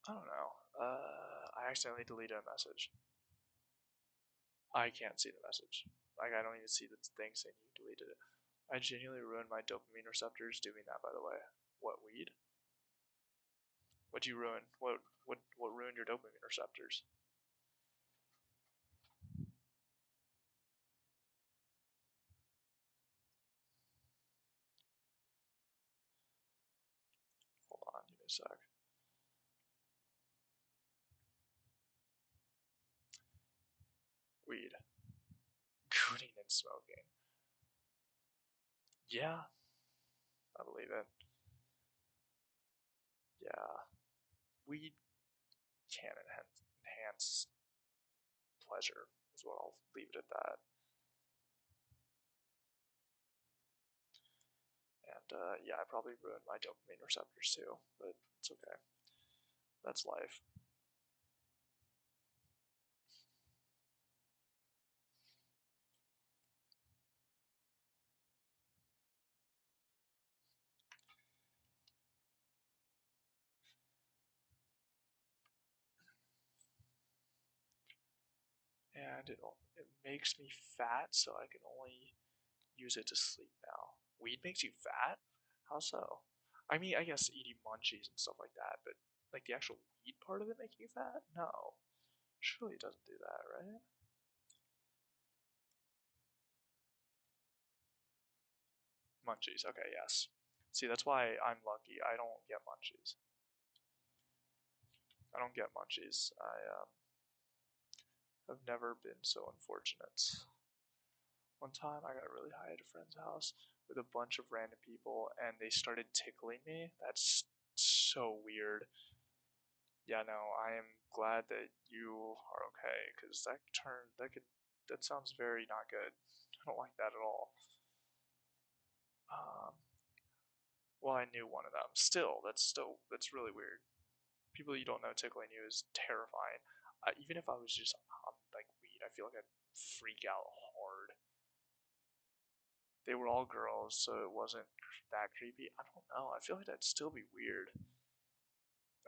I don't know. I accidentally deleted a message. I can't see the message. Like, I don't even see the thing saying you deleted it. I genuinely ruined my dopamine receptors doing that, by the way. What, weed? What'd you ruin? What ruined your dopamine receptors? Hold on, give me a sec. Weed. Cooning and smoking. Yeah, I believe it. Yeah. Weed can enhance pleasure, is what I'll leave it at that. And yeah, I probably ruined my dopamine receptors too, but it's okay. That's life. And it makes me fat, so I can only use it to sleep now. Weed makes you fat? How so? I mean, I guess eating munchies and stuff like that, but like the actual weed part of it making you fat? No. Surely it doesn't do that, right? Munchies, okay, yes. See, that's why I'm lucky. I don't get munchies. I don't get munchies. I have never been so unfortunate. One time I got really high at a friend's house with a bunch of random people and they started tickling me. That's so weird. Yeah, no, I am glad that you are okay because that sounds very not good. I don't like that at all. Um, well, I knew one of them. That's really weird. People you don't know tickling you is terrifying. Even if I was just on like weed, I feel like I'd freak out hard. They were all girls, so it wasn't that creepy. I don't know. I feel like that'd still be weird.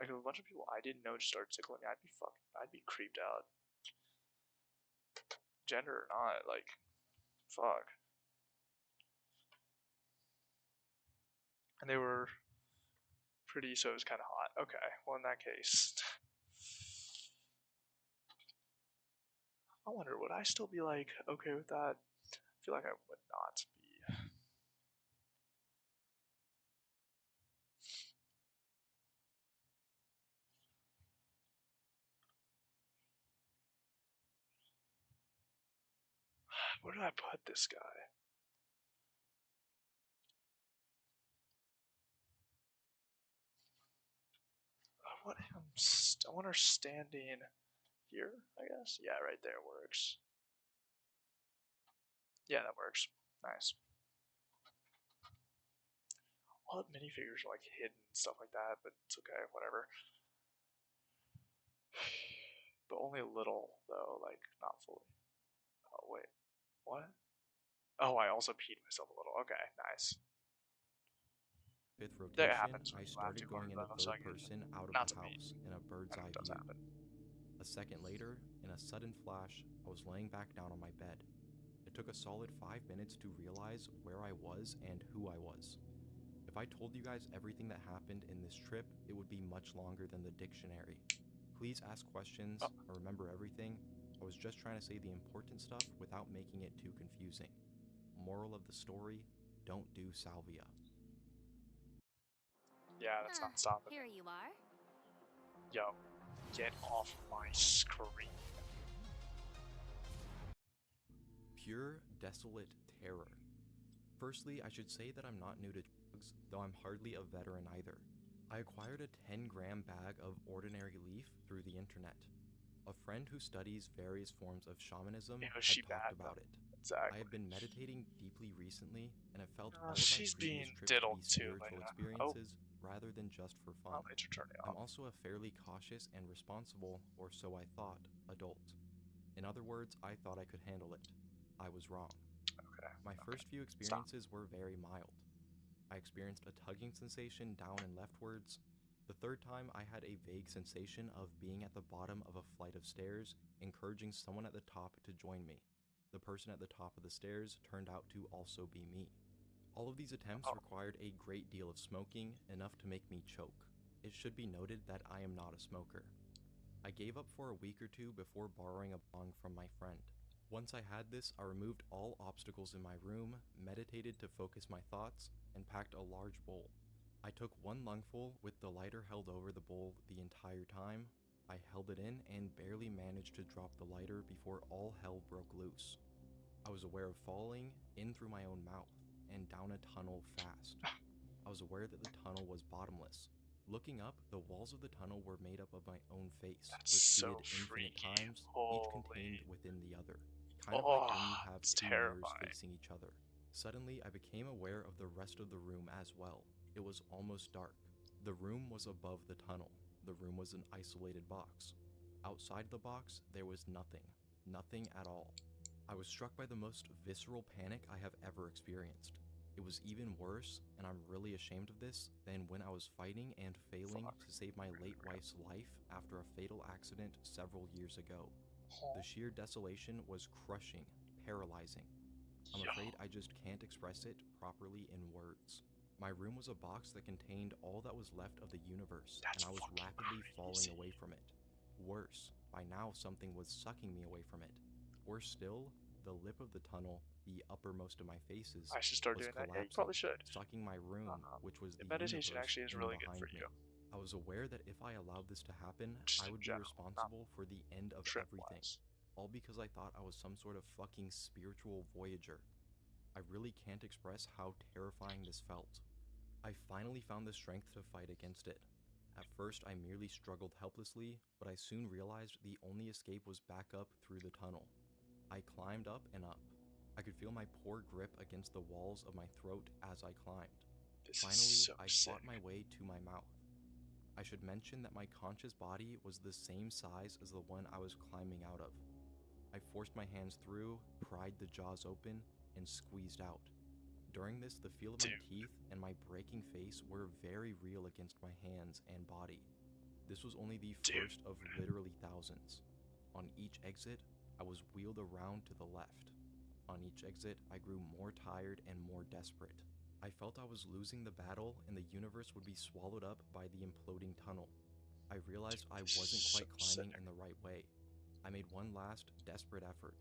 Like if a bunch of people I didn't know just started tickling me, I'd be creeped out. Gender or not, like, fuck. And they were pretty, so it was kind of hot. Okay, well in that case, I wonder would I still be like okay with that? I feel like I would not be. Where did I put this guy? I want her standing here, I guess. Yeah, right there works. Yeah, that works. Nice. All the minifigures are like hidden and stuff like that, but it's okay, whatever. But only a little, though, like, not fully. Oh, wait. What? Oh, I also peed myself a little. Okay, nice. Fifth That rotation, happens when I you laugh started too hard, going into though, so I third get person out of not the to me. house in a bird's eye It does view. happen. A second later, in a sudden flash, I was laying back down on my bed. It took a solid 5 minutes to realize where I was and who I was. If I told you guys everything that happened in this trip, it would be much longer than the dictionary. Please ask questions or remember everything. I was just trying to say the important stuff without making it too confusing. Moral of the story, don't do salvia. Yeah, that's not stopping. Here you are. Yo, get off my screen. Pure, desolate terror. Firstly, I should say that I'm not new to drugs, though I'm hardly a veteran either. I acquired a 10-gram bag of ordinary leaf through the internet. A friend who studies various forms of shamanism had talked about it. Exactly. I have been meditating deeply recently and have felt all of my She's previous being trips to be diddled too, spiritual Lena. experiences rather than just for fun. I'll let you turn it I'm off. also a fairly cautious and responsible, or so I thought, adult. In other words, I thought I could handle it. I was wrong. Okay. My first few experiences were very mild. I experienced a tugging sensation down and leftwards. The third time, I had a vague sensation of being at the bottom of a flight of stairs, encouraging someone at the top to join me. The person at the top of the stairs turned out to also be me. All of these attempts required a great deal of smoking, enough to make me choke. It should be noted that I am not a smoker. I gave up for a week or two before borrowing a bong from my friend. Once I had this, I removed all obstacles in my room, meditated to focus my thoughts, and packed a large bowl. I took one lungful with the lighter held over the bowl the entire time. I held it in and barely managed to drop the lighter before all hell broke loose. I was aware of falling in through my own mouth and down a tunnel fast. I was aware that the tunnel was bottomless. Looking up, the walls of the tunnel were made up of my own face, That's repeated so infinite freaky. times, each contained within the other. Kind of Oh, like when you have it's two mirrors terrifying. facing each other. Suddenly, I became aware of the rest of the room as well. It was almost dark. The room was above the tunnel. The room was an isolated box. Outside the box, there was nothing. Nothing at all. I was struck by the most visceral panic I have ever experienced. It was even worse, and I'm really ashamed of this, than when I was fighting and failing to save my late wife's life after a fatal accident several years ago. The sheer desolation was crushing, paralyzing. I'm afraid I just can't express it properly in words. My room was a box that contained all that was left of the universe, and I was rapidly falling away from it. Worse, by now something was sucking me away from it. Worse still, the lip of the tunnel, the uppermost of my faces, I should start was doing that. Yeah, you collapsing, probably should. sucking my room, which was the meditation universe, actually is in really good behind for me. you. I was aware that if I allowed this to happen, Just I in would general, be responsible for the end of everything. trip-wise. All because I thought I was some sort of fucking spiritual voyager. I really can't express how terrifying this felt. I finally found the strength to fight against it. At first, I merely struggled helplessly, but I soon realized the only escape was back up through the tunnel. I climbed up and up. I could feel my poor grip against the walls of my throat as I climbed. Finally, I fought my way to my mouth. I should mention that my conscious body was the same size as the one I was climbing out of. I forced my hands through, pried the jaws open, and squeezed out. During this, the feel of my teeth and my breaking face were very real against my hands and body. This was only the first of literally thousands. On each exit, I was wheeled around to the left. On each exit, I grew more tired and more desperate. I felt I was losing the battle and the universe would be swallowed up by the imploding tunnel. I realized I wasn't quite climbing in the right way. I made one last, desperate effort.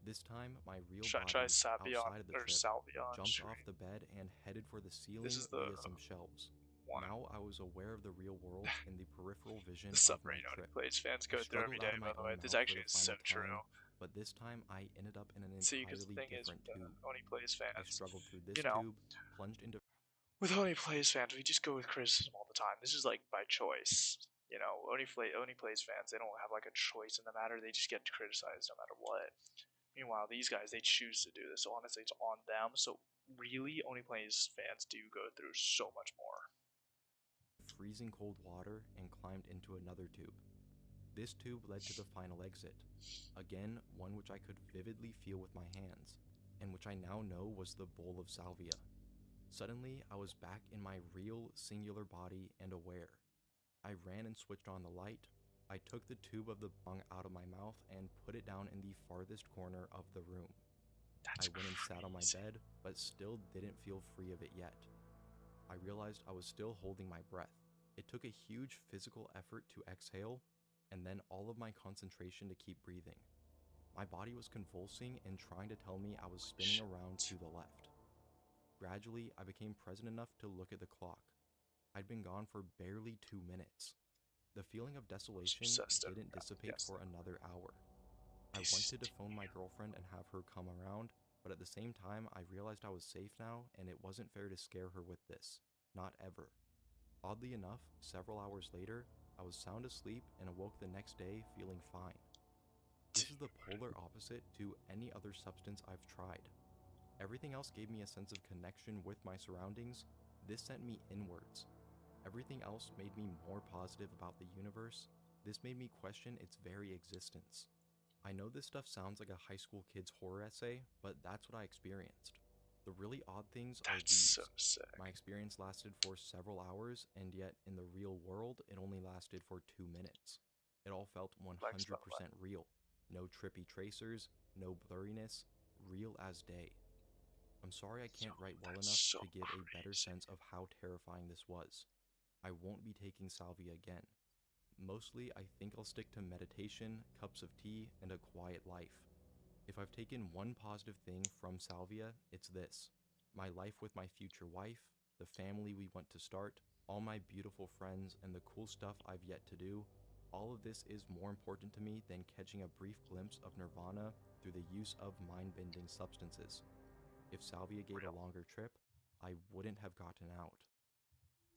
This time, my real body, outside of the trip, jumped off the bed and headed for the ceiling via some shelves. Now I was aware of the real world and the peripheral vision The of submarine my trip. Plays fans go I through every struggled day, out of by my the way. own This mouth actually for is the so final true. time, but this time I ended up in an See, because entirely the thing is, different with tube. Only Plays fans, I struggled through this you know, tube, plunged into with Only Plays fans, we just go with criticism all the time. This is like by choice. You know, Only Plays fans, they don't have like a choice in the matter. They just get criticized no matter what. Meanwhile, these guys, they choose to do this. So honestly, it's on them. So really, Only Plays fans do go through so much more. freezing cold water and climbed into another tube. This tube led to the final exit. Again, one which I could vividly feel with my hands, and which I now know was the bowl of salvia. Suddenly, I was back in my real, singular body and aware. I ran and switched on the light. I took the tube of the bong out of my mouth and put it down in the farthest corner of the room. I went and sat on my bed, but still didn't feel free of it yet. I realized I was still holding my breath. It took a huge physical effort to exhale, and then all of my concentration to keep breathing. My body was convulsing and trying to tell me I was spinning around to the left. Gradually, I became present enough to look at the clock. I'd been gone for barely 2 minutes. The feeling of desolation didn't dissipate for another hour. I wanted to phone my girlfriend and have her come around, but at the same time, I realized I was safe now and it wasn't fair to scare her with this. Not ever. Oddly enough, several hours later, I was sound asleep and awoke the next day feeling fine. This is the polar opposite to any other substance I've tried. Everything else gave me a sense of connection with my surroundings. This sent me inwards. Everything else made me more positive about the universe. This made me question its very existence. I know this stuff sounds like a high school kid's horror essay, but that's what I experienced. The really odd things are these. So sick. My experience lasted for several hours, and yet in the real world, it only lasted for 2 minutes. It all felt 100% real. No trippy tracers, no blurriness, real as day. I'm sorry I can't write well enough to give a better sense of how terrifying this was. I won't be taking salvia again. Mostly, I think I'll stick to meditation, cups of tea, and a quiet life. If I've taken one positive thing from salvia, it's this. My life with my future wife, the family we want to start, all my beautiful friends, and the cool stuff I've yet to do, all of this is more important to me than catching a brief glimpse of nirvana through the use of mind-bending substances. If salvia gave a longer trip, I wouldn't have gotten out.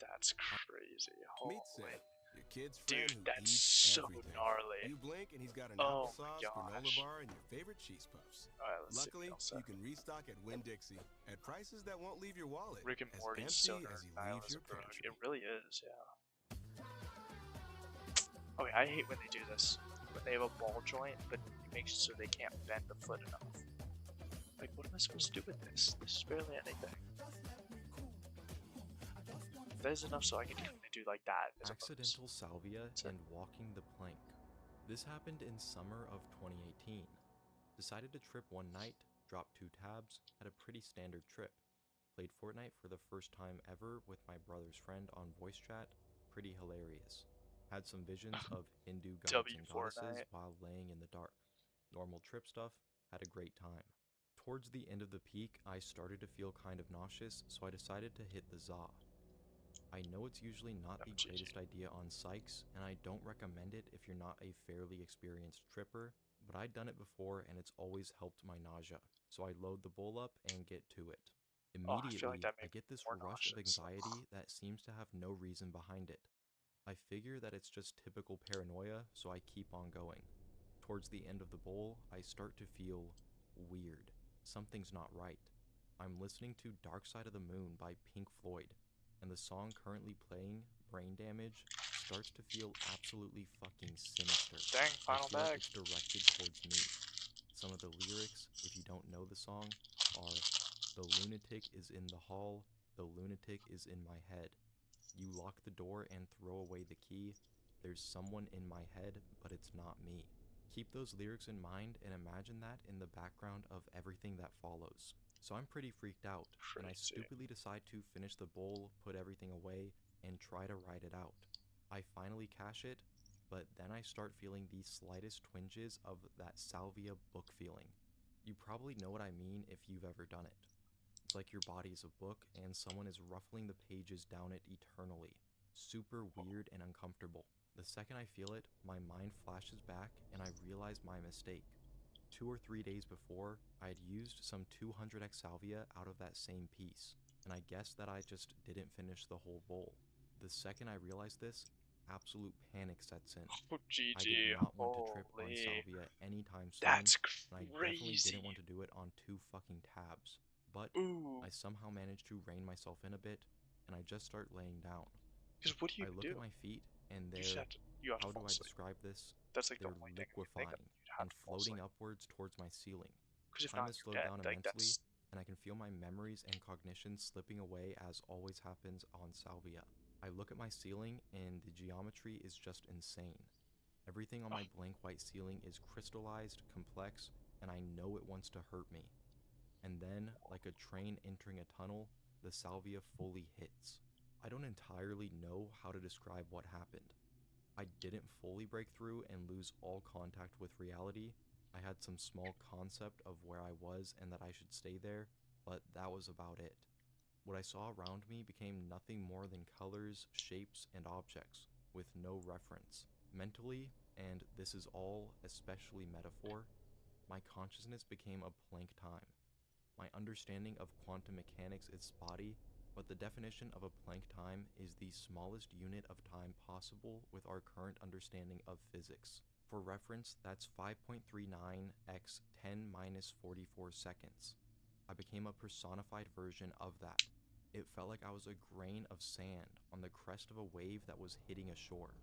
That's crazy. Meet Holy. Sid, your kid's Dude, friend who that's eats so everything. gnarly. You blink and he's got an Oh applesauce, my granola gosh. bar, and your favorite cheese puffs. Alright, let's Luckily, see. you can restock at Winn-Dixie at prices that won't leave your wallet Rick and as Morty empty stoner as he leaves nihilism, your bro. pantry. It really is, yeah. Okay, I hate when they do this. When they have a ball joint, but it makes it so they can't bend the foot enough. Like, what am I supposed to do with this? This is barely anything. There's enough so I can kind of do like that as Accidental salvia and walking the plank. This happened in summer of 2018. Decided to trip one night, dropped 2 tabs, had a pretty standard trip. Played Fortnite for the first time ever with my brother's friend on voice chat, pretty hilarious. Had some visions of Hindu gods and goddesses while laying in the dark. Normal trip stuff, had a great time. Towards the end of the peak, I started to feel kind of nauseous, so I decided to hit the za. I know it's usually not the greatest idea on Sykes, and I don't recommend it if you're not a fairly experienced tripper, but I'd done it before and it's always helped my nausea, so I load the bowl up and get to it. Immediately, I get this rush of anxiety that seems to have no reason behind it. I figure that it's just typical paranoia, so I keep on going. Towards the end of the bowl, I start to feel weird. Something's not right. I'm listening to Dark Side of the Moon by Pink Floyd, and the song currently playing, Brain Damage, starts to feel absolutely fucking sinister. Dang, final I feel bag. like it's directed towards me. Some of the lyrics, if you don't know the song, are, "The lunatic is in the hall, the lunatic is in my head. You lock the door and throw away the key. There's someone in my head, but it's not me." Keep those lyrics in mind and imagine that in the background of everything that follows. So I'm pretty freaked out, and I stupidly decide to finish the bowl, put everything away, and try to ride it out. I finally cash it, but then I start feeling the slightest twinges of that salvia book feeling. You probably know what I mean if you've ever done it. It's like your body is a book and someone is ruffling the pages down it eternally. Super weird and uncomfortable. The second I feel it, my mind flashes back and I realize my mistake. 2 or 3 days before, I had used some 200x salvia out of that same piece, and I guessed that I just didn't finish the whole bowl. The second I realized this, absolute panic sets in. I did not want to trip on salvia anytime soon, and I definitely didn't want to do it on 2 fucking tabs. But I somehow managed to rein myself in a bit, and I just start laying down. Because what do you I look do? at my feet, and You they're, have to how do fall I asleep. describe this? That's like They're the only thing I can think of. liquefying You'd have and to fall floating asleep. upwards towards my ceiling. 'Cause if Time not, has you're slowed dead. down Like, immensely, that's- and I can feel my memories and cognition slipping away as always happens on salvia. I look at my ceiling, and the geometry is just insane. Everything on my blank white ceiling is crystallized, complex, and I know it wants to hurt me. And then, like a train entering a tunnel, the salvia fully hits. I don't entirely know how to describe what happened. I didn't fully break through and lose all contact with reality. I had some small concept of where I was and that I should stay there, but that was about it. What I saw around me became nothing more than colors, shapes, and objects, with no reference. Mentally, and this is all especially metaphor, my consciousness became a blank time. My understanding of quantum mechanics is spotty, but the definition of a Planck time is the smallest unit of time possible with our current understanding of physics. For reference, that's 5.39 x 10 minus 44 seconds. I became a personified version of that. It felt like I was a grain of sand on the crest of a wave that was hitting a shore.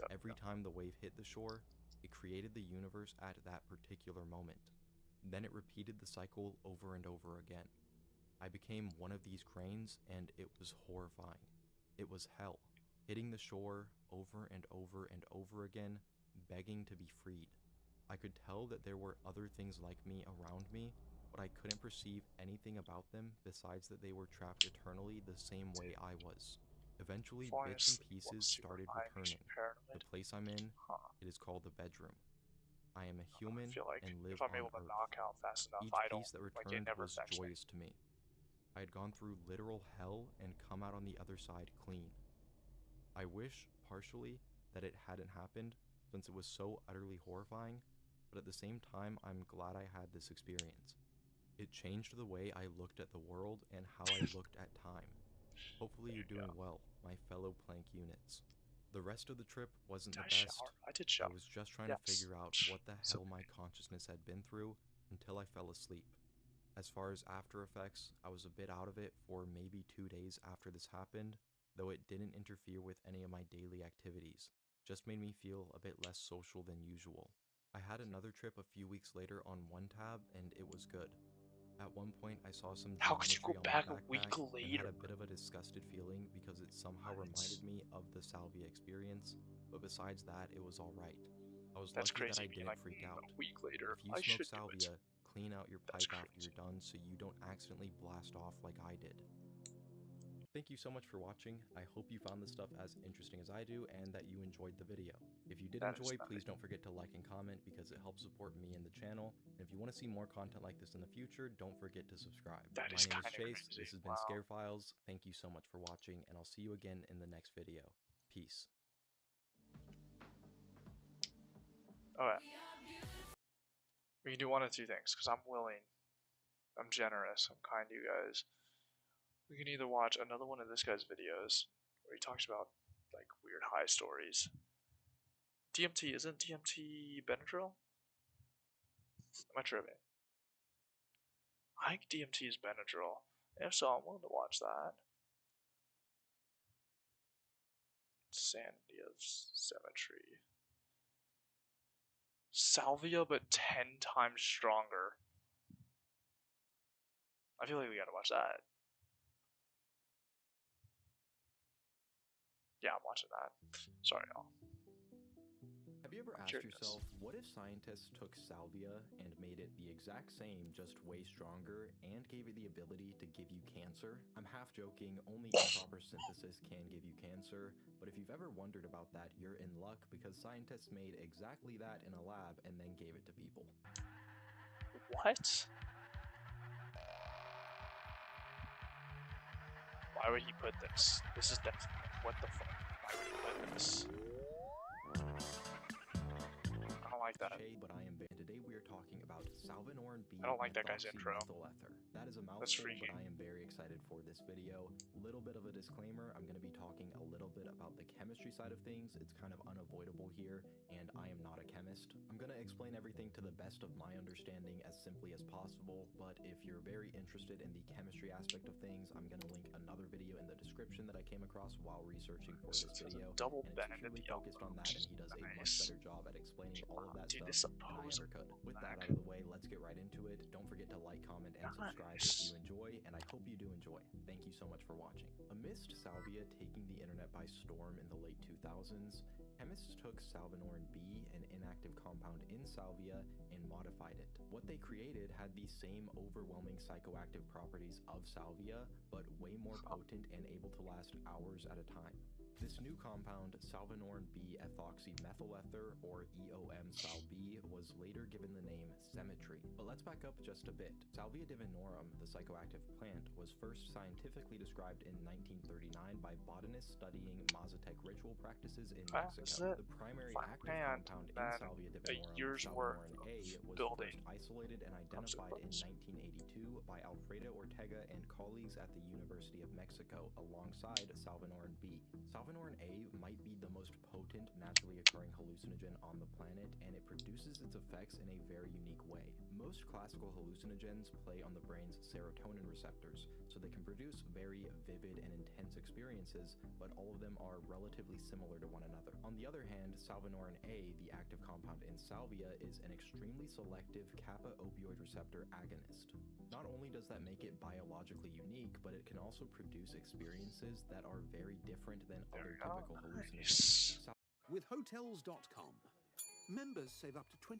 Every time the wave hit the shore, it created the universe at that particular moment. Then it repeated the cycle over and over again. I became one of these grains, and it was horrifying. It was hell, hitting the shore over and over and over again, begging to be freed. I could tell that there were other things like me around me, but I couldn't perceive anything about them besides that they were trapped eternally the same way I was. Eventually, Flying bits and asleep pieces while started super high makes you returning. paranoid. The place I'm in, Huh. it is called the bedroom. I am a I human feel like and live if I'm on able to Earth. knock out fast enough, Each I don't piece that like it returned never was affects me. joyous to me. I had gone through literal hell and come out on the other side clean. I wish, partially, that it hadn't happened, since it was so utterly horrifying, but at the same time, I'm glad I had this experience. It changed the way I looked at the world and how I looked at time. Hopefully you're doing well, my fellow plank units. The rest of the trip wasn't the best. I did shower. I was just trying Yes. to figure out what the hell my consciousness had been through until I fell asleep. As far as after effects, I was a bit out of it for maybe 2 days after this happened, though it didn't interfere with any of my daily activities. Just made me feel a bit less social than usual. I had another trip a few weeks later on one tab, and it was good. At one point, I saw some How could you geometry go on my back a backpack week and had later? a bit of a disgusted feeling because it somehow reminded me of the Salvia experience, but besides that, it was alright. I was That's lucky that crazy. I didn't Like freak out. a week later, If you I smoke should do it. salvia, clean out your That's pipe after crazy. you're done so you don't accidentally blast off like I did. Thank you so much for watching. I hope you found this stuff as interesting as I do and that you enjoyed the video. If you did enjoy, please don't forget to like and comment because it helps support me and the channel. And if you want to see more content like this in the future, don't forget to subscribe. That My is name is kinda Chase, crazy. this has been Scare Files. Thank you so much for watching, and I'll see you again in the next video. Peace. Alright. We can do one of two things, because I'm willing. I'm generous. I'm kind to you guys. We can either watch another one of this guy's videos, where he talks about, like, weird high stories. DMT, isn't DMT Benadryl? Am I tripping? I think DMT is Benadryl. If so, I'm willing to watch that. Sanity of Symmetry. Salvia, but 10 times stronger. I feel like we gotta watch that. Yeah, I'm watching that. Sorry, y'all. Have you ever asked yourself, what if scientists took salvia and made it the exact same, just way stronger, and gave it the ability to give you cancer? I'm half joking, only improper synthesis can give you cancer, but if you've ever wondered about that, you're in luck because scientists made exactly that in a lab and then gave it to people. What? Why would he put this? This is definitely. What the fuck? Why would he put this? I don't like that. But I am today we are talking about Salvinorin B. I don't like that guy's intro. Ether. That is a mouthful, but I am very excited for this video. Little bit of a disclaimer, I'm going to be talking a little bit about the chemistry side of things. It's kind of unavoidable here, and I am not a chemist. I'm going to explain everything to the best of my understanding as simply as possible, but if you're very interested in the chemistry aspect of things, I'm going to link another video in the description that I came across while researching for this video. Double and bend it's purely focused on that, and he does a much better job at explaining all of that stuff than I ever could. With that out of the way, let's get right into it. Don't forget to like, comment, and subscribe if you enjoy, and I hope you do enjoy. Thank you so much for watching. Amidst salvia taking the internet by storm in the late 2000s, chemists took Salvinorin B, an inactive compound in salvia, and modified it. What they created had the same overwhelming psychoactive properties of salvia, but way more potent and able to last hours at a time. This new compound, Salvinorin B-ethoxymethyl ether, or EOM-SAL-B, was later given the name Symmetry. But let's back up just a bit. Salvia divinorum, the psychoactive plant, was first scientifically described in 1939 by botanists studying Mazatec ritual practices in Mexico. The primary active compound in Salvia divinorum, Salvinorin A, was first isolated and identified in 1982 by Alfredo Ortega and colleagues at the University of Mexico alongside Salvinorin B. Salvinorin A might be the most potent naturally occurring hallucinogen on the planet, and it produces its effects in a very unique way. Most classical hallucinogens play on the brain's serotonin receptors, so they can produce very vivid and intense experiences, but all of them are relatively similar to one another. On the other hand, Salvinorin A, the active compound in salvia, is an extremely selective kappa opioid receptor agonist. Not only does that make it biologically unique, but it can also produce experiences that are very different than other typical hallucinogens. With Hotels.com, members save up to 20%.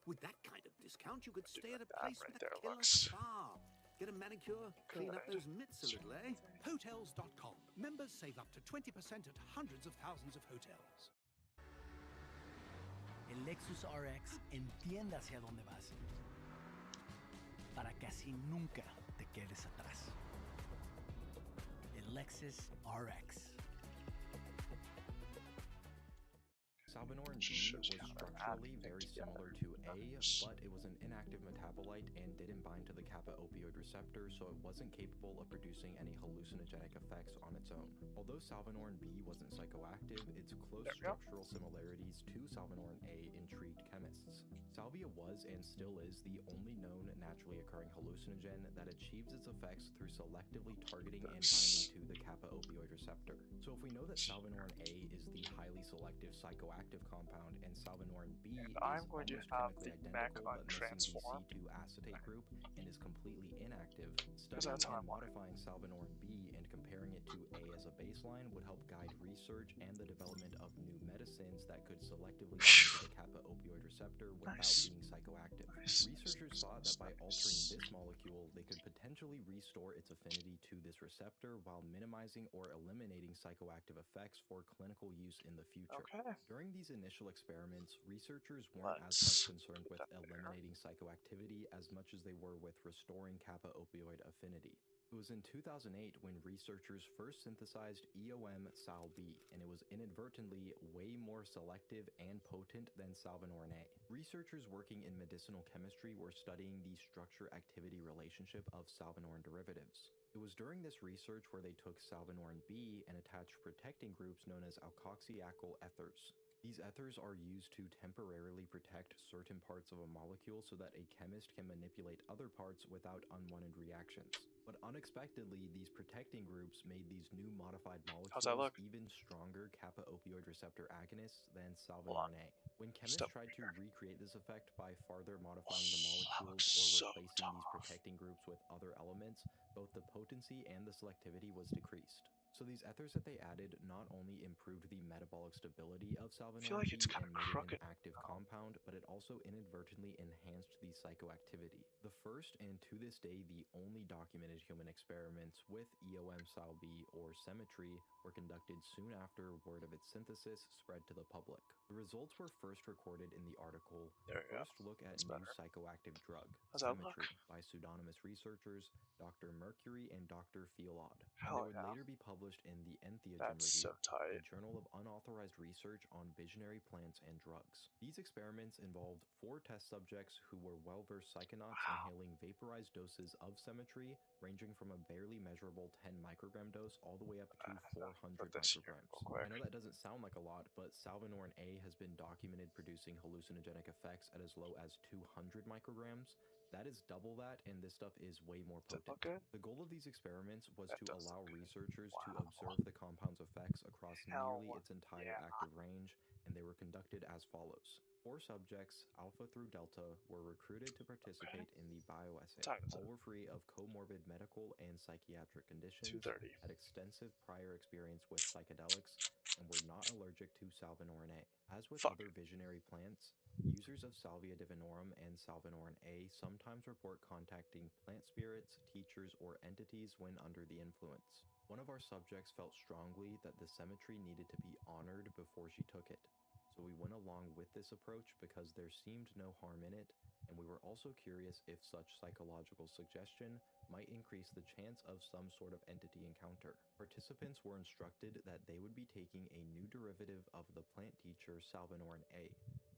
With that kind of discount, you could stay at a place with a killer spa. Get a manicure, clean up those mitts a little, eh? Hotels.com. Members save up to 20% at hundreds of thousands of hotels. El Lexus RX entiende hacia dónde vas, para que así nunca te quedes atrás. El Lexus RX. Salvinorin B was structurally very similar to A, but it was an inactive metabolite and didn't bind to the kappa opioid receptor, so it wasn't capable of producing any hallucinogenic effects on its own. Although Salvinorin B wasn't psychoactive, its close structural similarities to Salvinorin A intrigued chemists. Salvia was and still is the only known naturally occurring hallucinogen that achieves its effects through selectively targeting and binding to the kappa opioid receptor. So if we know that Salvinorin A is the highly selective psychoactive compound and Salvinorin B is I'm going to almost have chemically the mech identical but missing the untransformed. C2 acetate group and is completely inactive, Because studying that's how and I want it. modifying Salvinorin B and comparing it to A as a baseline would help guide research and the development of new medicines that could selectively bind to the kappa opioid receptor without being psychoactive. Researchers thought that by altering this molecule, they could potentially restore its affinity to this receptor while minimizing or eliminating psychoactive effects for clinical use in the future. During these initial experiments, researchers weren't as much concerned with eliminating psychoactivity as much as they were with restoring kappa opioid affinity. It was in 2008 when researchers first synthesized EOM-Sal-B, and it was inadvertently way more selective and potent than Salvinorin A. Researchers working in medicinal chemistry were studying the structure-activity relationship of Salvinorin derivatives. It was during this research where they took Salvinorin B and attached protecting groups known as alkoxyacyl ethers. These ethers are used to temporarily protect certain parts of a molecule so that a chemist can manipulate other parts without unwanted reactions. But unexpectedly, these protecting groups made these new modified molecules even stronger kappa opioid receptor agonists than Salvinorin A. When chemists tried to recreate this effect by further modifying the molecules or replacing these protecting groups with other elements, both the potency and the selectivity was decreased. So these ethers that they added not only improved the metabolic stability of Salvinorin B and made it an active compound, but it also inadvertently enhanced the psychoactivity. The first, and to this day the only documented human experiments with EOM-Sal-B or Symmetry were conducted soon after word of its synthesis spread to the public. The results were first recorded in the article First Look at New Psychoactive Drug, Symmetry, by pseudonymous researchers Dr. Mercury and Dr. Fiolod. And they would later be published in the Entheogen Review, a journal of unauthorized research on visionary plants and drugs. These experiments involved 4 test subjects who were well-versed psychonauts inhaling vaporized doses of Symmetry, ranging from a barely measurable 10 microgram dose all the way up to 400 micrograms. I know that doesn't sound like a lot, but Salvinorin A has been documented producing hallucinogenic effects at as low as 200 micrograms. That is double that, and this stuff is way more potent. The goal of these experiments was to allow researchers to observe the compound's effects across nearly its entire active range, and they were conducted as follows. 4 subjects, alpha through delta, were recruited to participate in the bioassay. All were free of comorbid medical and psychiatric conditions, had extensive prior experience with psychedelics, and were not allergic to Salvinorin A. As with other visionary plants, users of Salvia divinorum and Salvinorin A sometimes report contacting plant spirits, teachers, or entities when under the influence. One of our subjects felt strongly that the Symmetry needed to be honored before she took it. So we went along with this approach because there seemed no harm in it, and we were also curious if such psychological suggestion might increase the chance of some sort of entity encounter. Participants were instructed that they would be taking a new derivative of the plant teacher Salvinorin A,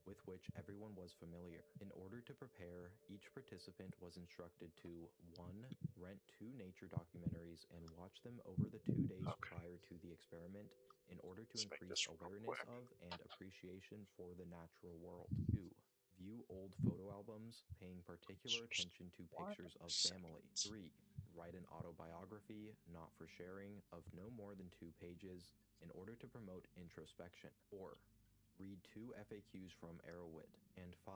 with which everyone was familiar. In order to prepare, each participant was instructed to 1. Rent 2 nature documentaries and watch them over the 2 days prior to the experiment in order to increase awareness of and appreciation for the natural world. 2. View old photo albums, paying particular attention to pictures of family. 3. Write an autobiography, not for sharing, of no more than 2 pages in order to promote introspection. 4. Read 2 FAQs from Arrowwit. And 5.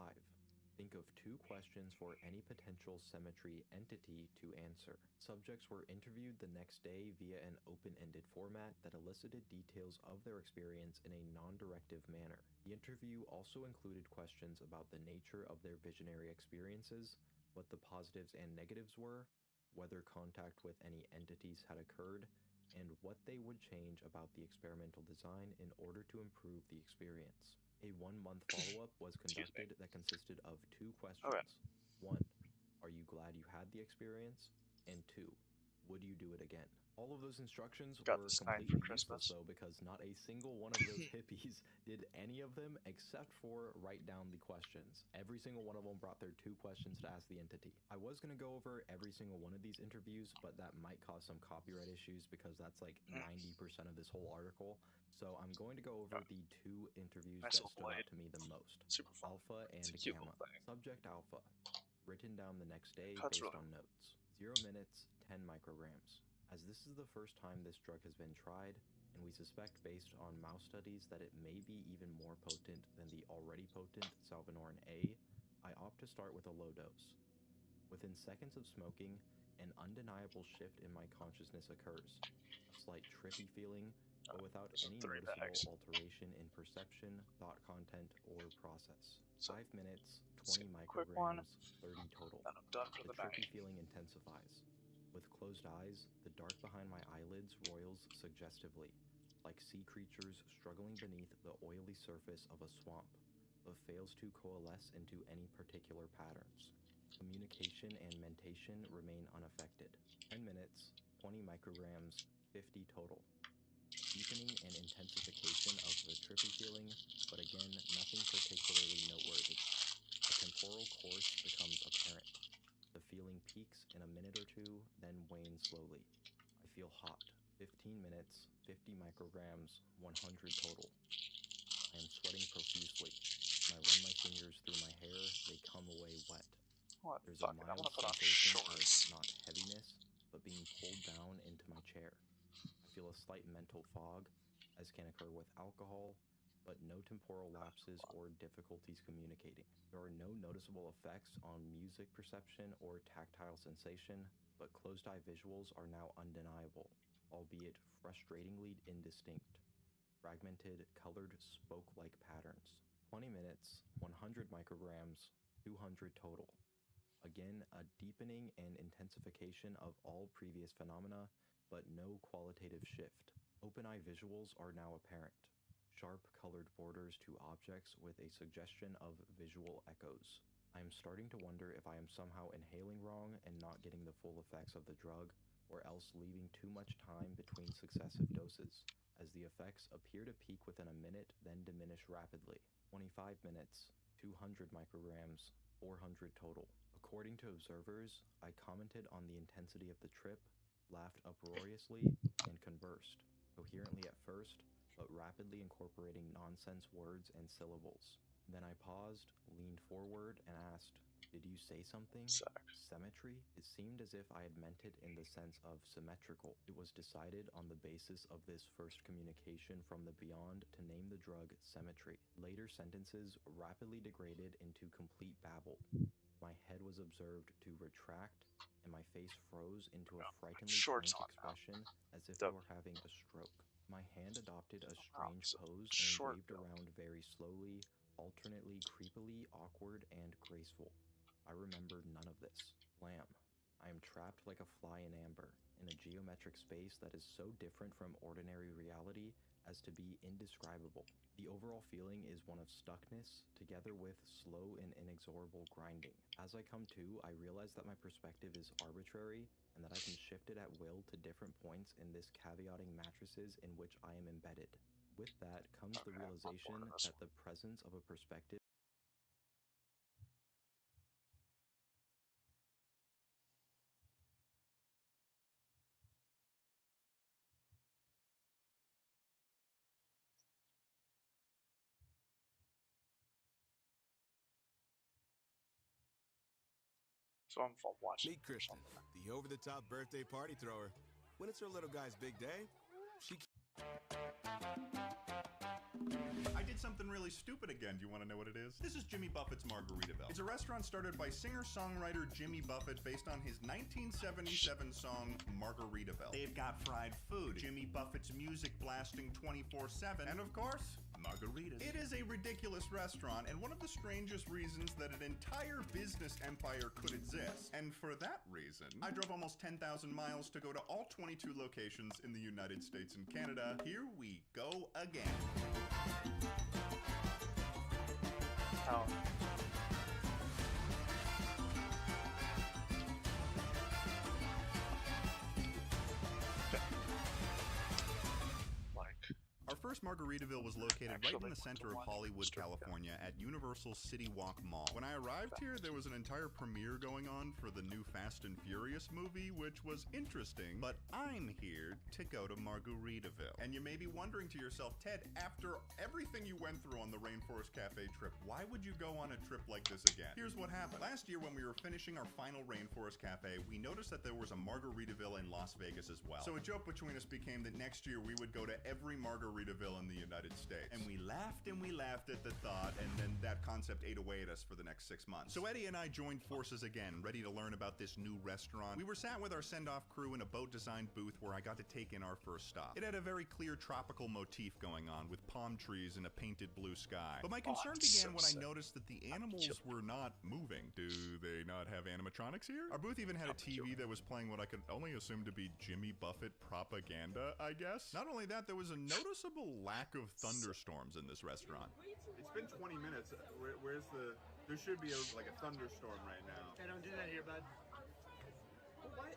Think of 2 questions for any potential Symmetry entity to answer. Subjects were interviewed the next day via an open-ended format that elicited details of their experience in a non-directive manner. The interview also included questions about the nature of their visionary experiences, what the positives and negatives were, whether contact with any entities had occurred, and what they would change about the experimental design in order to improve the experience. A 1-month follow-up was conducted that consisted of 2 questions. 1. Are you glad you had the experience? And 2. Would you do it again? All of those instructions were completely useless though, because not a single one of those hippies did any of them except for write down the questions. Every single one of them brought their 2 questions to ask the entity. I was going to go over every single one of these interviews, but that might cause some copyright issues because that's like 90% of this whole article. So I'm going to go over the 2 interviews that stood out to me the most. Alpha and Gamma. Subject Alpha. Written down the next day based on notes. 0 minutes, 10 micrograms. As this is the first time this drug has been tried, and we suspect based on mouse studies that it may be even more potent than the already potent Salvinorin A, I opt to start with a low dose. Within seconds of smoking, an undeniable shift in my consciousness occurs. A slight trippy feeling, but without any noticeable alteration in perception, thought content, or process. 5 minutes, 20 micrograms, 30 total. The trippy feeling intensifies. With closed eyes, the dark behind my eyelids roils suggestively, like sea creatures struggling beneath the oily surface of a swamp, but fails to coalesce into any particular patterns. Communication and mentation remain unaffected. 10 minutes, 20 micrograms, 50 total. Deepening and intensification of the trippy feeling, but again, nothing particularly noteworthy. The temporal course becomes apparent. The feeling peaks in a minute or 2, then wanes slowly. I feel hot. 15 minutes, 50 micrograms, 100 total. I am sweating profusely. When I run my fingers through my hair, they come away wet. There's a mild sensation of not heaviness, but being pulled down into my chair. I feel a slight mental fog, as can occur with alcohol, but no temporal lapses or difficulties communicating. There are no noticeable effects on music perception or tactile sensation, but closed-eye visuals are now undeniable, albeit frustratingly indistinct. Fragmented, colored, spoke-like patterns. 20 minutes, 100 micrograms, 200 total. Again, a deepening and intensification of all previous phenomena, but no qualitative shift. Open-eye visuals are now apparent. Sharp colored borders to objects with a suggestion of visual echoes. I am starting to wonder if I am somehow inhaling wrong and not getting the full effects of the drug, or else leaving too much time between successive doses, as the effects appear to peak within a minute, then diminish rapidly. 25 minutes, 200 micrograms, 400 total. According to observers, I commented on the intensity of the trip, laughed uproariously, and conversed, coherently at first, but rapidly incorporating nonsense words and syllables. Then I paused, leaned forward, and asked, "Did you say something? Symmetry?" It seemed as if I had meant it in the sense of symmetrical. It was decided on the basis of this first communication from the beyond to name the drug Symmetry. Later sentences rapidly degraded into complete babble. My head was observed to retract, and my face froze into a frighteningly blank expression as if I were having a stroke. My hand adopted a strange pose and waved around very slowly, alternately creepily awkward and graceful. I remembered none of this. Blam. I am trapped like a fly in amber, in a geometric space that is so different from ordinary reality as to be indescribable. The overall feeling is one of stuckness, together with slow and inexorable grinding. As I come to, I realize that my perspective is arbitrary, and that I can shift it at will to different points in this caveating matrices in which I am embedded. With that comes the realization that the presence of a perspective So I'm watching. Meet Kristen, the over-the-top birthday party thrower. When it's her little guy's big day, she... I did something really stupid again. Do you want to know what it is? This is Jimmy Buffett's Margaritaville. It's a restaurant started by singer-songwriter Jimmy Buffett based on his 1977 song Margaritaville. They've got fried food, Jimmy Buffett's music blasting 24/7, and of course, margaritas. It is a ridiculous restaurant and one of the strangest reasons that an entire business empire could exist. And for that reason, I drove almost 10,000 miles to go to all 22 locations in the United States and Canada. Here we go again. Oh. Our first Margaritaville was located right in the center of Hollywood, California at Universal City Walk Mall. When I arrived here, there was an entire premiere going on for the new Fast and Furious movie, which was interesting, but I'm here to go to Margaritaville. And you may be wondering to yourself, Ted, after everything you went through on the Rainforest Cafe trip, why would you go on a trip like this again? Here's what happened. Last year when we were finishing our final Rainforest Cafe, we noticed that there was a Margaritaville in Las Vegas as well. So a joke between us became that next year we would go to every Margaritaville in the United States. And we laughed at the thought, and then that concept ate away at us for the next 6 months. So Eddie and I joined forces again, ready to learn about this new restaurant. We were sat with our send-off crew in a boat-designed booth where I got to take in our first stop. It had a very clear tropical motif going on, with palm trees and a painted blue sky. But my concern began when I noticed that the animals were not moving. Do they not have animatronics here? Our booth even had a TV that was playing what I could only assume to be Jimmy Buffett propaganda, I guess. Not only that, there was a noticeable lack of thunderstorms in this restaurant. It's been 20 minutes. Where's the... There should be like a thunderstorm right now. Hey, don't do that here, bud.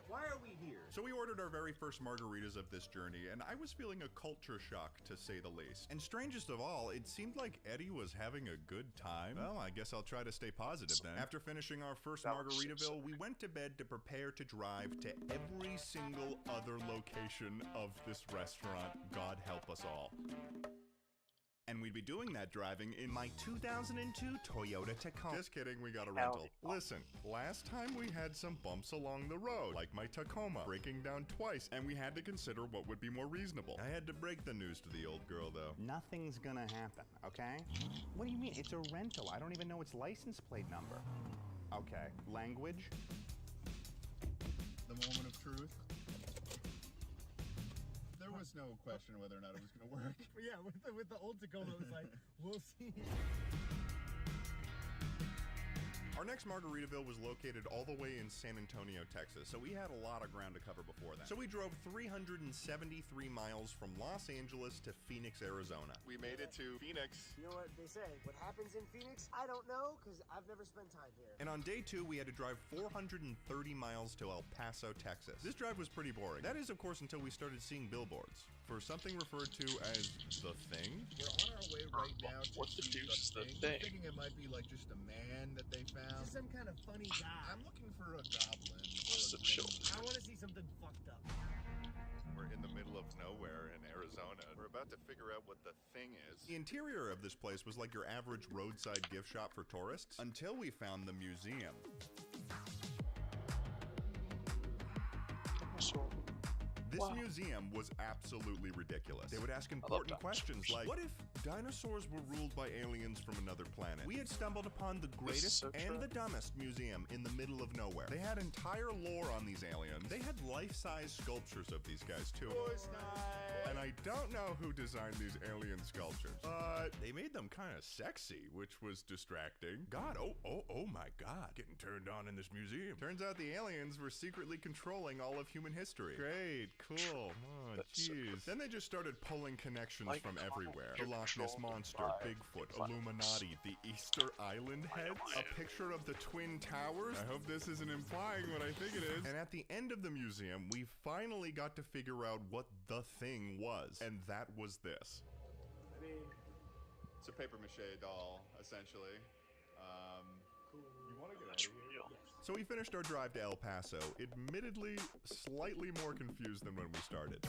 Why are we here? So we ordered our very first margaritas of this journey, and I was feeling a culture shock, to say the least. And strangest of all, it seemed like Eddie was having a good time. Well, I guess I'll try to stay positive then. After finishing our first Margaritaville, we went to bed to prepare to drive to every single other location of this restaurant. God help us all. And we'd be doing that driving in my 2002 Toyota Tacoma. Just kidding, we got a rental. Listen, last time we had some bumps along the road, like my Tacoma breaking down twice, and we had to consider what would be more reasonable. I had to break the news to the old girl, though. Nothing's gonna happen, okay? What do you mean? It's a rental. I don't even know its license plate number. Okay, language? The moment of truth. There was no question whether or not it was going to work. Yeah, with the old Tacoma, it was like, we'll see. Our next Margaritaville was located all the way in San Antonio, Texas, so we had a lot of ground to cover before that. So we drove 373 miles from Los Angeles to Phoenix, Arizona. We made it to Phoenix. You know what they say, what happens in Phoenix? I don't know, because I've never spent time here. And on day 2, we had to drive 430 miles to El Paso, Texas. This drive was pretty boring. That is, of course, until we started seeing billboards for something referred to as The Thing. We're on our way right now to what the deuce is The Thing? I'm thinking it might be like just a man that they found. Just some kind of funny guy. I'm looking for a goblin. I want to see something fucked up. We're in the middle of nowhere in Arizona. We're about to figure out what the thing is. The interior of this place was like your average roadside gift shop for tourists until we found the museum. This museum was absolutely ridiculous. They would ask important questions like, what if dinosaurs were ruled by aliens from another planet? We had stumbled upon the greatest and the dumbest museum in the middle of nowhere. They had entire lore on these aliens. They had life-size sculptures of these guys too. And I don't know who designed these alien sculptures, but they made them kind of sexy, which was distracting. God, oh my God, getting turned on in this museum. Turns out the aliens were secretly controlling all of human history. Great, cool. Oh, jeez. Then they just started pulling connections from everywhere. The Loch Ness Monster, Bigfoot, Illuminati, the Easter Island heads, a picture of the Twin Towers. I hope this isn't implying what I think it is. And at the end of the museum, we finally got to figure out what the thing was. And that was this. I mean, it's a paper mache doll, essentially. You want to get out of here? So we finished our drive to El Paso, admittedly slightly more confused than when we started.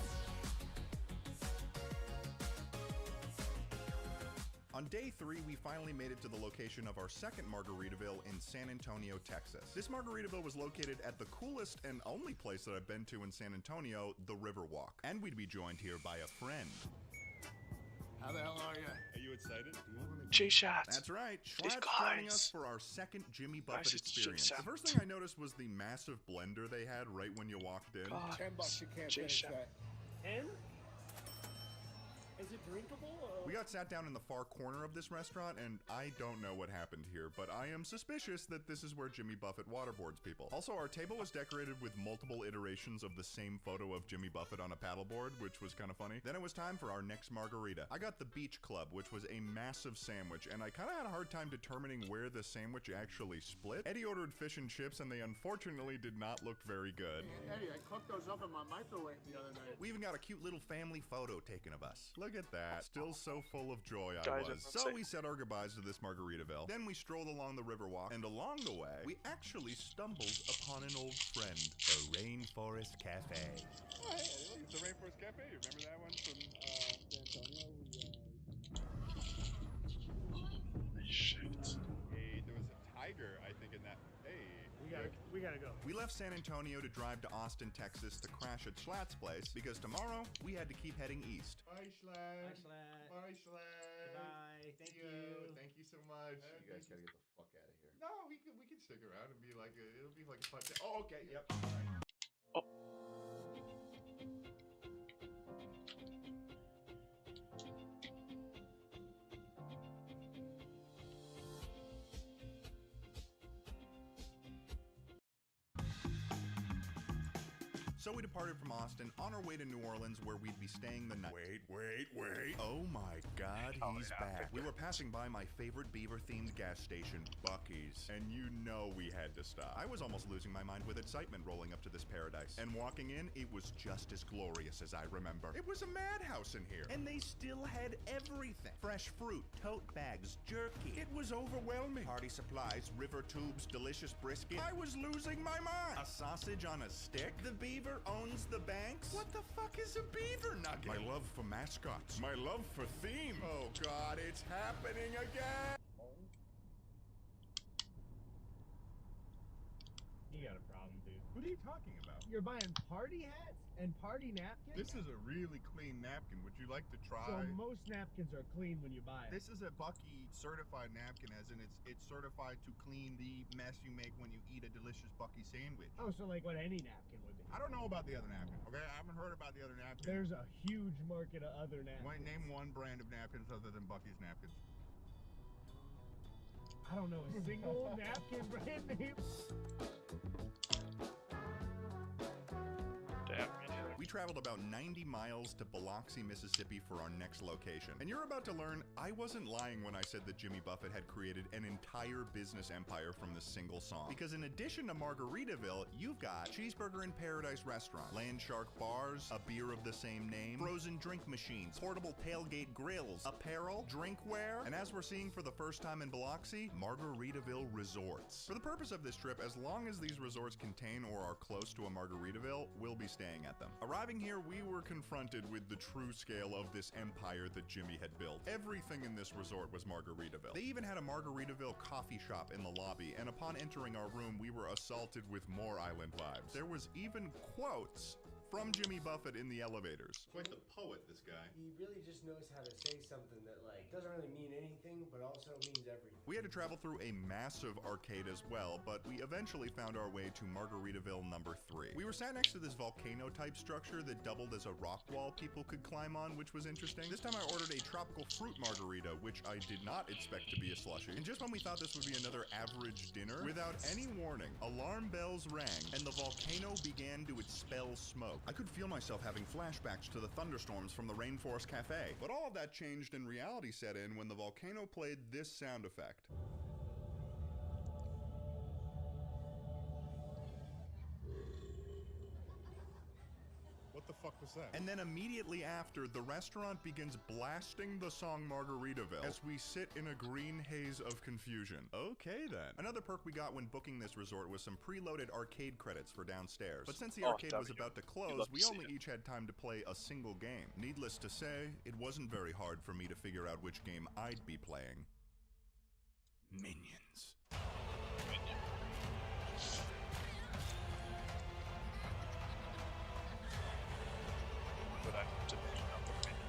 On day 3, we finally made it to the location of our second Margaritaville in San Antonio, Texas. This Margaritaville was located at the coolest and only place that I've been to in San Antonio, the Riverwalk. And we'd be joined here by a friend. How the hell are you? Are you excited? J-Shot. That's right. These Schlat's joining us for our second Jimmy Buffett experience. The first thing I noticed was the massive blender they had right when you walked in. $10 you can't finish that. 10? Is it drinkable? We got sat down in the far corner of this restaurant, and I don't know what happened here, but I am suspicious that this is where Jimmy Buffett waterboards people. Also, our table was decorated with multiple iterations of the same photo of Jimmy Buffett on a paddleboard, which was kind of funny. Then it was time for our next margarita. I got the Beach Club, which was a massive sandwich, and I kind of had a hard time determining where the sandwich actually split. Eddie ordered fish and chips, and they unfortunately did not look very good. Eddie, I cooked those up in my microwave the other night. We even got a cute little family photo taken of us. Look at that. Still so full of joy I Guys, was. So we said our goodbyes to this Margaritaville. Then we strolled along the Riverwalk, and along the way, we actually stumbled upon an old friend, the Rainforest Cafe. Oh, hey, look, it's the Rainforest Cafe. You remember that one from San Antonio? Hey, there was a tiger, I think, in that. Hey. We gotta go. We left San Antonio to drive to Austin, Texas to crash at Schlatt's place because tomorrow we had to keep heading east. Bye, Schlatt. Bye, Schlatt. Bye, Schlatt. Goodbye. Thank you. Thank you so much. You guys gotta get the fuck out of here. No, we can stick around and be like, it'll be like a fun day. Oh, okay, yep. So we departed from Austin on our way to New Orleans where we'd be staying the night. Wait. Oh my God, he's back. We were passing by my favorite beaver-themed gas station, Buc-ee's, and you know we had to stop. I was almost losing my mind with excitement rolling up to this paradise. And walking in, it was just as glorious as I remember. It was a madhouse in here, and they still had everything. Fresh fruit, tote bags, jerky. It was overwhelming. Party supplies, river tubes, delicious brisket. I was losing my mind. A sausage on a stick? The beaver owns the banks? What the fuck is a beaver nugget? My love for mascots. My love for theme. Oh God, it's happening again. You got a problem, dude. What are you talking about? You're buying party hats and party napkins? This is a really clean napkin. Would you like to try? So most napkins are clean when you buy it. This is a Buc-ee certified napkin, as in it's certified to clean the mess you make when you eat a delicious Buc-ee sandwich. Oh, so like what any napkin would be. I don't know about the other napkin, okay? I haven't heard about the other napkin. There's a huge market of other napkins. Name one brand of napkins other than Buc-ee's napkins. I don't know a single napkin brand name. Damn. We traveled about 90 miles to Biloxi, Mississippi for our next location. And you're about to learn I wasn't lying when I said that Jimmy Buffett had created an entire business empire from this single song. Because in addition to Margaritaville, you've got Cheeseburger in Paradise Restaurant, Land Shark Bars, a beer of the same name, frozen drink machines, portable tailgate grills, apparel, drinkware, and as we're seeing for the first time in Biloxi, Margaritaville Resorts. For the purpose of this trip, as long as these resorts contain or are close to a Margaritaville, we'll be staying at them. Arriving here, we were confronted with the true scale of this empire that Jimmy had built. Everything in this resort was Margaritaville. They even had a Margaritaville coffee shop in the lobby, and upon entering our room, we were assaulted with more island vibes. There was even quotes from Jimmy Buffett in the elevators. Quite the poet, this guy. He really just knows how to say something that, like, doesn't really mean anything, but also means everything. We had to travel through a massive arcade as well, but we eventually found our way to Margaritaville number 3. We were sat next to this volcano-type structure that doubled as a rock wall people could climb on, which was interesting. This time I ordered a tropical fruit margarita, which I did not expect to be a slushie. And just when we thought this would be another average dinner, without any warning, alarm bells rang, and the volcano began to expel smoke. I could feel myself having flashbacks to the thunderstorms from the Rainforest Cafe. But all of that changed and reality set in when the volcano played this sound effect. What the fuck was that? And then immediately after, the restaurant begins blasting the song Margaritaville as we sit in a green haze of confusion. Okay then. Another perk we got when booking this resort was some preloaded arcade credits for downstairs. But since the arcade was about to close, we only each had time to play a single game. Needless to say, it wasn't very hard for me to figure out which game I'd be playing. Minions. But I have to pick up the menu.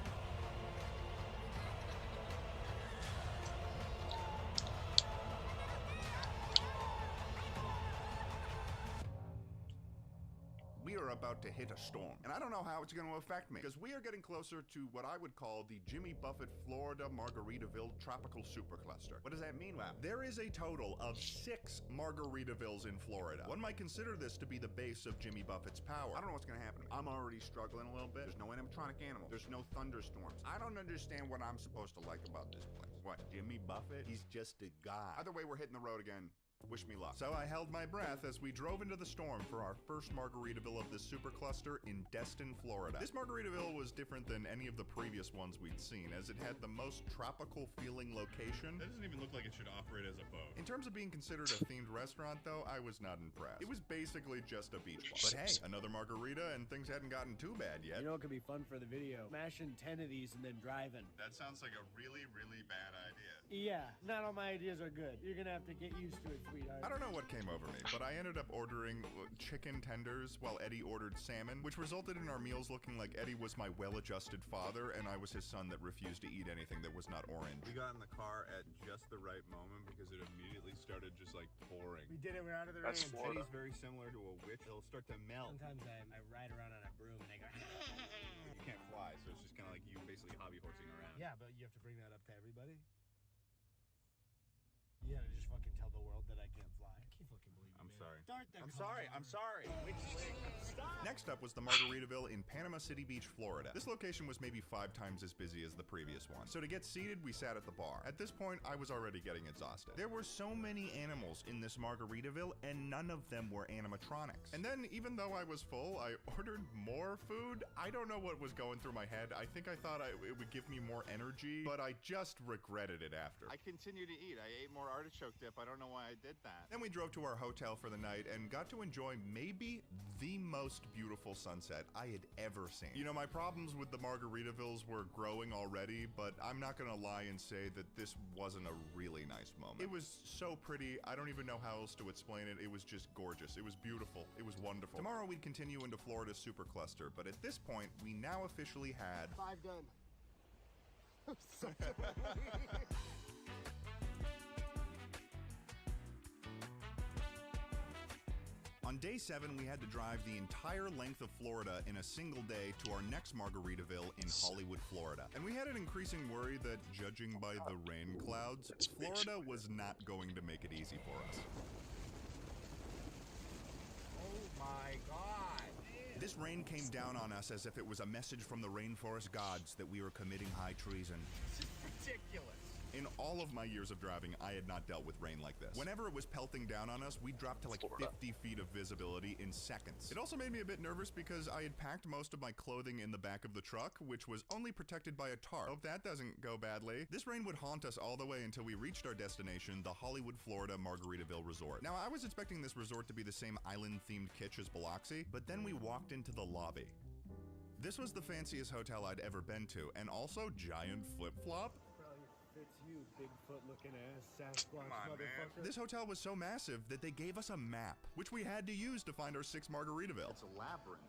We are about to hit a storm, and I don't know how it's going to affect me, because we are getting closer to what I would call the Jimmy Buffett Florida Margaritaville Tropical Supercluster. What does that mean, Wow? There is a total of 6 Margaritavilles in Florida. One might consider this to be the base of Jimmy Buffett's power. I don't know what's going to happen. I'm already struggling a little bit. There's no animatronic animal. There's no thunderstorms. I don't understand what I'm supposed to like about this place. What, Jimmy Buffett? He's just a guy. Either way, we're hitting the road again. Wish me luck. So I held my breath as we drove into the storm for our first Margaritaville of this supercluster in Destin, Florida. This Margaritaville was different than any of the previous ones we'd seen, as it had the most tropical feeling location. That doesn't even look like it should operate as a boat. In terms of being considered a themed restaurant, though, I was not impressed. It was basically just a beach bar. But hey, another margarita and things hadn't gotten too bad yet. You know what could be fun for the video? Smashing 10 of these and then driving. That sounds like a really, really bad idea. Yeah, not all my ideas are good. You're gonna have to get used to it, sweetheart. I don't know what came over me, but I ended up ordering chicken tenders while Eddie ordered salmon, which resulted in our meals looking like Eddie was my well-adjusted father and I was his son that refused to eat anything that was not orange. We got in the car at just the right moment because it immediately started just like pouring. We did it, we're out of the That's rain. Florida. Eddie's very similar to a witch. It'll start to melt. Sometimes I ride around on a broom and I go, You can't fly, so it's just kind of like you basically hobby horsing around. yeah, but you have to bring that up to everybody? You gotta just fucking tell the world that I can't fly. I can't fucking believe you. I'm sorry. Start the I'm sorry. Stop! Next up was the Margaritaville in Panama City Beach, Florida. This location was maybe 5 times as busy as the previous one. So to get seated, we sat at the bar. At this point, I was already getting exhausted. There were so many animals in this Margaritaville, and none of them were animatronics. And then, even though I was full, I ordered more food. I don't know what was going through my head. I think I thought it would give me more energy, but I just regretted it after. I continue to eat. I ate more artichoke dip. I don't know why I did that. Then we drove to our hotel for the night and got to enjoy maybe the most beautiful sunset I had ever seen. You know, my problems with the Margaritavilles were growing already, but I'm not gonna lie and say that this wasn't a really nice moment. It was so pretty, I don't even know how else to explain it. It was just gorgeous. It was beautiful. It was wonderful. Tomorrow we'd continue into Florida's Supercluster, but at this point, we now officially had 5 done. On day 7, we had to drive the entire length of Florida in a single day to our next Margaritaville in Hollywood, Florida. And we had an increasing worry that, judging by the rain clouds, Florida was not going to make it easy for us. Oh my God. This rain came down on us as if it was a message from the rainforest gods that we were committing high treason. This is ridiculous. In all of my years of driving, I had not dealt with rain like this. Whenever it was pelting down on us, we dropped to like 50 feet of visibility in seconds. It also made me a bit nervous because I had packed most of my clothing in the back of the truck, which was only protected by a tarp. Hope that doesn't go badly. This rain would haunt us all the way until we reached our destination, the Hollywood, Florida Margaritaville Resort. Now, I was expecting this resort to be the same island-themed kitsch as Biloxi, but then we walked into the lobby. This was the fanciest hotel I'd ever been to, and also giant flip-flop. Fits you, Bigfoot looking ass, Sasquatch motherfucker. This hotel was so massive that they gave us a map, which we had to use to find our 6 Margaritaville. It's a labyrinth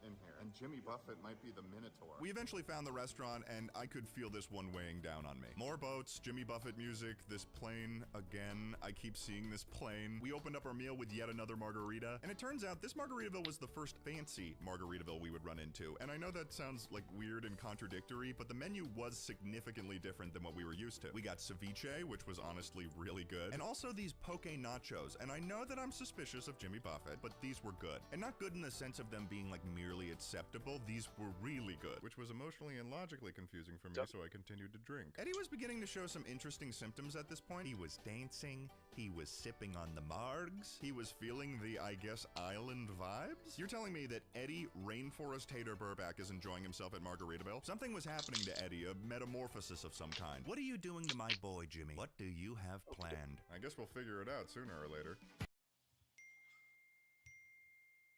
in here, and Jimmy Buffett might be the Minotaur. We eventually found the restaurant, and I could feel this one weighing down on me. More boats, Jimmy Buffett music, this plane again. I keep seeing this plane. We opened up our meal with yet another margarita, and it turns out this Margaritaville was the first fancy Margaritaville we would run into. And I know that sounds like weird and contradictory, but the menu was significantly different than what we were used to. We got ceviche, which was honestly really good, and also these poke nachos. And I know that I'm suspicious of Jimmy Buffett, but these were good. And not good in the sense of them being like merely acceptable. These were really good, which was emotionally and logically confusing for me, so I continued to drink. Eddie was beginning to show some interesting symptoms at this point. He was dancing, he was sipping on the margs, he was feeling the, I guess, island vibes? You're telling me that Eddie Rainforest Hater Burback is enjoying himself at Margaritaville? Something was happening to Eddie, a metamorphosis of some kind. What are you doing to my boy, Jimmy? What do you have planned? I guess we'll figure it out sooner or later.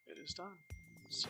It is done. So